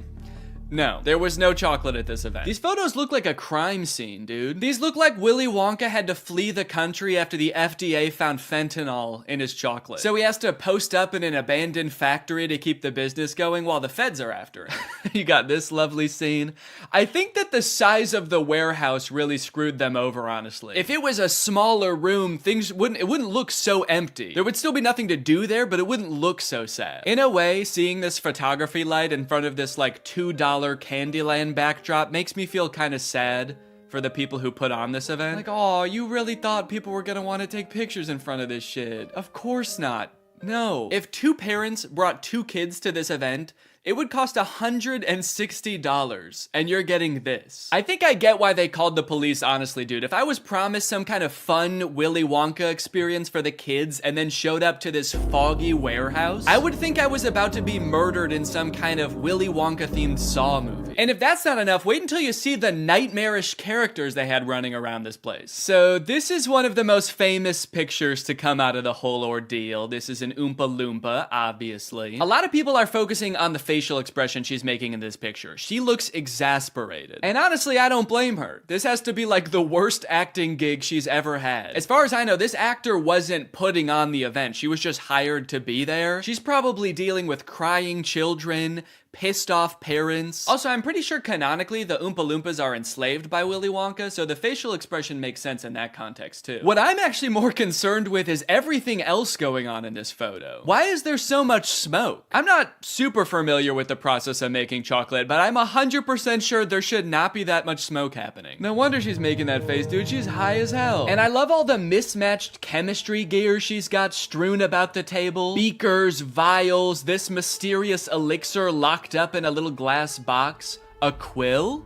No, there was no chocolate at this event. These photos look like a crime scene, dude. These look like Willy Wonka had to flee the country after the FDA found fentanyl in his chocolate. So he has to post up in an abandoned factory to keep the business going while the feds are after him. You got this lovely scene. I think that the size of the warehouse really screwed them over, honestly. If it was a smaller room, it wouldn't look so empty. There would still be nothing to do there, but it wouldn't look so sad. In a way, seeing this photography light in front of this like $2 Candyland backdrop makes me feel kind of sad for the people who put on this event. Like, oh, you really thought people were gonna want to take pictures in front of this shit. Of course not. No. If 2 parents brought 2 kids to this event, it would cost $160, and you're getting this. I think I get why they called the police, honestly, dude. If I was promised some kind of fun Willy Wonka experience for the kids and then showed up to this foggy warehouse, I would think I was about to be murdered in some kind of Willy Wonka-themed Saw movie. And if that's not enough, wait until you see the nightmarish characters they had running around this place. So this is one of the most famous pictures to come out of the whole ordeal. This is an Oompa Loompa, obviously. A lot of people are focusing on the facial expression she's making in this picture. She looks exasperated. And honestly, I don't blame her. This has to be like the worst acting gig she's ever had. As far as I know, this actor wasn't putting on the event. She was just hired to be there. She's probably dealing with crying children, pissed off parents. Also, I'm pretty sure canonically the Oompa Loompas are enslaved by Willy Wonka, so the facial expression makes sense in that context too. What I'm actually more concerned with is everything else going on in this photo. Why is there so much smoke? I'm not super familiar with the process of making chocolate, but I'm 100% sure there should not be that much smoke happening. No wonder she's making that face, dude. She's high as hell. And I love all the mismatched chemistry gear she's got strewn about the table. Beakers, vials, this mysterious elixir locked up in a little glass box. A quill?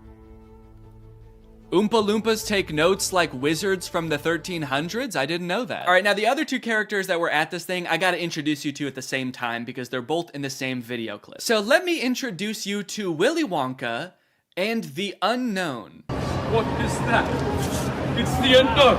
Oompa Loompas take notes like wizards from the 1300s? I didn't know that. All right, now the other 2 characters that were at this thing, I gotta introduce you to at the same time because they're both in the same video clip. So let me introduce you to Willy Wonka and the Unknown. What is that? It's the unknown.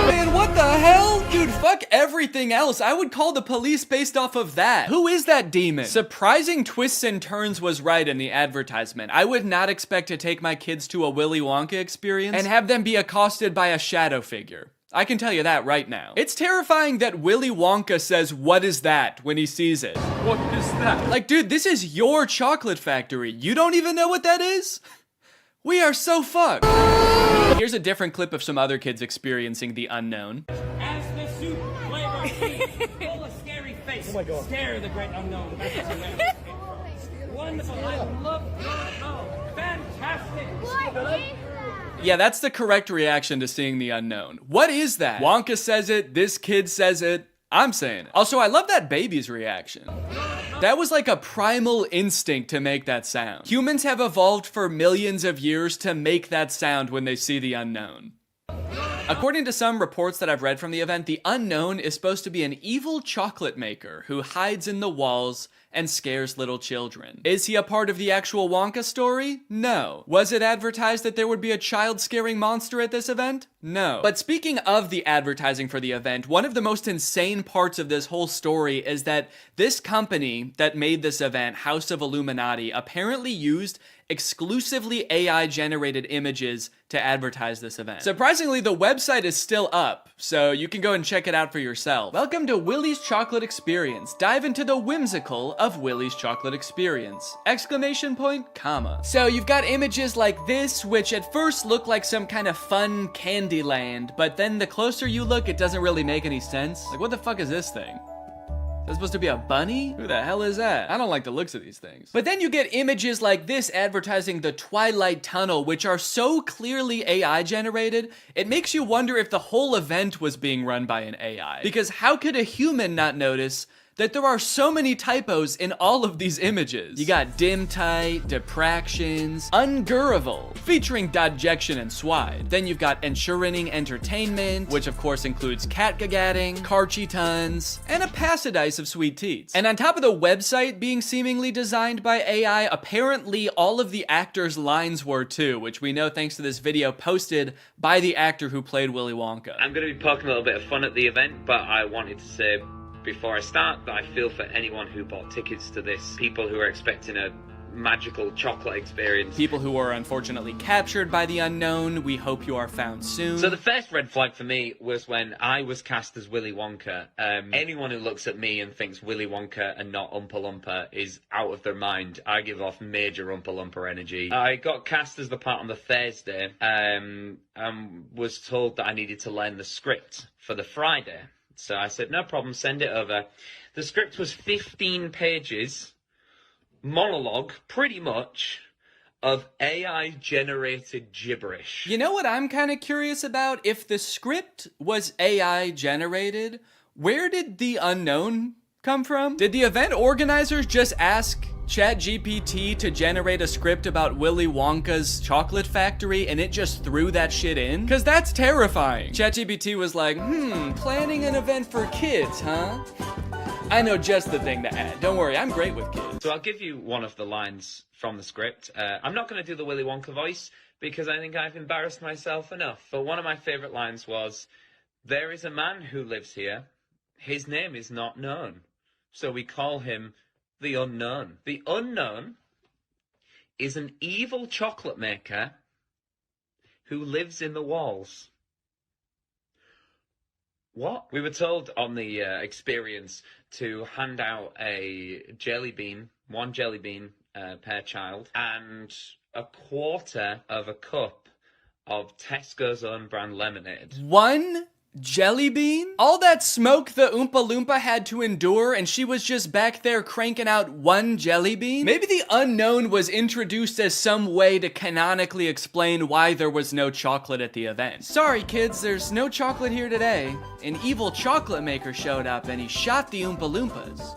Man, what the hell? Dude, fuck everything else. I would call the police based off of that. Who is that demon? Surprising twists and turns was right in the advertisement. I would not expect to take my kids to a Willy Wonka experience and have them be accosted by a shadow figure. I can tell you that right now. It's terrifying that Willy Wonka says, "What is that?" when he sees it. What is that? Like, dude, this is your chocolate factory. You don't even know what that is? We are so fucked. Here's a different clip of some other kids experiencing the unknown. As the soup flavor full of scary face. Oh my God. Scare the great unknown. Wonderful. I love fantastic. Yeah, that's the correct reaction to seeing the unknown. What is that? Wonka says it, this kid says it, I'm saying it. Also, I love that baby's reaction. That was like a primal instinct to make that sound. Humans have evolved for millions of years to make that sound when they see the unknown. According to some reports that I've read from the event, the unknown is supposed to be an evil chocolate maker who hides in the walls and scares little children. Is he a part of the actual Wonka story? No. Was it advertised that there would be a child-scaring monster at this event? No. But speaking of the advertising for the event, one of the most insane parts of this whole story is that this company that made this event, House of Illuminati, apparently used exclusively AI-generated images to advertise this event. Surprisingly, the website is still up, so you can go and check it out for yourself. Welcome to Willy's Chocolate Experience. Dive into the whimsical of Willy's Chocolate Experience! Exclamation point, comma. So you've got images like this, which at first look like some kind of fun candy land, but then the closer you look, it doesn't really make any sense. Like, what the fuck is this thing? Is that supposed to be a bunny? Who the hell is that? I don't like the looks of these things. But then you get images like this advertising the Twilight Tunnel, which are so clearly AI generated, it makes you wonder if the whole event was being run by an AI. Because how could a human not notice that there are so many typos in all of these images? You got dim tight, depractions, ungurrival, featuring dodjection and swide. Then you've got ensuring entertainment, which of course includes catgagatting, carchy tons, and a passidice of sweet teats. And on top of the website being seemingly designed by AI, apparently all of the actors' lines were too, which we know thanks to this video posted by the actor who played Willy Wonka. I'm going to be poking a little bit of fun at the event, but I wanted to say before I start that I feel for anyone who bought tickets to this, people who are expecting a magical chocolate experience. People who are unfortunately captured by the unknown, we hope you are found soon. So the first red flag for me was when I was cast as Willy Wonka. Anyone who looks at me and thinks Willy Wonka and not Oompa Loompa is out of their mind. I give off major Oompa Loompa energy. I got cast as the part on the Thursday, and was told that I needed to learn the script for the Friday. So I said, no problem, send it over. The script was 15 pages monologue, pretty much, of AI-generated gibberish. You know what I'm kind of curious about? If the script was AI-generated, where did the unknown come from? Did the event organizers just ask ChatGPT to generate a script about Willy Wonka's chocolate factory and it just threw that shit in? Cause that's terrifying. ChatGPT was like, planning an event for kids, huh? I know just the thing to add. Don't worry, I'm great with kids. So I'll give you one of the lines from the script. I'm not going to do the Willy Wonka voice because I think I've embarrassed myself enough. But one of my favorite lines was, "There is a man who lives here. His name is not known. So we call him the Unknown. The Unknown is an evil chocolate maker who lives in the walls." What? We were told on the experience to hand out a jelly bean, one jelly bean per child, and a quarter of a cup of Tesco's own brand lemonade. One jelly bean? All that smoke the Oompa Loompa had to endure and she was just back there cranking out one jelly bean? Maybe the unknown was introduced as some way to canonically explain why there was no chocolate at the event. Sorry kids, there's no chocolate here today. An evil chocolate maker showed up and he shot the Oompa Loompas.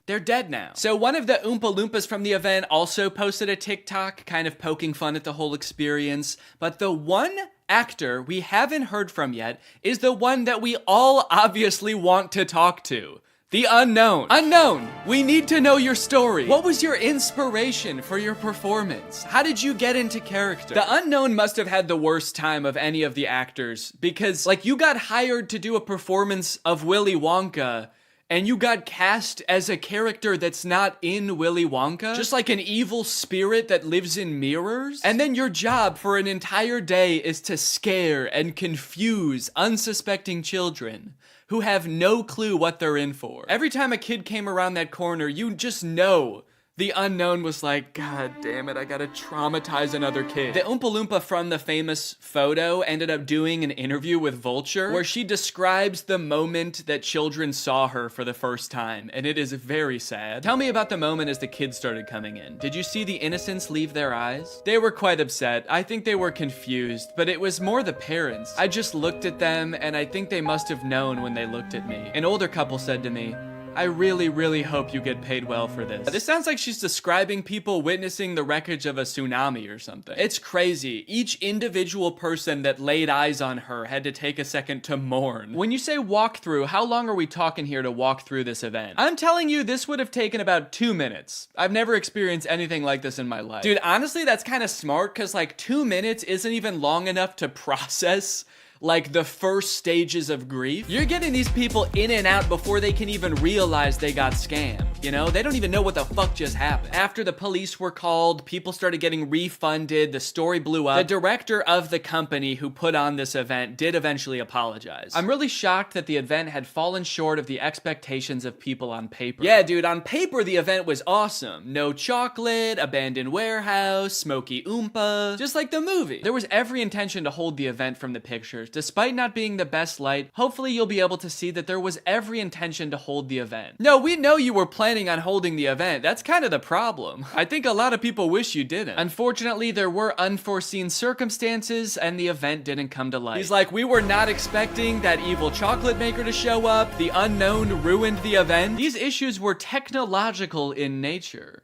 They're dead now. So one of the Oompa Loompas from the event also posted a TikTok kind of poking fun at the whole experience, but the one actor we haven't heard from yet is the one that we all obviously want to talk to. The unknown. Unknown, we need to know your story. What was your inspiration for your performance? How did you get into character? The unknown must have had the worst time of any of the actors because, like, you got hired to do a performance of Willy Wonka and you got cast as a character that's not in Willy Wonka, just like an evil spirit that lives in mirrors. And then your job for an entire day is to scare and confuse unsuspecting children who have no clue what they're in for. Every time a kid came around that corner, you just know the unknown was like, God damn it, I gotta traumatize another kid. The Oompa Loompa from the famous photo ended up doing an interview with Vulture where she describes the moment that children saw her for the first time, and it is very sad. Tell me about the moment as the kids started coming in. Did you see the innocence leave their eyes? They were quite upset. I think they were confused, but it was more the parents. I just looked at them, and I think they must have known when they looked at me. An older couple said to me, I really, really hope you get paid well for this. This sounds like she's describing people witnessing the wreckage of a tsunami or something. It's crazy. Each individual person that laid eyes on her had to take a second to mourn. When you say walk through, how long are we talking here to walk through this event? I'm telling you, this would have taken about 2 minutes. I've never experienced anything like this in my life. Dude, honestly, that's kind of smart because like 2 minutes isn't even long enough to process like the first stages of grief. You're getting these people in and out before they can even realize they got scammed. You know, they don't even know what the fuck just happened. After the police were called, people started getting refunded, the story blew up. The director of the company who put on this event did eventually apologize. I'm really shocked that the event had fallen short of the expectations of people on paper. Yeah, dude, on paper the event was awesome. No chocolate, abandoned warehouse, smoky Oompa, just like the movie. There was every intention to hold the event from the pictures. Despite not being the best light, hopefully you'll be able to see that there was every intention to hold the event. No, we know you were planning on holding the event. That's kind of the problem. I think a lot of people wish you didn't. Unfortunately, there were unforeseen circumstances and the event didn't come to life. He's like, we were not expecting that evil chocolate maker to show up. The unknown ruined the event. These issues were technological in nature.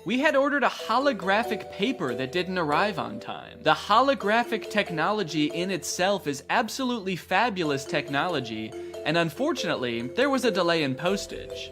We had ordered a holographic paper that didn't arrive on time. The holographic technology in itself is absolutely fabulous technology, and unfortunately, there was a delay in postage.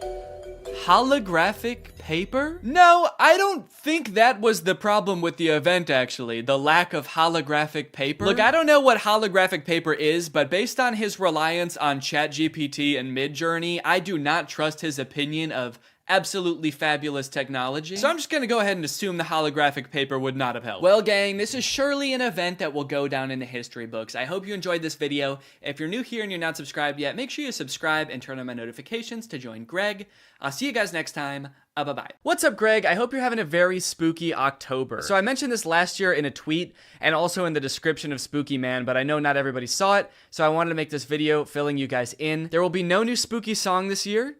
Holographic paper? No, I don't think that was the problem with the event, actually. The lack of holographic paper. Look, I don't know what holographic paper is, but based on his reliance on ChatGPT and Midjourney, I do not trust his opinion of absolutely fabulous technology. So I'm just gonna go ahead and assume the holographic paper would not have helped. Well, gang, this is surely an event that will go down in the history books. I hope you enjoyed this video. If you're new here and you're not subscribed yet, make sure you subscribe and turn on my notifications to join Greg. I'll see you guys next time. Bye-bye. What's up, Greg? I hope you're having a very spooky October. So I mentioned this last year in a tweet and also in the description of Spooky Man, but I know not everybody saw it, so I wanted to make this video filling you guys in. There will be no new spooky song this year.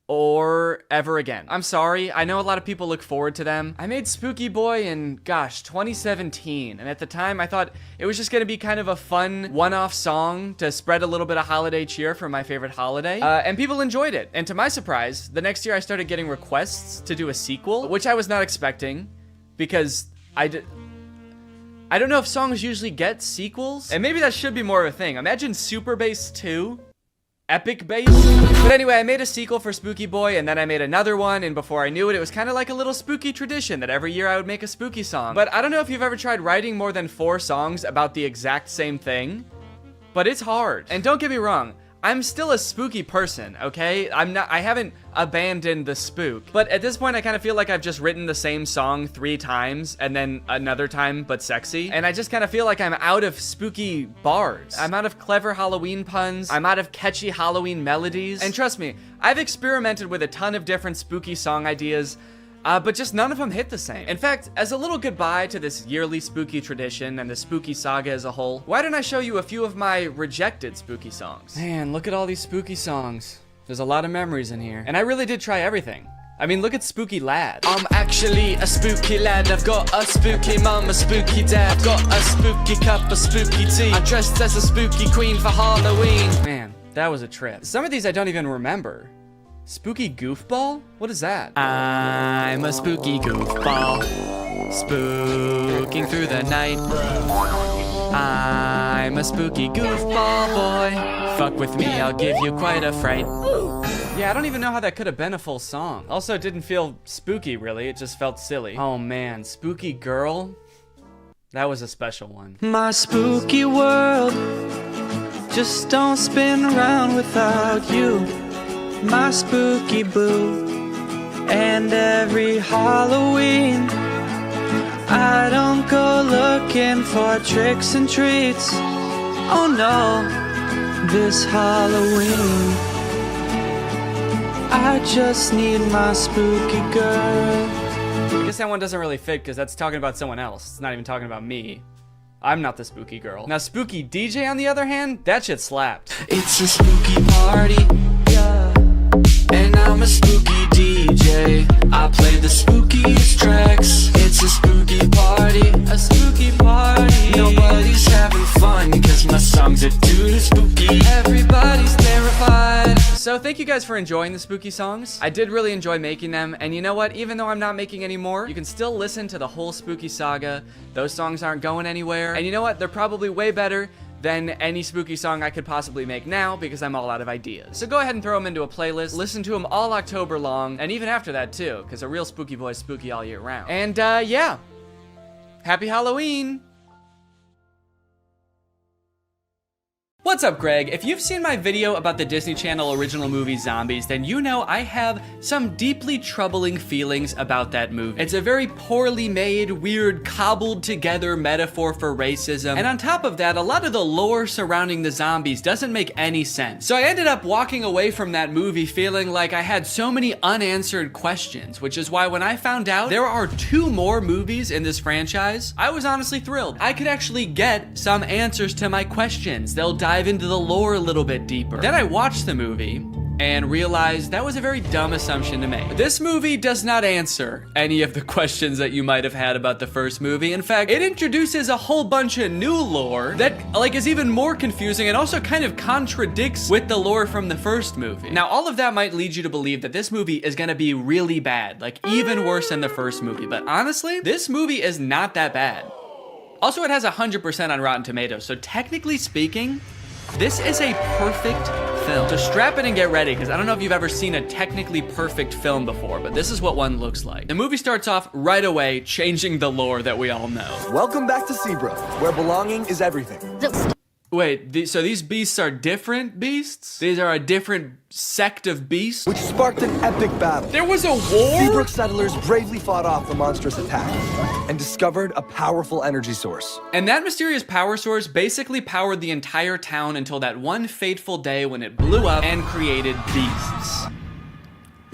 or ever again. I'm sorry, I know a lot of people look forward to them. I made Spooky Boy in, gosh, 2017, and at the time I thought it was just gonna be kind of a fun one-off song to spread a little bit of holiday cheer for my favorite holiday, and people enjoyed it. And to my surprise, the next year I started getting requests to do a sequel, which I was not expecting, because I don't know if songs usually get sequels, and maybe that should be more of a thing. Imagine Super Bass 2. Epic Bass. But anyway, I made a sequel for Spooky Boy, and then I made another one, and before I knew it, it was kind of like a little spooky tradition that every year I would make a spooky song. But I don't know if you've ever tried writing more than 4 songs about the exact same thing, but it's hard. And don't get me wrong, I'm still a spooky person, okay? I haven't abandoned the spook. But at this point, I kind of feel like I've just written the same song 3 times and then another time, but sexy. And I just kind of feel like I'm out of spooky bars. I'm out of clever Halloween puns. I'm out of catchy Halloween melodies. And trust me, I've experimented with a ton of different spooky song ideas, but just none of them hit the same. In fact, as a little goodbye to this yearly spooky tradition and the spooky saga as a whole, why don't I show you a few of my rejected spooky songs? Man, look at all these spooky songs. There's a lot of memories in here. And I really did try everything. I mean, look at Spooky Lad. I'm actually a spooky lad. I've got a spooky mum, a spooky dad. I've got a spooky cup of spooky tea. I dressed as a spooky queen for Halloween. Man, that was a trip. Some of these I don't even remember. Spooky goofball? What is that? I'm a spooky goofball, spooking through the night. I'm a spooky goofball boy. Fuck with me, I'll give you quite a fright. Yeah, I don't even know how that could have been a full song. Also, it didn't feel spooky, really. It just felt silly. Oh man, Spooky Girl? That was a special one. My spooky world just don't spin around without you. My spooky boo. And every Halloween I don't go looking for tricks and treats. Oh no, this Halloween I just need my spooky girl. I guess that one doesn't really fit because that's talking about someone else. It's not even talking about me. I'm not the spooky girl. Now Spooky DJ on the other hand, that shit slapped. It's a spooky party, yeah. And I'm a spooky DJ. I play the spookiest tracks. It's a spooky party, a spooky party. Nobody's having fun cause my songs are too spooky. Everybody's terrified. So thank you guys for enjoying the spooky songs. I did really enjoy making them, and you know what? Even though I'm not making any more, you can still listen to the whole spooky saga. Those songs aren't going anywhere. And you know what? They're probably way better than any spooky song I could possibly make now because I'm all out of ideas. So go ahead and throw them into a playlist, listen to them all October long, and even after that too, because a real spooky boy is spooky all year round. And yeah, happy Halloween! What's up, Greg? If you've seen my video about the Disney Channel original movie Zombies, then you know I have some deeply troubling feelings about that movie. It's a very poorly made, weird, cobbled together metaphor for racism, and on top of that, a lot of the lore surrounding the zombies doesn't make any sense. So I ended up walking away from that movie feeling like I had so many unanswered questions, which is why when I found out there are 2 more movies in this franchise, I was honestly thrilled. I could actually get some answers to my questions. They'll dive into the lore a little bit deeper. Then I watched the movie and realized that was a very dumb assumption to make. This movie does not answer any of the questions that you might have had about the first movie. In fact, it introduces a whole bunch of new lore that is even more confusing and also kind of contradicts with the lore from the first movie. Now, all of that might lead you to believe that this movie is gonna be really bad, like even worse than the first movie. But honestly, this movie is not that bad. Also, it has 100% on Rotten Tomatoes, so technically speaking, this is a perfect film. So strap in and get ready, because I don't know if you've ever seen a technically perfect film before, but this is what one looks like. The movie starts off right away, changing the lore that we all know. Welcome back to Seabrook, where belonging is everything. Wait, so these beasts are different beasts? These are a different sect of beasts? Which sparked an epic battle. There was a war? Seabrook settlers bravely fought off the monstrous attack and discovered a powerful energy source. And that mysterious power source basically powered the entire town until that one fateful day when it blew up and created beasts.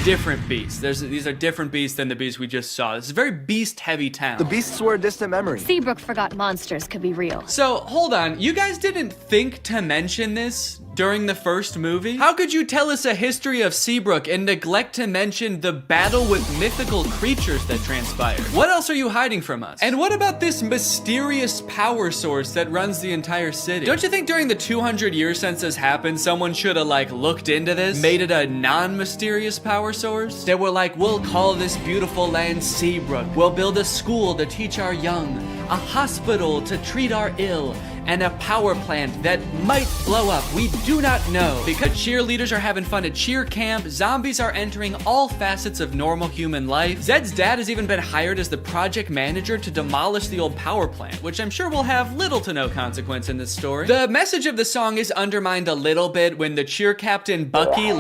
Different beasts. These are different beasts than the beasts we just saw. This is a very beast-heavy town. The beasts were a distant memory. Seabrook forgot monsters could be real. So, hold on. You guys didn't think to mention this during the first movie? How could you tell us a history of Seabrook and neglect to mention the battle with mythical creatures that transpired? What else are you hiding from us? And what about this mysterious power source that runs the entire city? Don't you think during the 200 years since this happened, someone should have like looked into this, made it a non-mysterious power source? They were like, we'll call this beautiful land Seabrook. We'll build a school to teach our young, a hospital to treat our ill, and a power plant that might blow up. We do not know. Because cheerleaders are having fun at cheer camp, zombies are entering all facets of normal human life. Zed's dad has even been hired as the project manager to demolish the old power plant, which I'm sure will have little to no consequence in this story. The message of the song is undermined a little bit when the cheer captain Bucky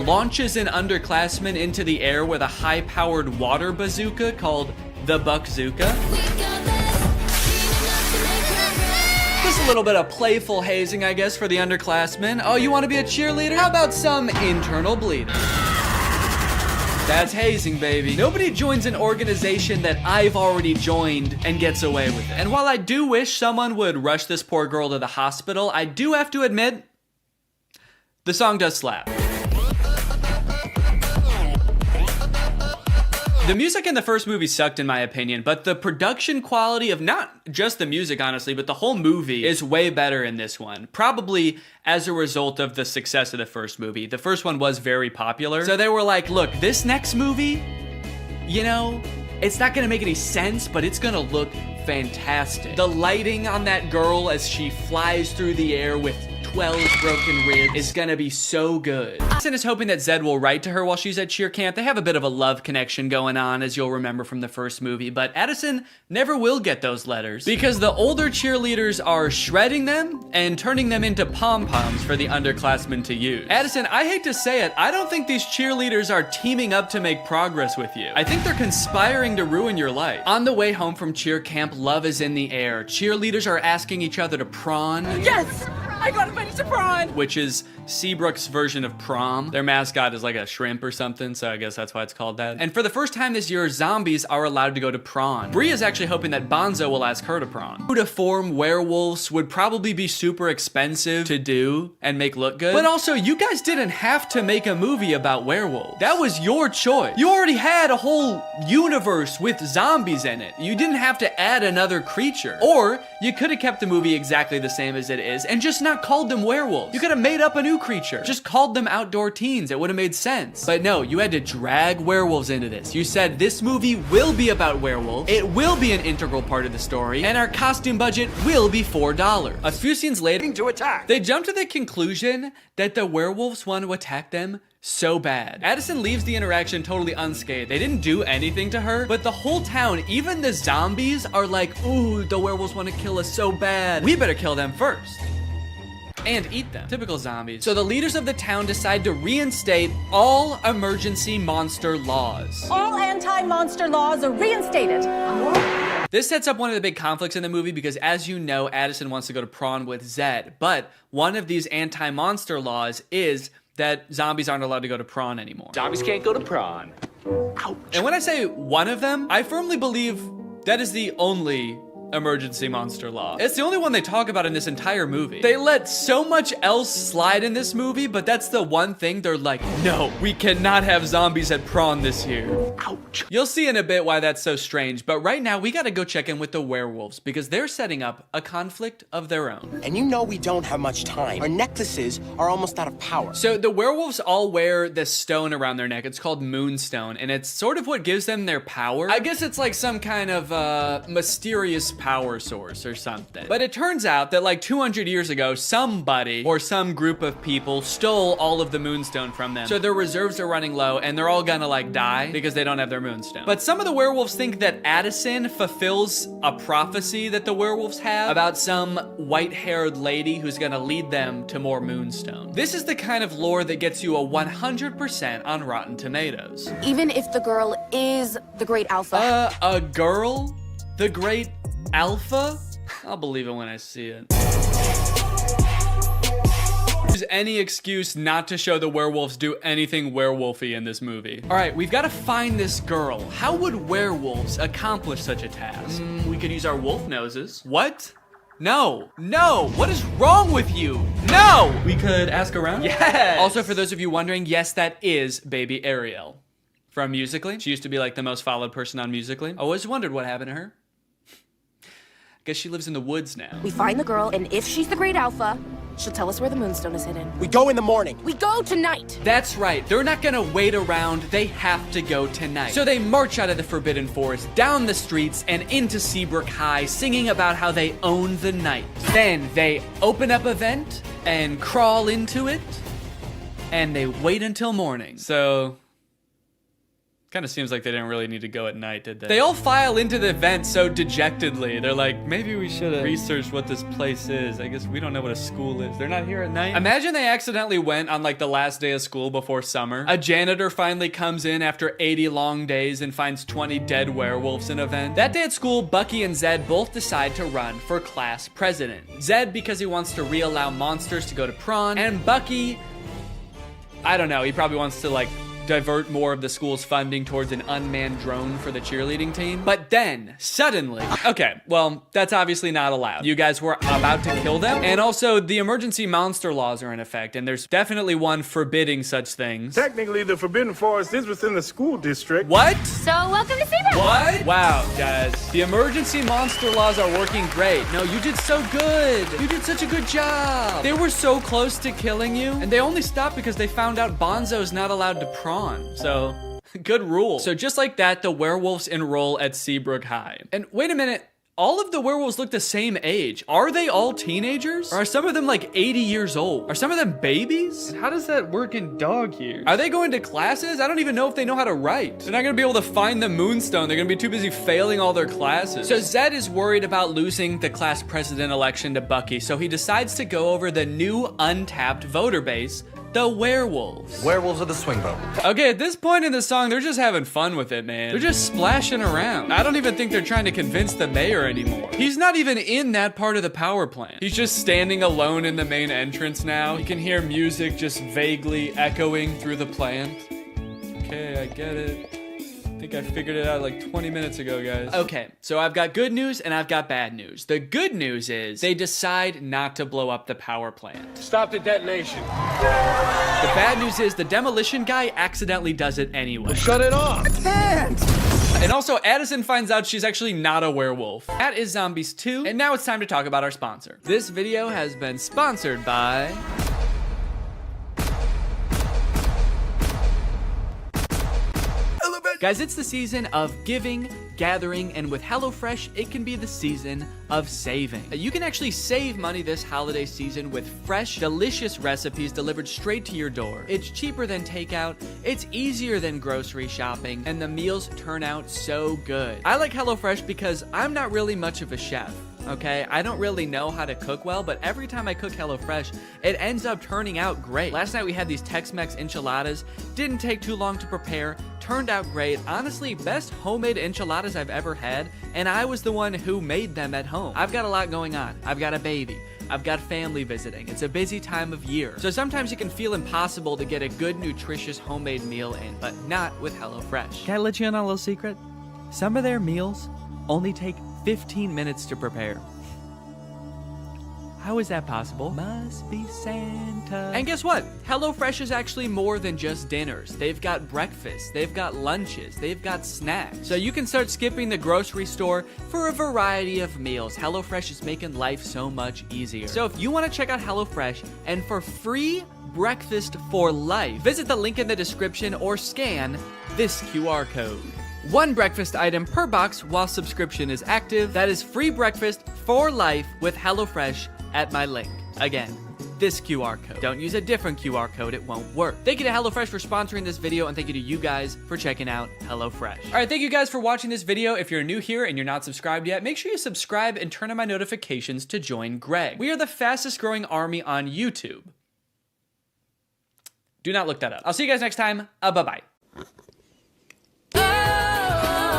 launches an underclassman into the air with a high-powered water bazooka called the Buckzooka. Just a little bit of playful hazing, I guess, for the underclassmen. Oh, you want to be a cheerleader? How about some internal bleeding? That's hazing, baby. Nobody joins an organization that I've already joined and gets away with it. And while I do wish someone would rush this poor girl to the hospital, I do have to admit, the song does slap. The music in the first movie sucked in my opinion, but the production quality of not just the music, honestly, but the whole movie is way better in this one. Probably as a result of the success of the first movie. The first one was very popular. So they were like, look, this next movie, you know, it's not gonna make any sense, but it's gonna look fantastic. The lighting on that girl as she flies through the air with 12 broken ribs is gonna be so good. Addison is hoping that Zed will write to her while she's at cheer camp. They have a bit of a love connection going on, as you'll remember from the first movie, but Addison never will get those letters because the older cheerleaders are shredding them and turning them into pom-poms for the underclassmen to use. Addison, I hate to say it, I don't think these cheerleaders are teaming up to make progress with you. I think they're conspiring to ruin your life. On the way home from cheer camp, love is in the air. Cheerleaders are asking each other to prawn. Yes! I got invited to Prom! Which is Seabrook's version of Prom. Their mascot is like a shrimp or something, so I guess that's why it's called that. And for the first time this year, zombies are allowed to go to prom. Bree is actually hoping that Bonzo will ask her to prom. To form werewolves would probably be super expensive to do and make look good. But also, you guys didn't have to make a movie about werewolves. That was your choice. You already had a whole universe with zombies in it. You didn't have to add another creature. Or you could have kept the movie exactly the same as it is and just not called them werewolves. You could have made up a new creature. Just called them outdoor teens. It would have made sense. But no, you had to drag werewolves into this. You said this movie will be about werewolves. It will be an integral part of the story. And our costume budget will be $4. A few scenes later, they jump to the conclusion that the werewolves want to attack them so bad. Addison leaves the interaction totally unscathed. They didn't do anything to her, but the whole town, even the zombies, are like, ooh, the werewolves want to kill us so bad. We better kill them first. And eat them. Typical zombies. So the leaders of the town decide to reinstate all emergency monster laws. All anti-monster laws are reinstated. This sets up one of the big conflicts in the movie because, as you know, Addison wants to go to prom with Zed, but one of these anti-monster laws is that zombies aren't allowed to go to prom anymore. Zombies can't go to prom. Ouch. And when I say one of them, I firmly believe that is the only emergency monster law. It's the only one they talk about in this entire movie. They let so much else slide in this movie, but that's the one thing they're like, no, we cannot have zombies at prom this year. Ouch. You'll see in a bit why that's so strange, but right now we gotta go check in with the werewolves because they're setting up a conflict of their own. And you know we don't have much time. Our necklaces are almost out of power. So the werewolves all wear this stone around their neck. It's called Moonstone, and it's sort of what gives them their power. I guess it's like some kind of mysterious power source or something. But it turns out that like 200 years ago, somebody or some group of people stole all of the Moonstone from them. So their reserves are running low and they're all gonna like die because they don't have their Moonstone. But some of the werewolves think that Addison fulfills a prophecy that the werewolves have about some white-haired lady who's gonna lead them to more Moonstone. This is the kind of lore that gets you a 100% on Rotten Tomatoes. Even if the girl is the great alpha. A girl? The great alpha? I'll believe it when I see it. There's any excuse not to show the werewolves do anything werewolfy in this movie. All right, we've got to find this girl. How would werewolves accomplish such a task? We could use our wolf noses. What? No, no, what is wrong with you? No! We could ask around? Yes! Also, for those of you wondering, yes, that is baby Ariel from Musical.ly. She used to be like the most followed person on Musical.ly. I always wondered what happened to her. Guess she lives in the woods now. We find the girl, and if she's the great alpha, she'll tell us where the moonstone is hidden. We go in the morning. We go tonight. That's right. They're not gonna wait around. They have to go tonight. So they march out of the Forbidden Forest, down the streets, and into Seabrook High, singing about how they own the night. Then they open up a vent and crawl into it, and they wait until morning. So... kind of seems like they didn't really need to go at night, did they? They all file into the vent so dejectedly. They're like, maybe we should have researched what this place is. I guess we don't know what a school is. They're not here at night. Imagine they accidentally went on like the last day of school before summer. A janitor finally comes in after 80 long days and finds 20 dead werewolves in a vent. That day at school, Bucky and Zed both decide to run for class president. Zed because he wants to reallow monsters to go to Prom, and Bucky, I don't know, he probably wants to like divert more of the school's funding towards an unmanned drone for the cheerleading team. But then, suddenly, okay, well, that's obviously not allowed. You guys were about to kill them, and also the emergency monster laws are in effect, and there's definitely one forbidding such things. Technically, the Forbidden Forest is within the school district. What? So welcome to Seabrook. What? Wow, guys. The emergency monster laws are working great. No, you did so good. You did such a good job. They were so close to killing you, and they only stopped because they found out Bonzo's not allowed to prom. So, good rule. So just like that, the werewolves enroll at Seabrook High. And wait a minute, all of the werewolves look the same age. Are they all teenagers? Or are some of them like 80 years old? Are some of them babies? And how does that work in dog years? Are they going to classes? I don't even know if they know how to write. They're not gonna be able to find the moonstone. They're gonna be too busy failing all their classes. So Zed is worried about losing the class president election to Bucky, so he decides to go over the new untapped voter base, the werewolves. Werewolves of the swing vote. Okay, at this point in the song, they're just having fun with it, man. They're just splashing around. I don't even think they're trying to convince the mayor anymore. He's not even in that part of the power plant. He's just standing alone in the main entrance now. You can hear music just vaguely echoing through the plant. Okay, I get it. I think I figured it out like 20 minutes ago, guys. Okay, so I've got good news and I've got bad news. The good news is they decide not to blow up the power plant. Stop the detonation. The bad news is the demolition guy accidentally does it anyway. Shut it off. I can't. And also, Addison finds out she's actually not a werewolf. That is Zombies 2, and now it's time to talk about our sponsor. This video has been sponsored by... Guys, it's the season of giving, gathering, and with HelloFresh, it can be the season of saving. You can actually save money this holiday season with fresh, delicious recipes delivered straight to your door. It's cheaper than takeout, it's easier than grocery shopping, and the meals turn out so good. I like HelloFresh because I'm not really much of a chef. Okay, I don't really know how to cook well, but every time I cook HelloFresh, it ends up turning out great. Last night we had these Tex-Mex enchiladas. Didn't take too long to prepare. Turned out great. Honestly, best homemade enchiladas I've ever had, and I was the one who made them at home. I've got a lot going on. I've got a baby. I've got family visiting. It's a busy time of year. So sometimes it can feel impossible to get a good, nutritious homemade meal in, but not with HelloFresh. Can I let you in on a little secret? Some of their meals only take 15 minutes to prepare. How is that possible? Must be Santa. And guess what? HelloFresh is actually more than just dinners. They've got breakfast, they've got lunches, they've got snacks. So you can start skipping the grocery store for a variety of meals. HelloFresh is making life so much easier. So if you want to check out HelloFresh and for free breakfast for life, visit the link in the description or scan this QR code. One breakfast item per box while subscription is active. That is free breakfast for life with HelloFresh at my link. Again, this QR code. Don't use a different QR code, it won't work. Thank you to HelloFresh for sponsoring this video, and thank you to you guys for checking out HelloFresh. All right, thank you guys for watching this video. If you're new here and you're not subscribed yet, make sure you subscribe and turn on my notifications to join Greg. We are the fastest growing army on YouTube. Do not look that up. I'll see you guys next time. Bye-bye.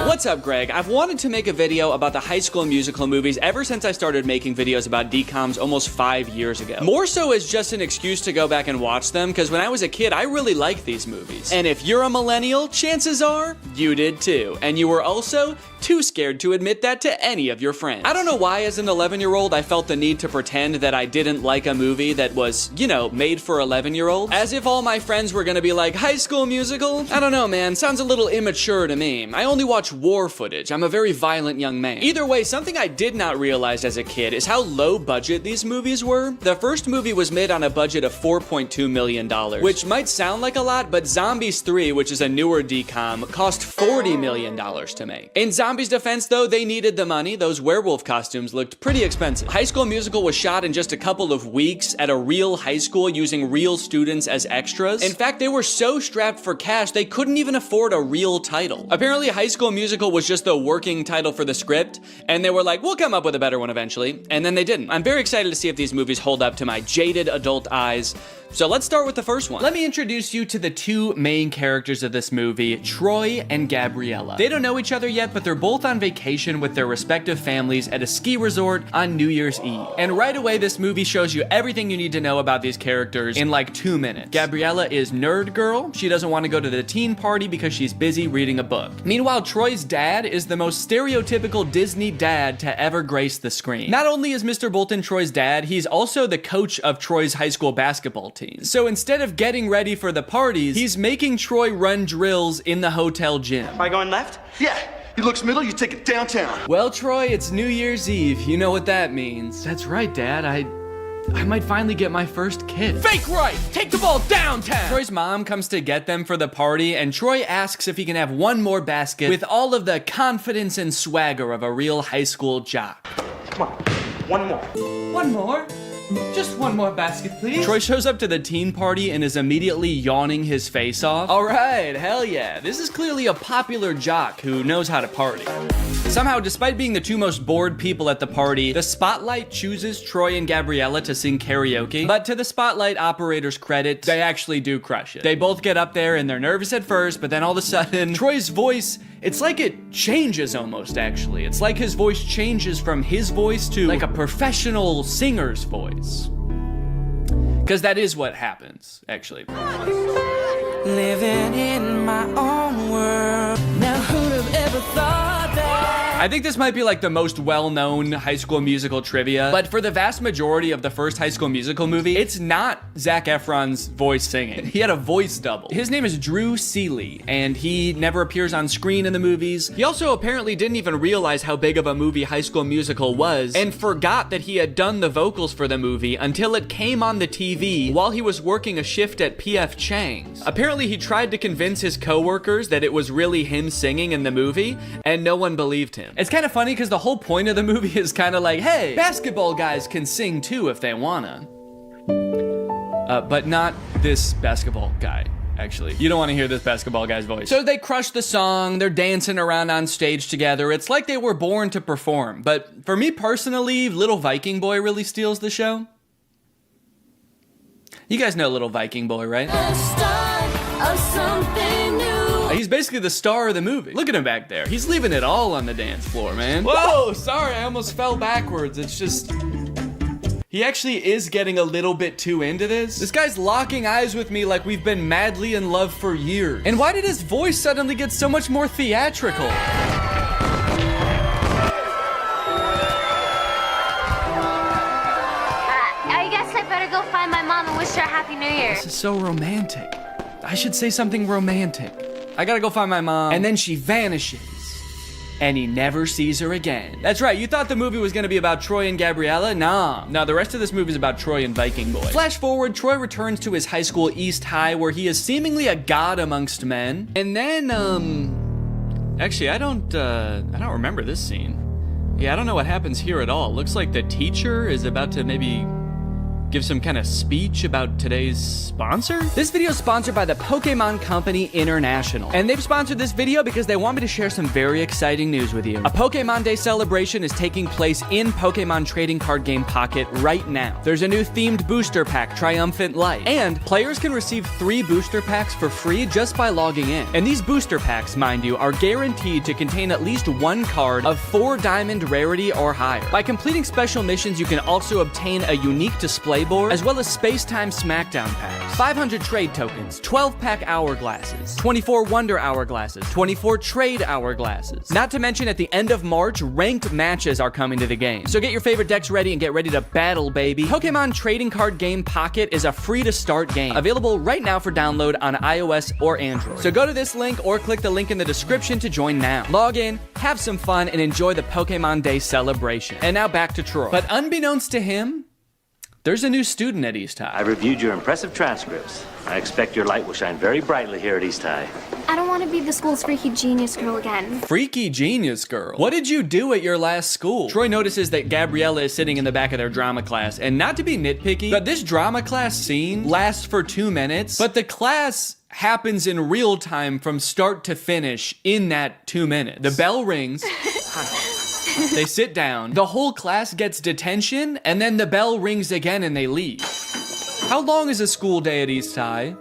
What's up, Greg? I've wanted to make a video about the High School Musical movies ever since I started making videos about DCOMs almost 5 years ago. More so as just an excuse to go back and watch them, because when I was a kid, I really liked these movies. And if you're a millennial, chances are you did too. And you were also too scared to admit that to any of your friends. I don't know why as an 11-year-old I felt the need to pretend that I didn't like a movie that was, you know, made for 11-year-olds. As if all my friends were gonna be like, High School Musical? I don't know, man. Sounds a little immature to me. I only watch war footage. I'm a very violent young man. Either way, something I did not realize as a kid is how low budget these movies were. The first movie was made on a budget of $4.2 million, which might sound like a lot, but Zombies 3, which is a newer DCOM, cost $40 million to make. In Zombies' defense, though, they needed the money. Those werewolf costumes looked pretty expensive. High School Musical was shot in just a couple of weeks at a real high school using real students as extras. In fact, they were so strapped for cash, they couldn't even afford a real title. Apparently, High School Musical was just the working title for the script, and they were like, we'll come up with a better one eventually, and then they didn't. I'm very excited to see if these movies hold up to my jaded adult eyes. So let's start with the first one. Let me introduce you to the two main characters of this movie, Troy and Gabriella. They don't know each other yet, but they're both on vacation with their respective families at a ski resort on New Year's Eve. And right away, this movie shows you everything you need to know about these characters in like 2 minutes. Gabriella is nerd girl. She doesn't want to go to the teen party because she's busy reading a book. Meanwhile, Troy's dad is the most stereotypical Disney dad to ever grace the screen. Not only is Mr. Bolton Troy's dad, he's also the coach of Troy's high school basketball team. So instead of getting ready for the parties, he's making Troy run drills in the hotel gym. Am I going left? Yeah. He looks middle, you take it downtown. Well, Troy, it's New Year's Eve. You know what that means. That's right, Dad. I might finally get my first kid. Fake right! Take the ball downtown! Troy's mom comes to get them for the party, and Troy asks if he can have one more basket with all of the confidence and swagger of a real high school jock. Come on, one more. One more? Just one more basket, please. Troy shows up to the teen party and is immediately yawning his face off. All right, hell yeah. This is clearly a popular jock who knows how to party. Somehow, despite being the two most bored people at the party, the Spotlight chooses Troy and Gabriella to sing karaoke. But to the Spotlight operator's credit, they actually do crush it. They both get up there and they're nervous at first, but then all of a sudden, Troy's voice, it's like it changes almost, actually. It's like his voice changes from his voice to like a professional singer's voice. Because that is what happens, actually. Living in my own world. Now who'd have ever thought that? I think this might be like the most well-known High School Musical trivia, but for the vast majority of the first High School Musical movie, it's not Zac Efron's voice singing. He had a voice double. His name is Drew Seeley, and he never appears on screen in the movies. He also apparently didn't even realize how big of a movie High School Musical was, and forgot that he had done the vocals for the movie until it came on the TV while he was working a shift at P.F. Chang's. Apparently, he tried to convince his coworkers that it was really him singing in the movie, and no one believed him. It's kind of funny because the whole point of the movie is kind of like, hey, basketball guys can sing too if they wanna. But not this basketball guy, actually. You don't want to hear this basketball guy's voice. So they crush the song, they're dancing around on stage together. It's like they were born to perform. But for me personally, little Viking Boy really steals the show. You guys know little Viking Boy, right? The start of something new. He's basically the star of the movie. Look at him back there. He's leaving it all on the dance floor, man. Whoa, sorry, I almost fell backwards. It's just... He actually is getting a little bit too into this. This guy's locking eyes with me like we've been madly in love for years. And why did his voice suddenly get so much more theatrical? I guess I better go find my mom and wish her a Happy New Year. This is so romantic. I should say something romantic. I gotta go find my mom. And then she vanishes. And he never sees her again. That's right, you thought the movie was gonna be about Troy and Gabriella? Nah. No, the rest of this movie is about Troy and Viking Boy. Flash forward, Troy returns to his high school, East High, where he is seemingly a god amongst men. And then, actually, I don't remember this scene. Yeah, I don't know what happens here at all. Looks like the teacher is about to maybe give some kind of speech about today's sponsor? This video is sponsored by the Pokemon Company International. And they've sponsored this video because they want me to share some very exciting news with you. A Pokemon Day celebration is taking place in Pokemon trading card game Pocket right now. There's a new themed booster pack, Triumphant Light, and players can receive 3 booster packs for free just by logging in. And these booster packs, mind you, are guaranteed to contain at least 1 card of 4 diamond rarity or higher. By completing special missions, you can also obtain a unique display board, as well as Space-Time Smackdown packs, 500 trade tokens, 12-pack hourglasses, 24 Wonder Hourglasses, 24 Trade Hourglasses. Not to mention, at the end of March, ranked matches are coming to the game. So get your favorite decks ready and get ready to battle, baby. Pokemon Trading Card Game Pocket is a free-to-start game, available right now for download on iOS or Android. So go to this link or click the link in the description to join now. Log in, have some fun, and enjoy the Pokemon Day celebration. And now back to Troy. But unbeknownst to him, there's a new student at East High. I reviewed your impressive transcripts. I expect your light will shine very brightly here at East High. I don't want to be the school's freaky genius girl again. Freaky genius girl? What did you do at your last school? Troy notices that Gabriella is sitting in the back of their drama class, and not to be nitpicky, but this drama class scene lasts for 2 minutes, but the class happens in real time from start to finish in that 2 minutes. The bell rings. They sit down, the whole class gets detention, and then the bell rings again and they leave. How long is a school day at East High?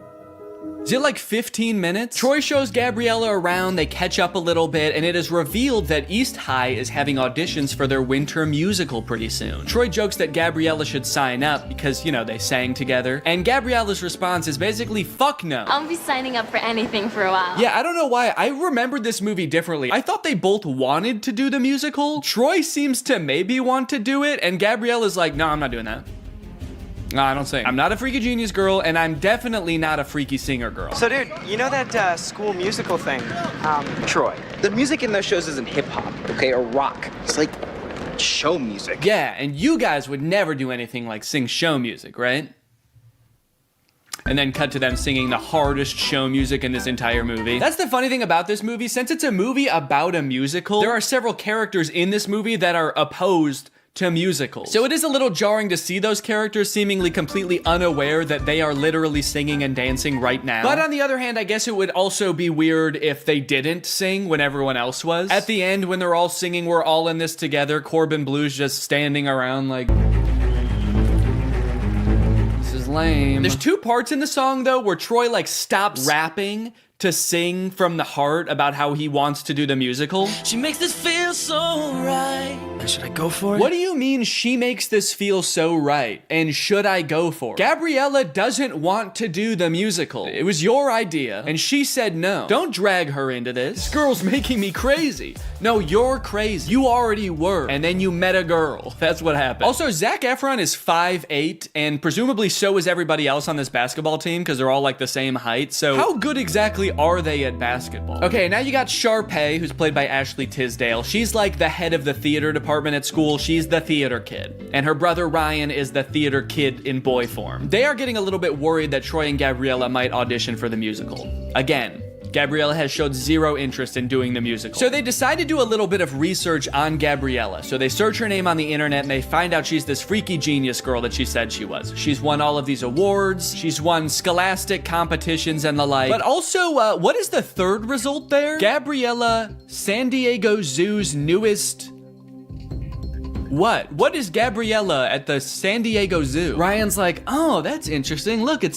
Is it like 15 minutes? Troy shows Gabriella around, they catch up a little bit, and it is revealed that East High is having auditions for their winter musical pretty soon. Troy jokes that Gabriella should sign up because, you know, they sang together, and Gabriella's response is basically, fuck no. I'll be signing up for anything for a while. Yeah, I don't know why. I remembered this movie differently. I thought they both wanted to do the musical. Troy seems to maybe want to do it, and Gabriella's like, no, I'm not doing that. No, I don't sing. I'm not a freaky genius girl, and I'm definitely not a freaky singer girl. So, dude, you know that school musical thing? Troy, the music in those shows isn't hip-hop, okay, or rock. It's like show music. Yeah, and you guys would never do anything like sing show music, right? And then cut to them singing the hardest show music in this entire movie. That's the funny thing about this movie. Since it's a movie about a musical, there are several characters in this movie that are opposed to musicals. So it is a little jarring to see those characters seemingly completely unaware that they are literally singing and dancing right now. But on the other hand, I guess it would also be weird if they didn't sing when everyone else was. At the end, when they're all singing, we're all in this together, Corbin Blue's just standing around like, this is lame. There's 2 parts in the song though where Troy like stops rapping to sing from the heart about how he wants to do the musical. She makes this feel so right. Should I go for it? What do you mean she makes this feel so right? And should I go for it? Gabriella doesn't want to do the musical. It was your idea, and she said no. Don't drag her into this. This girl's making me crazy. No, you're crazy. You already were, and then you met a girl. That's what happened. Also, Zac Efron is 5'8", and presumably so is everybody else on this basketball team, because they're all like the same height, so how good exactly are they at basketball? Okay, now you got Sharpay, who's played by Ashley Tisdale. She's like the head of the theater department at school. She's the theater kid. And her brother Ryan is the theater kid in boy form. They are getting a little bit worried that Troy and Gabriella might audition for the musical. Again, Gabriella has showed 0 interest in doing the musical. So they decide to do a little bit of research on Gabriella. So they search her name on the internet and they find out she's this freaky genius girl that she said she was. She's won all of these awards. She's won scholastic competitions and the like. But also, what is the 3rd result there? Gabriella, San Diego Zoo's newest... What? What is Gabriella at the San Diego Zoo? Ryan's like, oh, that's interesting. Look, it's